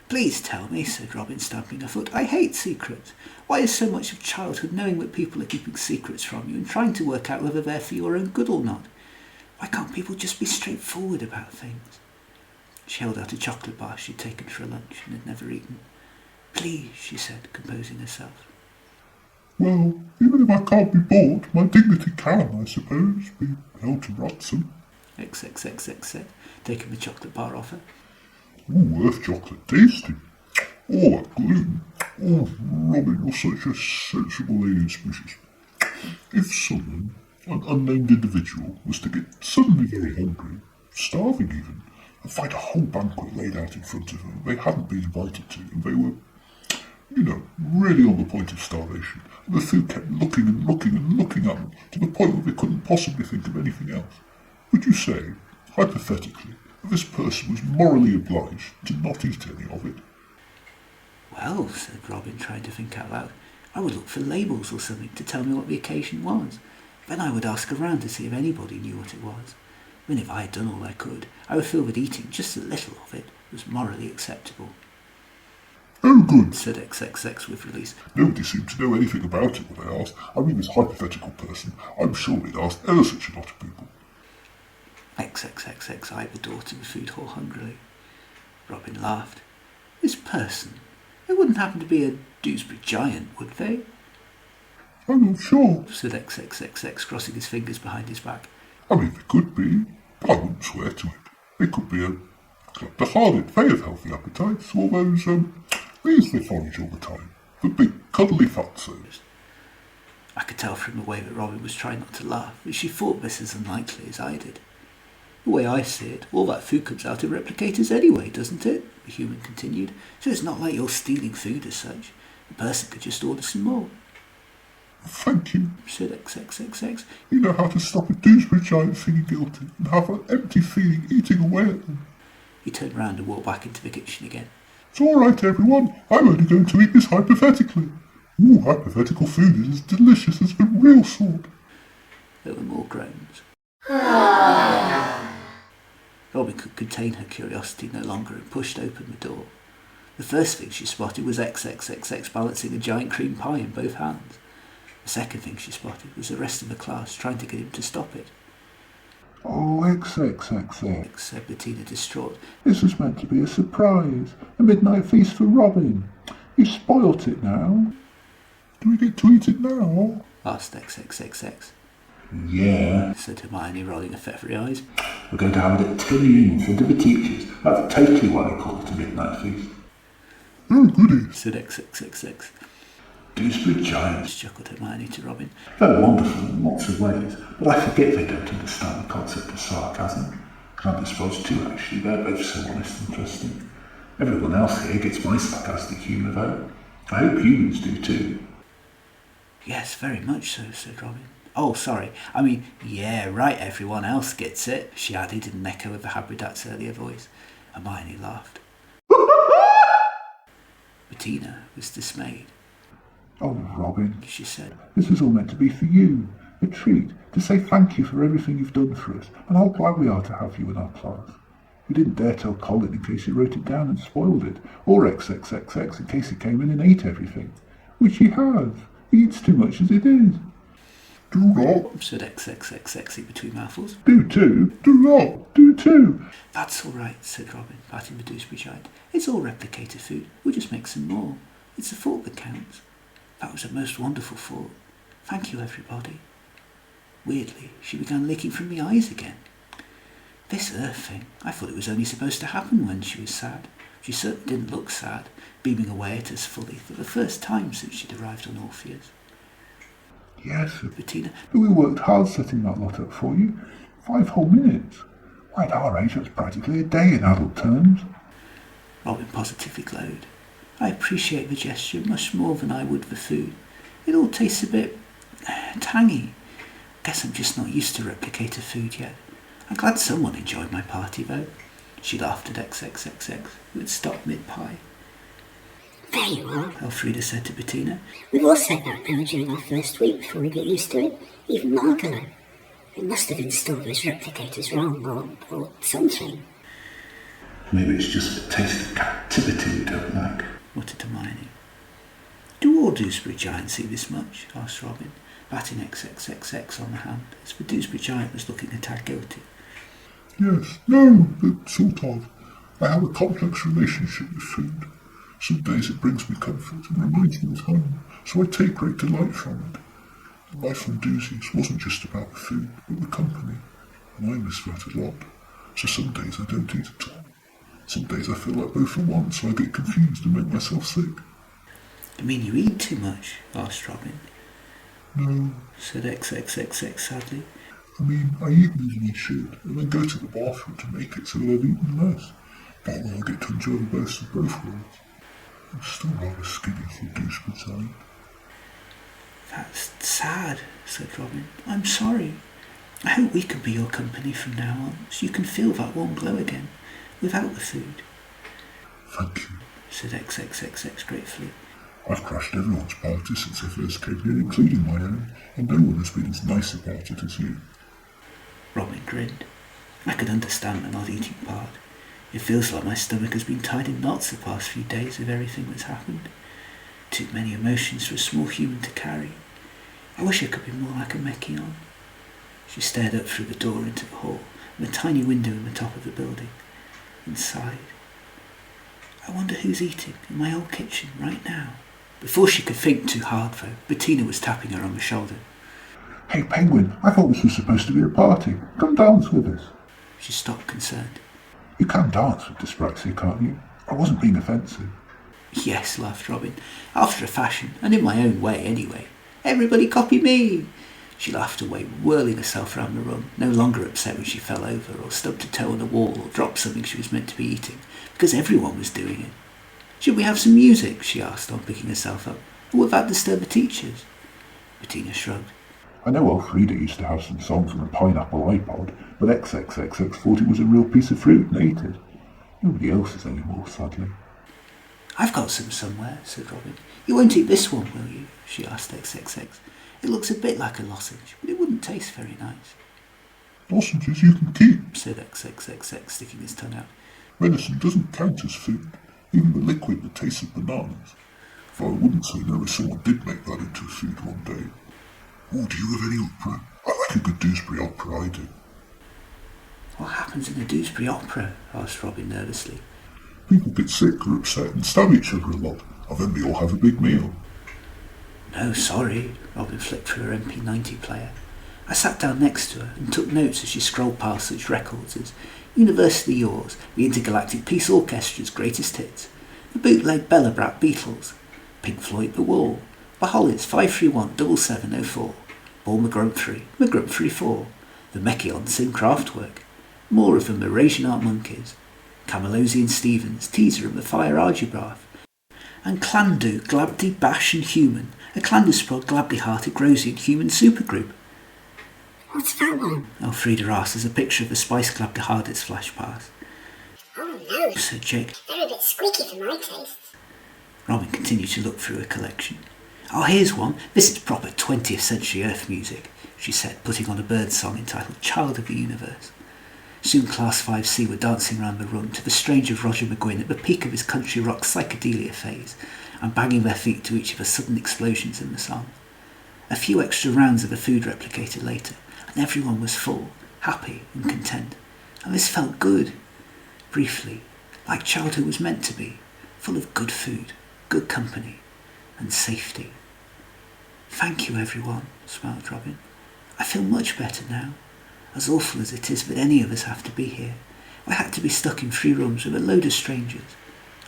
Please tell me, said Robin, stamping her foot. I hate secrets. Why is so much of childhood knowing that people are keeping secrets from you and trying to work out whether they're for your own good or not? Why can't people just be straightforward about things? She held out a chocolate bar she'd taken for lunch and had never eaten. Please, she said, composing herself. Well, even if I can't be bought, my dignity can, I suppose, be held to ransom. XXXX said, taking the chocolate bar off her. Ooh, Earth chocolate tasty. All that gloom. Oh, Robin, you're such a sensible alien species. If someone, an unnamed individual, was to get suddenly very hungry, starving even, and find a whole banquet laid out in front of them they hadn't been invited to, and they were, really on the point of starvation, and the food kept looking and looking and looking at them to the point that they couldn't possibly think of anything else, would you say, hypothetically, that this person was morally obliged to not eat any of it? Well, said Robin, trying to think out loud, I would look for labels or something to tell me what the occasion was. Then I would ask around to see if anybody knew what it was. Then if I had done all I could, I would feel that eating just a little of it was morally acceptable. Oh, good, said XXX with release. Nobody seemed to know anything about it when I asked. I mean, this hypothetical person, I'm sure he'd asked ever such a lot of people. XXXX eyed the door to the food hall hungrily. Robin laughed. This person? They wouldn't happen to be a Doosbury Giant, would they? I'm not sure, said XXXX, crossing his fingers behind his back. I mean, they could be, but I wouldn't swear to it. They could be a Glabdiharbit. They have healthy appetites. All those, these they forage all the time. The big, cuddly fatzos. I could tell from the way that Robin was trying not to laugh that she thought this as unlikely as I did. The way I see it, all that food comes out of replicators anyway, doesn't it? The human continued. So it's not like you're stealing food as such. The person could just order some more. Thank you, said XXXX. You know how to stop a Doosbury Giant feeling guilty and have an empty feeling eating away at them. He turned round and walked back into the kitchen again. It's all right, everyone. I'm only going to eat this hypothetically. Ooh, hypothetical food is as delicious as the real sort. There were more groans. Robin could contain her curiosity no longer and pushed open the door. The first thing she spotted was XXXX balancing a giant cream pie in both hands. The second thing she spotted was the rest of the class trying to get him to stop it. Oh, XXXX, said Bettina, distraught. This was meant to be a surprise, a midnight feast for Robin. You spoilt it now. Do we get to eat it now? Asked XXXX. Yeah, said Hermione, rolling her feathery eyes. We're going to have it at 10 in front of the teachers. That's totally why they call it a midnight feast. Oh, goody, said XXXX. Doosbury Giants, chuckled Hermione to Robin. They're wonderful in lots of ways, but I forget they don't understand the concept of sarcasm. Clandusprod too, actually. They're both so honest and trusting. Everyone else here gets my sarcastic humour, though. I hope humans do too. Yes, very much so, said Robin. Oh, sorry. I mean, yeah, right, everyone else gets it, she added in an echo of the Habridat's earlier voice. Hermione laughed. Bettina was dismayed. Oh, Robin, she said. This was all meant to be for you. A treat, to say thank you for everything you've done for us, and how glad we are to have you in our class. We didn't dare tell Colin in case he wrote it down and spoiled it, or XXXX in case he came in and ate everything. Which he has. He eats too much as it is. Do not, said XXXX between mouthfuls. Do too. Do not. Do too. That's all right, said Robin, patting the Doosbury Giant. It's all replicated food. We'll just make some more. It's the thought that counts. That was a most wonderful thought. Thank you, everybody. Weirdly, she began leaking from the eyes again. This Earth thing, I thought it was only supposed to happen when she was sad. She certainly didn't look sad, beaming away at us fully for the first time since she'd arrived on Orpheus. Yes, Bettina. We worked hard setting that lot up for you. 5 whole minutes. Why, at our age, that's practically a day in adult terms. Robin positively glowed. I appreciate the gesture much more than I would the food. It all tastes a bit tangy. Guess I'm just not used to replicator food yet. I'm glad someone enjoyed my party, though. She laughed at XXXX, who had stopped mid-pie. There you are, Elfrida said to Bettina. We've all said that now during our first week before we get used to it. Even Margot. They must have installed those replicators wrong, or something. Maybe it's just the taste of captivity we don't like, muttered Hermione. Do all Doosbury Giants see this much? Asked Robin, batting XXXX on the hand, as the Doosbury Giant was looking a tad guilty. Yes, no, but sort of. I have a complex relationship with food. Some days it brings me comfort and reminds me of home, so I take great delight from it. Life on Doozies wasn't just about the food, but the company, and I miss that a lot, so some days I don't eat at all. Some days I feel like both at once, so I get confused and make myself sick. You mean you eat too much? Asked Robin. No, Said XXXX sadly. I mean, I eat more than I should, and then go to the bathroom to make it so that I've eaten less. That way I'll get to enjoy the best of both worlds. I'm still rather skinny for Doosbury Giant. That's sad, said Robin. I'm sorry. I hope we can be your company from now on, so you can feel that warm glow again, without the food. Thank you. Said XXXX gratefully. I've crashed everyone's party since I first came here, including my own, and no one has been as nice about it as you. Robin grinned. I could understand the not eating part. It feels like my stomach has been tied in knots the past few days with everything that's happened. Too many emotions for a small human to carry. I wish I could be more like a Mekkion. She stared up through the door into the hall and a tiny window in the top of the building, and sighed. I wonder who's eating in my old kitchen right now. Before she could think too hard, though, Bettina was tapping her on the shoulder. Hey, Penguin, I thought this was supposed to be a party. Come dance with us. She stopped, concerned. You can dance with dyspraxia, can't you? I wasn't being offensive. Yes, laughed Robin, after a fashion, and in my own way anyway. Everybody copy me! She laughed away, whirling herself round the room, no longer upset when she fell over or stubbed a toe on a wall or dropped something she was meant to be eating, because everyone was doing it. Should we have some music? She asked on picking herself up. Or would that disturb the teachers? Bettina shrugged. I know Elfrida used to have some songs on a pineapple iPod, but XXXX thought it was a real piece of fruit and ate it. Nobody else's anymore, sadly. I've got some somewhere, said Robin. You won't eat this one, will you? She asked XXX. It looks a bit like a lozenge, but it wouldn't taste very nice. Lozenges you can keep, said XXXX, sticking his tongue out. Medicine doesn't count as food, even the liquid that tastes of bananas. Though I wouldn't say no if someone did make that into food one day. Oh, do you have any opera? I like a good Doosbury opera, I do. What happens in a Doosbury opera? Asked Robin nervously. People get sick or upset and stab each other a lot, and then they all have a big meal. No, sorry, Robin flipped through her MP90 player. I sat down next to her and took notes as she scrolled past such records as Universally Yours, the Intergalactic Peace Orchestra's Greatest Hits, the bootleg Belobrat Beatles, Pink Floyd The Wall, the Hollies 531-7704, Paul Maggrumph 3, Maggrumph 34, the Mekkion Sim Kraftwerk, more of the Mrasianart Monkeys, Camalosian Stevens, Teaser and the Fire Argibrath, and Glabdiharbit and Human, a Clandusprod Glabdiharbit Agrosian human supergroup. What's that one? Elfrida asked as a picture of the Spice Glabdiharbits flashed past. Oh no, Said Jake. they're a bit squeaky for my tastes. Robin continued to look through her collection. Oh, here's one. This is proper 20th century Earth music, she said, putting on a bird song entitled Child of the Universe. Soon Class 5C were dancing round the room to the strains of Roger McGuinn at the peak of his country rock psychedelia phase, and banging their feet to each of the sudden explosions in the song. A few extra rounds of the food replicated later, and everyone was full, happy and content, and this felt good. Briefly, like childhood was meant to be, full of good food, good company, and safety. Thank you, everyone, smiled Robin. I feel much better now. As awful as it is that any of us have to be here, I had to be stuck in 3 rooms with a load of strangers.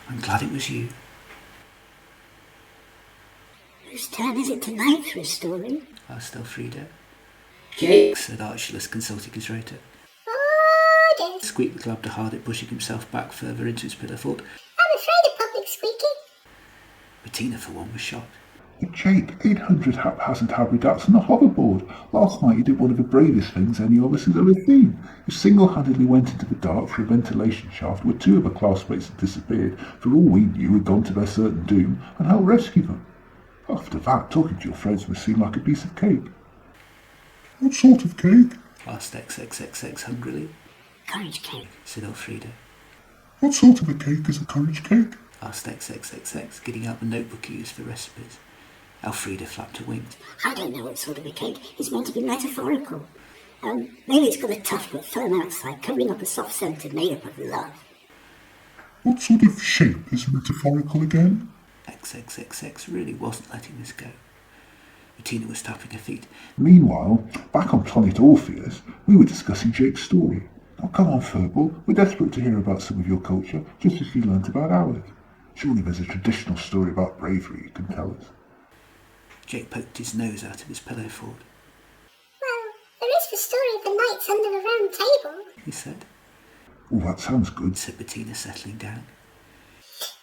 I'm glad it was you. Whose turn is it tonight for a story? Asked Elfrida. Jake, Said Archelaus, consulting his rotor. Oh, dear. Squeaked the Glabdiharbit, pushing himself back further into his pillow fort. I'm afraid of public squeaking. Bettina, for one, was shocked. But Jake, 800 haphazard Habridats on a hoverboard. Last night you did one of the bravest things any of us has ever seen. You single-handedly went into the dark for a ventilation shaft where 2 of her classmates had disappeared, for all we knew had gone to their certain doom, and helped rescue them. After that, talking to your friends must seem like a piece of cake. What sort of cake? Asked XXXX hungrily. Courage cake. Said Elfrida. What sort of a cake is a courage cake? Asked XXXX, getting out the notebook he used for recipes. Elfrida flapped her wings. I don't know what sort of a cake. It's meant to be metaphorical. Maybe it's got a tough but firm outside, covering up a soft centre made up of love. What sort of shape is metaphorical again? XXXX really wasn't letting this go. Bettina was tapping her feet. Meanwhile, back on planet Orpheus, we were discussing Jake's story. Oh, come on, Furball. We're desperate to hear about some of your culture, just as you learnt about ours. Surely there's a traditional story about bravery you can tell us. Jake poked his nose out of his pillow fort. Well, there is the story of the knights under the round table, He said. Oh, that sounds good. Said Bettina, settling down.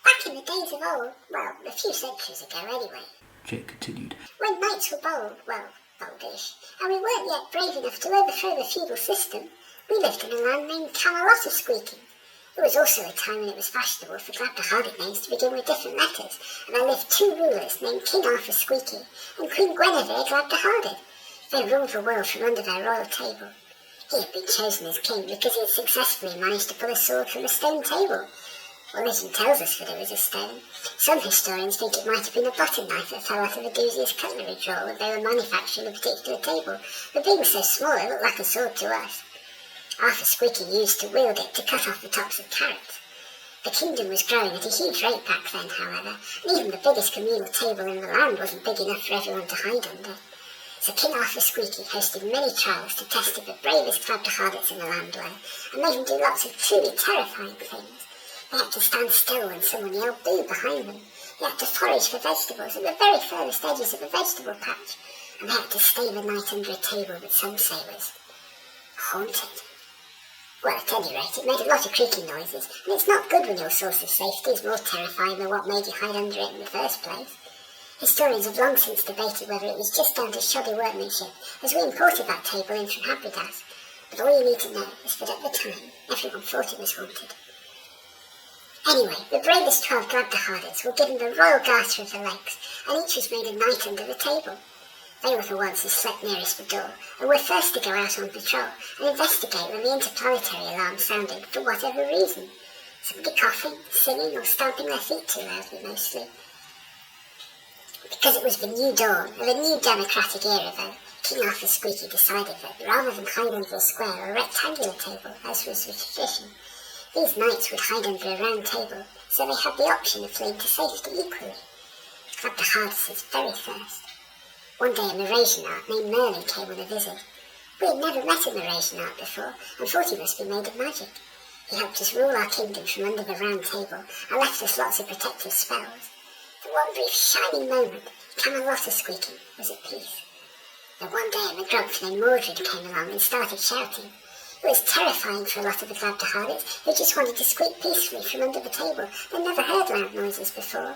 back in the days of old, well, a few centuries ago anyway, Jake continued. when knights were bold, well, boldish, and we weren't yet brave enough to overthrow the feudal system, we lived in a land named Camalosian. It was also a time when it was fashionable for Glabdiharbit names to begin with different letters, and there lived two rulers named King Arthur Squeaky and Queen Guinevere Glabdiharbit. They ruled the world from under their royal table. He had been chosen as king because he had successfully managed to pull a sword from a stone table. Well, legend tells us that it was a stone. Some historians think it might have been a butter knife that fell out of a doosier's cutlery drawer when they were manufacturing a particular table, but being so small it looked like a sword to us. Arthur Squeaky used to wield it to cut off the tops of carrots. The kingdom was growing at a huge rate back then, however, and even the biggest communal table in the land wasn't big enough for everyone to hide under. So King Arthur Squeaky hosted many trials to test if the bravest Glabdiharbits in the land were, and made them do lots of truly terrifying things. They had to stand still when someone yelled boo behind them. They had to forage for vegetables at the very furthest edges of a vegetable patch, and they had to stay the night under a table that some say was haunted. Well, at any rate, it made a lot of creaking noises, and it's not good when your source of safety is more terrifying than what made you hide under it in the first place. Historians have long since debated whether it was just down to shoddy workmanship, as we imported that table in from Habridat, but all you need to know is that at the time, everyone thought it was haunted. Anyway, the bravest 12 Glabdiharbits were given the royal garter of the legs, and each was made a knight under the table. They were the ones who slept nearest the door, and were first to go out on patrol and investigate when the interplanetary alarm sounded for whatever reason. Somebody coughing, singing, or stamping their feet too loudly, mostly. Because it was the new dawn of a new democratic era, though, King Arthur Squeaky decided that rather than hide under a square or a rectangular table, as was the tradition, these knights would hide under a round table, so they had the option of fleeing to safety equally. Glabdiharbit was very first. One day a Mrasianart named Merlin came on a visit. We had never met a Mrasianart before, and thought he must be made of magic. He helped us rule our kingdom from under the round table, and left us lots of protective spells. For one brief shining moment, Camalosian was at peace. Then one day a Maggrumph named Mordred came along and started shouting. It was terrifying for a lot of the Glabdiharbits, who just wanted to squeak peacefully from under the table and never heard loud noises before.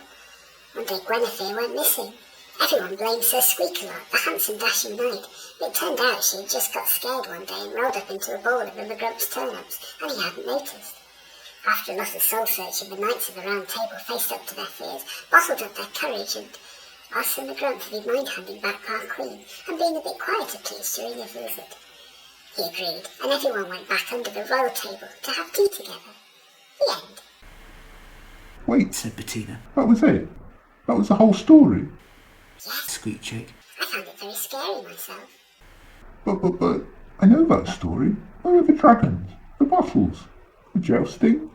One day Guinevere went missing. Everyone blamed Sir Squeak-a-Lot, the handsome dashing knight, but it turned out she had just got scared one day and rolled up into a bowl of the Magrumph's turnips, and he hadn't noticed. After a lot of soul-searching, the knights of the round table faced up to their fears, bottled up their courage, and asked Sir Maggrumph if he'd mind handing back our queen, and being a bit quieter please during the visit. He agreed, and everyone went back under the royal table to have tea together. The end. Wait, Said Bettina. that was it? That was the whole story? Yes, Squeaked Jake. I found it very scary myself. But, I know that story. Where are the dragons? The battles? The jousting?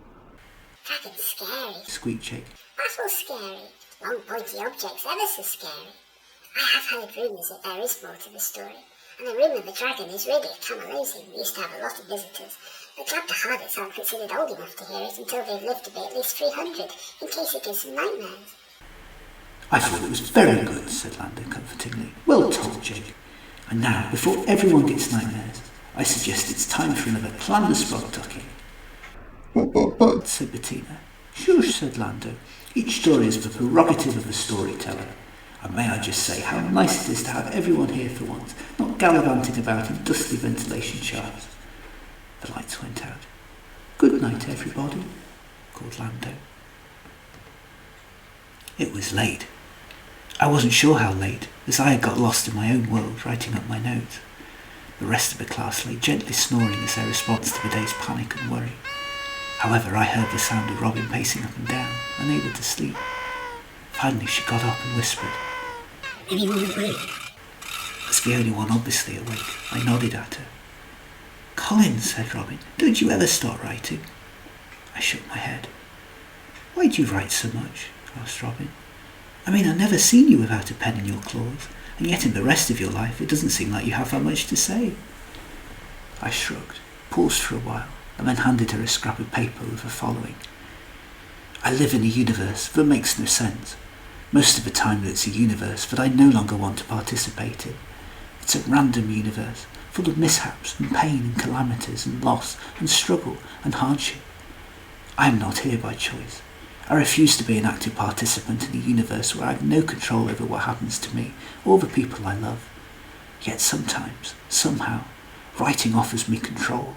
Dragons scary. Squeaked Jake. Battles scary. Long pointy objects ever so scary. I have heard rumours that there is more to the story, and the rumour the dragon is really a Camalosian. We used to have a lot of visitors, but Glabdiharbits aren't considered old enough to hear it until they've lived to be at least 300, in case it gives them nightmares. I thought it was very good, said Lando comfortingly. Well told, Jake. And now, before everyone gets nightmares, I suggest it's time for another Clandusprod tucking. But, Said Bettina. Shush, said Lando. Each story is the prerogative of the storyteller. And may I just say how nice it is to have everyone here for once, not gallivanting about in dusty ventilation shafts. The lights went out. Good night, everybody, called Lando. It was late. I wasn't sure how late, as I had got lost in my own world writing up my notes. The rest of the class lay gently snoring as their response to the day's panic and worry. However, I heard the sound of Robin pacing up and down, unable to sleep. Finally she got up and whispered, Anyone awake? as the only one obviously awake, I nodded at her. Colin, said Robin, don't you ever stop writing? I shook my head. Why do you write so much? Asked Robin. I mean, I've never seen you without a pen in your claws, and yet in the rest of your life it doesn't seem like you have that much to say. I shrugged. paused for a while, and then handed her a scrap of paper with the following. I live in a universe that makes no sense. Most of the time it's a universe that I no longer want to participate in. It's a random universe, full of mishaps and pain and calamities and loss and struggle and hardship. I am not here by choice. I refuse to be an active participant in a universe where I have no control over what happens to me or the people I love. Yet sometimes, somehow, writing offers me control.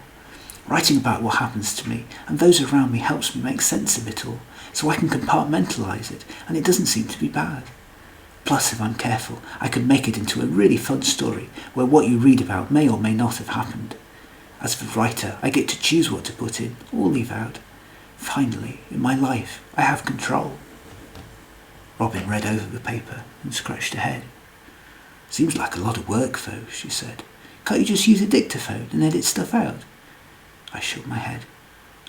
Writing about what happens to me and those around me helps me make sense of it all, so I can compartmentalise it, and it doesn't seem to be bad. Plus, if I'm careful, I can make it into a really fun story where what you read about may or may not have happened. As the writer, I get to choose what to put in or leave out. Finally, in my life, I have control. Robin read over the paper and scratched her head. Seems like a lot of work, though, she said. Can't you just use a dictaphone and edit stuff out? I shook my head.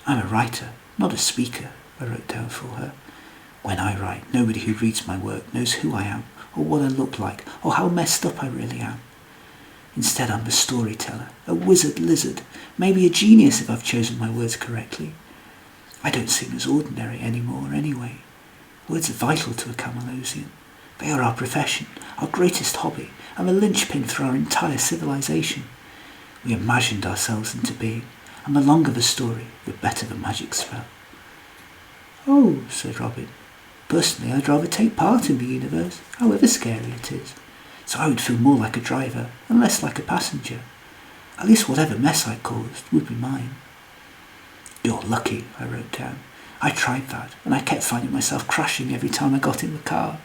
I'm a writer, not a speaker, I wrote down for her. When I write, nobody who reads my work knows who I am, or what I look like, or how messed up I really am. Instead, I'm a storyteller, a wizard lizard, maybe a genius if I've chosen my words correctly. I don't seem as ordinary anymore anyway. Words are vital to a Camalosian. They are our profession, our greatest hobby, and the linchpin for our entire civilization. We imagined ourselves into being, and the longer the story, the better the magic spell. Oh, said Robin. Personally, I'd rather take part in the universe, however scary it is. So I would feel more like a driver, and less like a passenger. At least whatever mess I caused would be mine. You're lucky, I wrote down. I tried that, and I kept finding myself crashing every time I got in the car.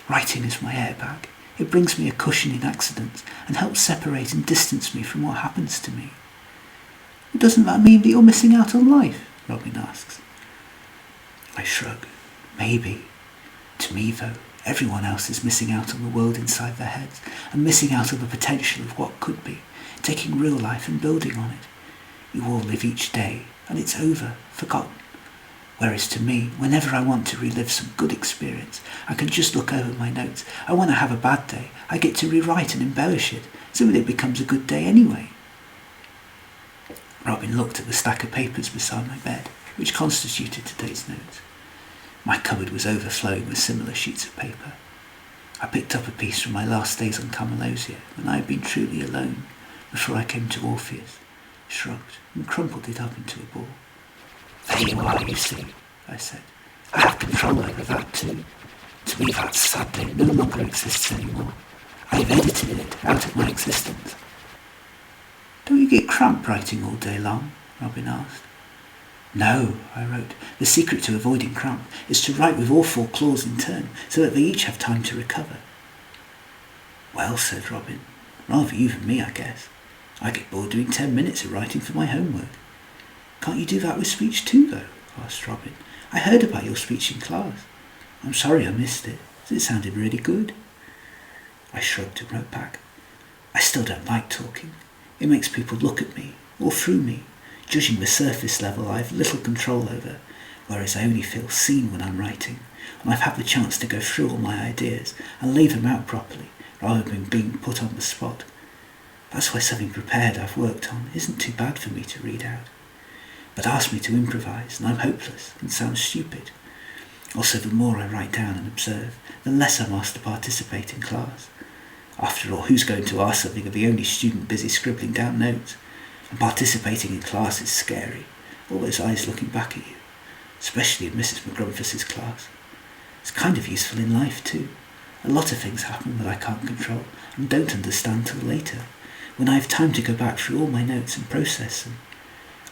Writing is my airbag. It brings me a cushion in accidents, and helps separate and distance me from what happens to me. Doesn't that mean that you're missing out on life? Robin asks. I shrug. Maybe. To me, though, everyone else is missing out on the world inside their heads, and missing out on the potential of what could be, taking real life and building on it. You all live each day, and it's over, forgotten. Whereas to me, whenever I want to relive some good experience, I can just look over my notes, and when I have a bad day, I get to rewrite and embellish it, so that it becomes a good day anyway. Robin looked at the stack of papers beside my bed, which constituted today's notes. My cupboard was overflowing with similar sheets of paper. I picked up a piece from my last days on Camalosia, when I had been truly alone, before I came to Orpheus, shrugged, and crumpled it up into a ball. There you are, you see, I said. I have control over that too. To me that sad day no longer exists anymore. I've edited it out of my existence. Don't you get cramp writing all day long? Robin asked. No, I wrote. The secret to avoiding cramp is to write with all 4 claws in turn, so that they each have time to recover. Well, said Robin, rather you than me, I guess. I get bored doing 10 minutes of writing for my homework. Can't you do that with speech too, though? Asked Robin. I heard about your speech in class. I'm sorry I missed it, as it sounded really good. I shrugged and wrote back. I still don't like talking. It makes people look at me, or through me, judging the surface level I have little control over, whereas I only feel seen when I'm writing, and I've had the chance to go through all my ideas and lay them out properly, rather than being put on the spot. That's why something prepared I've worked on isn't too bad for me to read out. But ask me to improvise, and I'm hopeless and sound stupid. Also, the more I write down and observe, the less I'm asked to participate in class. After all, who's going to ask something of the only student busy scribbling down notes? And participating in class is scary, all those eyes looking back at you, especially in Mrs. Maggrumph' class. It's kind of useful in life too. A lot of things happen that I can't control and don't understand till later, when I have time to go back through all my notes and process them.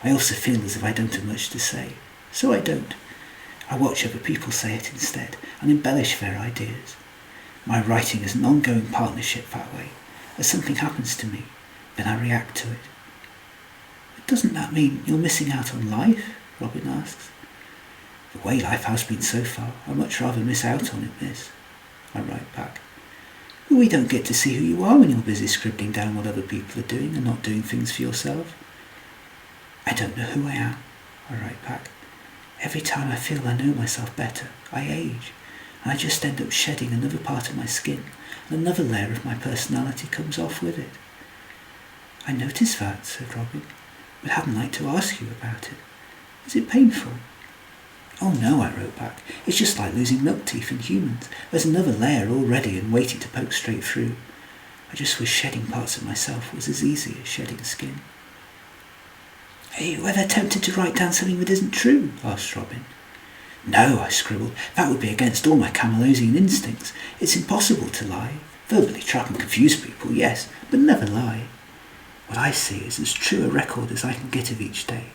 I also feel as if I don't have much to say, so I don't. I watch other people say it instead and embellish their ideas. My writing is an ongoing partnership that way. As something happens to me, then I react to it. But doesn't that mean you're missing out on life? Robin asks. The way life has been so far, I'd much rather miss out on it, miss. I write back. But we don't get to see who you are when you're busy scribbling down what other people are doing and not doing things for yourself. I don't know who I am, I write back. Every time I feel I know myself better, I age, and I just end up shedding another part of my skin, and another layer of my personality comes off with it. I notice that, said Robin. but hadn't liked to ask you about it. Is it painful? Oh no, I wrote back. It's just like losing milk teeth in humans. There's another layer all ready and waiting to poke straight through. I just wish shedding parts of myself was as easy as shedding skin. Are you ever tempted to write down something that isn't true? Asked Robin. No, I scribbled. That would be against all my Camalosian instincts. It's impossible to lie. Verbally trap and confuse people, yes, but never lie. What I see is as true a record as I can get of each day.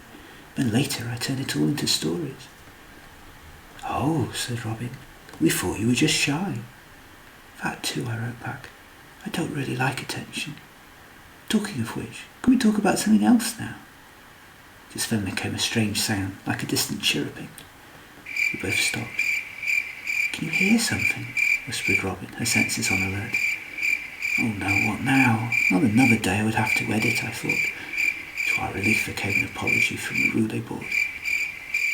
Then later I turn it all into stories. Oh, said Robin, we thought you were just shy. That too, I wrote back. I don't really like attention. Talking of which, can we talk about something else now? Just then there came a strange sound, like a distant chirruping. We both stopped. Can you hear something? Whispered Robin, her senses on alert. Oh no, what now? Not another day I would have to edit, I thought. To our relief there came an apology from the roulette board.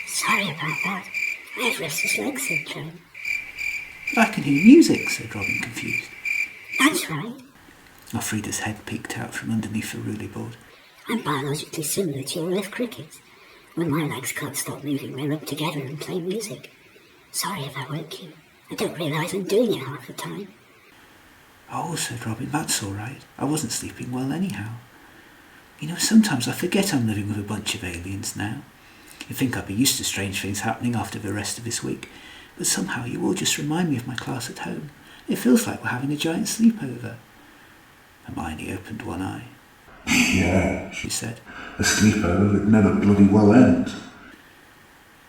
Sorry about that. I have restless leg syndrome. But I can hear music, said Robin, confused. That's right. Elfrida's head peeked out from underneath the roulette board. I'm biologically similar to your earth crickets. When my legs can't stop moving, they rub together and play music. Sorry if I woke you. I don't realise I'm doing it half the time. Oh, said Robin, that's all right. I wasn't sleeping well anyhow. You know, sometimes I forget I'm living with a bunch of aliens now. You'd think I'd be used to strange things happening after the rest of this week, but somehow you all just remind me of my class at home. It feels like we're having a giant sleepover. Hermione opened one eye. Yeah, she said. A sleepover that never bloody well ends.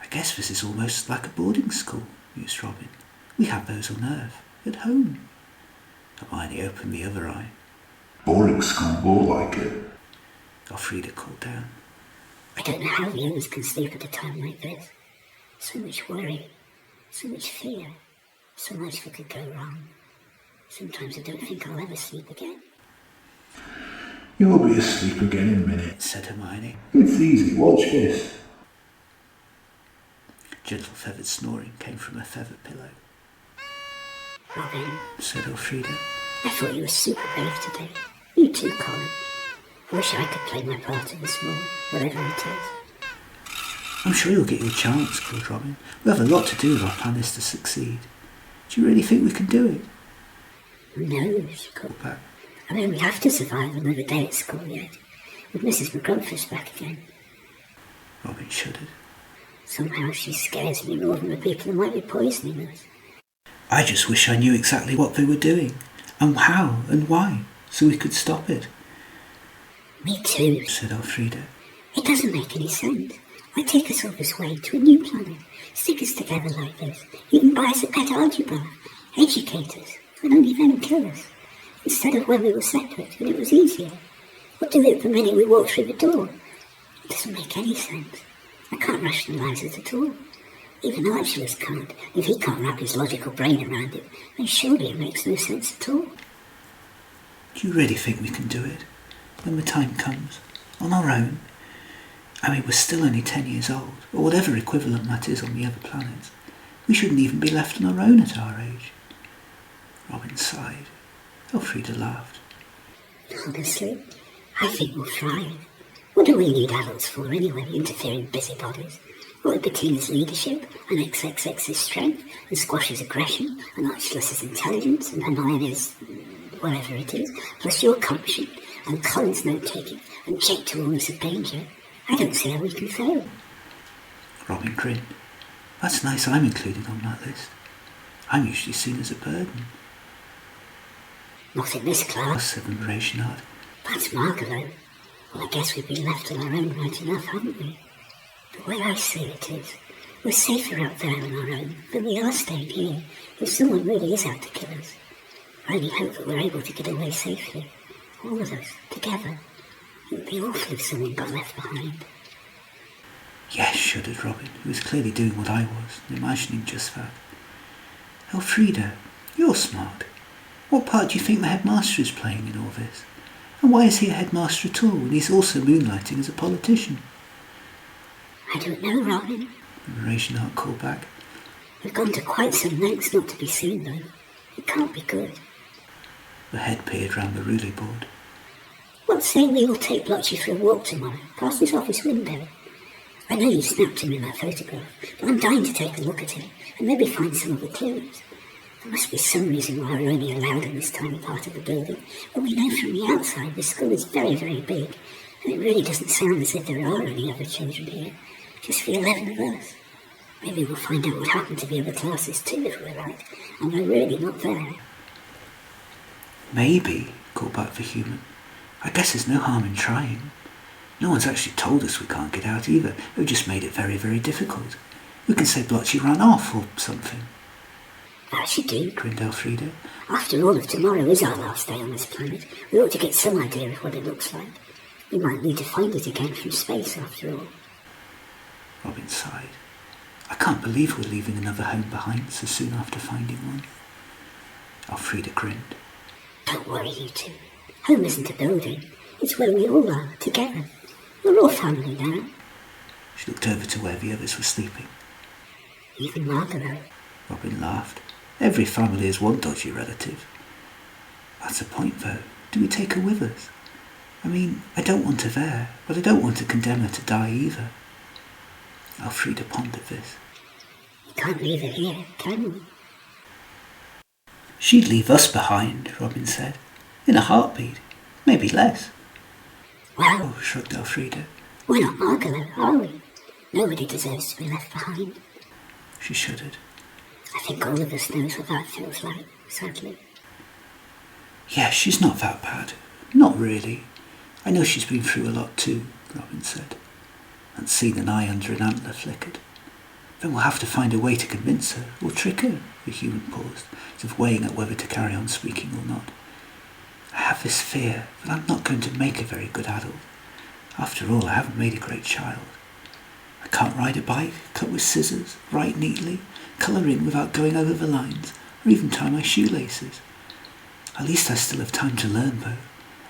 I guess this is almost like a boarding school, mused Robin. We have those on Earth, at home. Hermione opened the other eye. Boring school, more like it. Elfrida called down. I don't know how humans can sleep at a time like this. So much worry, so much fear, so much that could go wrong. Sometimes I don't think I'll ever sleep again. You'll be asleep again in a minute, said Hermione. It's easy, watch this. Gentle feathered snoring came from a feathered pillow. Robin, said Elfrida. I thought you were super brave today. You too, Colin. I wish I could play my part in this war, whatever it is. I'm sure you'll get your chance, called Robin. We have a lot to do if our plan is to succeed. Do you really think we can do it? No, she called back. I mean, we have to survive another day at school yet, with Mrs. Maggrumph back again. Robin shuddered. Somehow she scares me more than the people who might be poisoning us. I just wish I knew exactly what they were doing, and how, and why, so we could stop it. Me too, said Elfrida. It doesn't make any sense. Why take us all this way to a new planet, stick us together like this, even buy us a pet algebra, educate us, and only then kill us, instead of when we were separate and it was easier. Or do it the minute we walk through the door. It doesn't make any sense. I can't rationalise it at all. Even Archulus can't. If he can't wrap his logical brain around it, then surely it makes no sense at all. Do you really think we can do it? When the time comes? On our own? I mean, we're still only 10 years old, or whatever equivalent that is on the other planets. We shouldn't even be left on our own at our age. Robin sighed. Elfrida laughed. Honestly, I think we'll thrive. What do we need adults for anyway, interfering busybodies? What with Bettina's leadership, and XXX's strength, and Squash's aggression, and Archulus's intelligence, and Hermione's whatever it is, plus your gumption, and Colin's note-taking, and Jake to warn us of danger. I don't see how we can fail. Robin grinned. That's nice I'm included on that list. I'm usually seen as a burden. Not in this class, said Mrasianart. That's Margalo. Well, I guess we've been left on our own right enough, haven't we? The way I see it is, we're safer out there on our own than we are staying here if someone really is out to kill us. I only hope that we're able to get away safely, all of us, together. It would be awful if someone got left behind. Yes, shuddered Robin, who was clearly doing what I was, and imagining just that. Elfrida, you're smart. What part do you think the headmaster is playing in all this? And why is he a headmaster at all when he's also moonlighting as a politician? I don't know, Robin. Mrasianart called back. We've gone to quite some lengths not to be seen, though. It can't be good. The head peered round the roulette board. What say we all take Blotchy for a walk tomorrow, past his office window? I know you snapped him in that photograph, but I'm dying to take a look at him, and maybe find some of the clues. There must be some reason why we're only allowed in this tiny part of the building, but we know from the outside the school is very, very big, and it really doesn't sound as if there are any other children here, just the 11 of us. Maybe we'll find out what happened to the other classes too if we're right, and we're really not there. Maybe, called back the human. I guess there's no harm in trying. No one's actually told us we can't get out either. They've just made it very, very difficult. We can say Blotchy ran off or something. That should do, Grinned Elfrida. After all, if tomorrow is our last day on this planet, we ought to get some idea of what it looks like. We might need to find it again from space after all. Robin sighed. I can't believe we're leaving another home behind so soon after finding one. Elfrida grinned. Don't worry, you two. Home isn't a building. It's where we all are, together. We're all family now. She looked over to where the others were sleeping. Even Margaret. Robin laughed. Every family has one dodgy relative. That's a point, though. Do we take her with us? I mean, I don't want her there, but I don't want to condemn her to die either. Elfrida pondered this. We can't leave her here, can we? She'd leave us behind, Robin said. In a heartbeat. Maybe less. Well, Shrugged Elfrida. we're not Margaret, are we? Nobody deserves to be left behind. She shuddered. I think all of us knows what that feels like, sadly. Yeah, she's not that bad. Not really. I know she's been through a lot too, Robin said. And seen an eye under an antler flickered. Then we'll have to find a way to convince her, or trick her, the human paused, as if weighing up whether to carry on speaking or not. I have this fear that I'm not going to make a very good adult. After all, I haven't made a great child. I can't ride a bike, cut with scissors, write neatly, colour in without going over the lines, or even tie my shoelaces. At least I still have time to learn, though.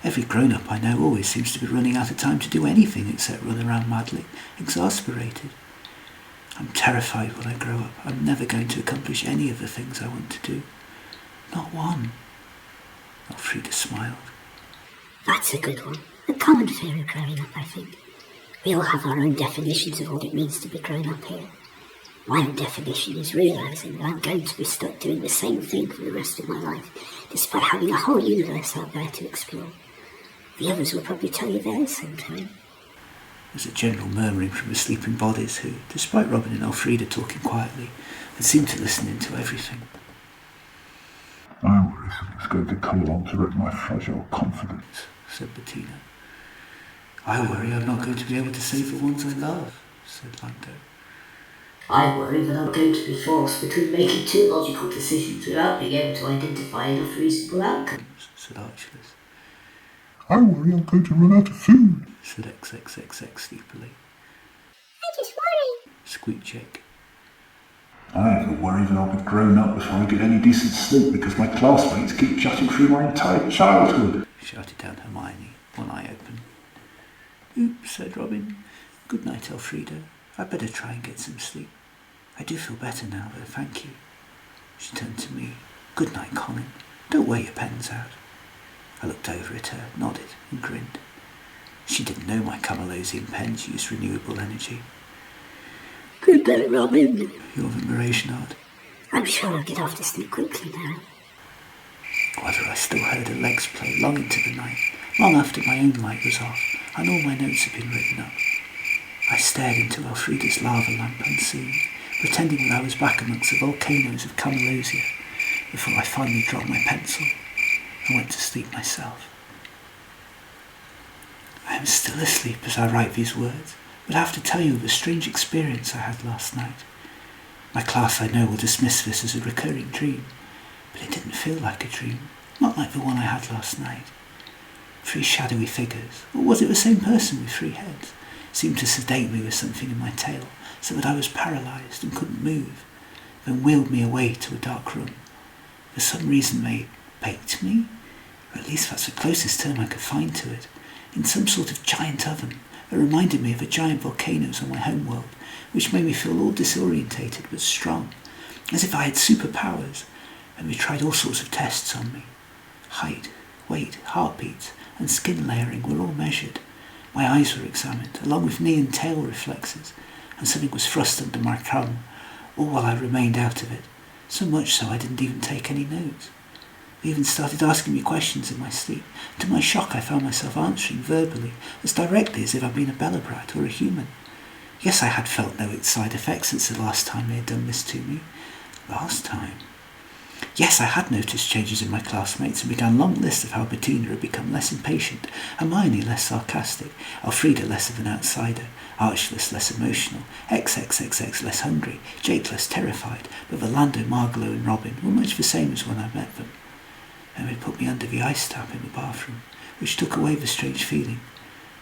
Every grown-up I know always seems to be running out of time to do anything except run around madly, exasperated. I'm terrified when I grow up. I'm never going to accomplish any of the things I want to do. Not one. Elfrida smiled. That's a good one. A common fear of growing up, I think. We all have our own definitions of what it means to be grown up here. My own definition is realising that I'm going to be stuck doing the same thing for the rest of my life, despite having a whole universe out there to explore. The others will probably tell you theirs sometime. There was a general murmuring from the sleeping bodies who, despite Robin and Elfrida talking quietly, had seemed to listen into everything. I worry something's going to come along to wreck my fragile confidence, said Bettina. I worry I'm not going to be able to save the ones I love, said Lando. I worry that I'm going to be forced between making two logical decisions without being able to identify enough reasonable outcomes, said Archelaus. I worry I'm going to run out of food, said XXXX sleepily. I just worry. Squeaked Jake. I have a worry that I'll be grown up before I get any decent sleep because my classmates keep chatting through my entire childhood, shouted down Hermione, one eye open. Oops, said Robin. Good night, Elfrida. I'd better try and get some sleep. I do feel better now, though, thank you. She turned to me. Good night, Colin. Don't wear your pens out. I looked over at her, nodded, and grinned. She didn't know my Camalosian pens used renewable energy. Good night, Robin. You're the Mrasianart. I'm sure I'll get off to sleep quickly now. However, I still heard her legs play long into the night, long after my own light was off, and all my notes had been written up. I stared into Elfrida's lava lamp unseen, pretending that I was back amongst the volcanoes of Camalosia, before I finally dropped my pencil and went to sleep myself. I am still asleep as I write these words, but I have to tell you of a strange experience I had last night. My class, I know, will dismiss this as a recurring dream, but it didn't feel like a dream, not like the one I had last night. 3 shadowy figures, or was it the same person with 3 heads, seemed to sedate me with something in my tail, so that I was paralysed and couldn't move, then wheeled me away to a dark room. For some reason they baked me, or at least that's the closest term I could find to it, in some sort of giant oven that reminded me of the giant volcanoes on my homeworld, which made me feel all disorientated but strong, as if I had superpowers, and they tried all sorts of tests on me. Height, weight, heartbeats, and skin layering were all measured. My eyes were examined, along with knee and tail reflexes, and something was thrust under my tongue, all while I remained out of it, so much so I didn't even take any notes. They even started asking me questions in my sleep. To my shock, I found myself answering verbally, as directly as if I'd been a Belobrat or a human. Yes, I had felt no side effects since the last time they had done this to me. Last time? Yes, I had noticed changes in my classmates and began a long list of how Bettina had become less impatient, Hermione less sarcastic, Elfrida less of an outsider, Archelaus less emotional, XXXX less hungry, Jake less terrified, but Orlando, Margalo and Robin were much the same as when I met them. Then they put me under the ice tap in the bathroom, which took away the strange feeling,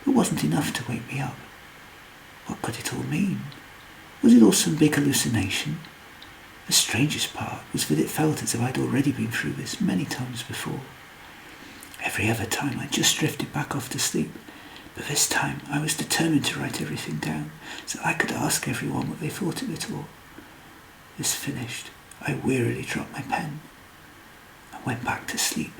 but wasn't enough to wake me up. What could it all mean? Was it all some big hallucination? The strangest part was that it felt as if I'd already been through this many times before. Every other time I just drifted back off to sleep, but this time I was determined to write everything down so I could ask everyone what they thought of it all. This finished, I wearily dropped my pen and went back to sleep.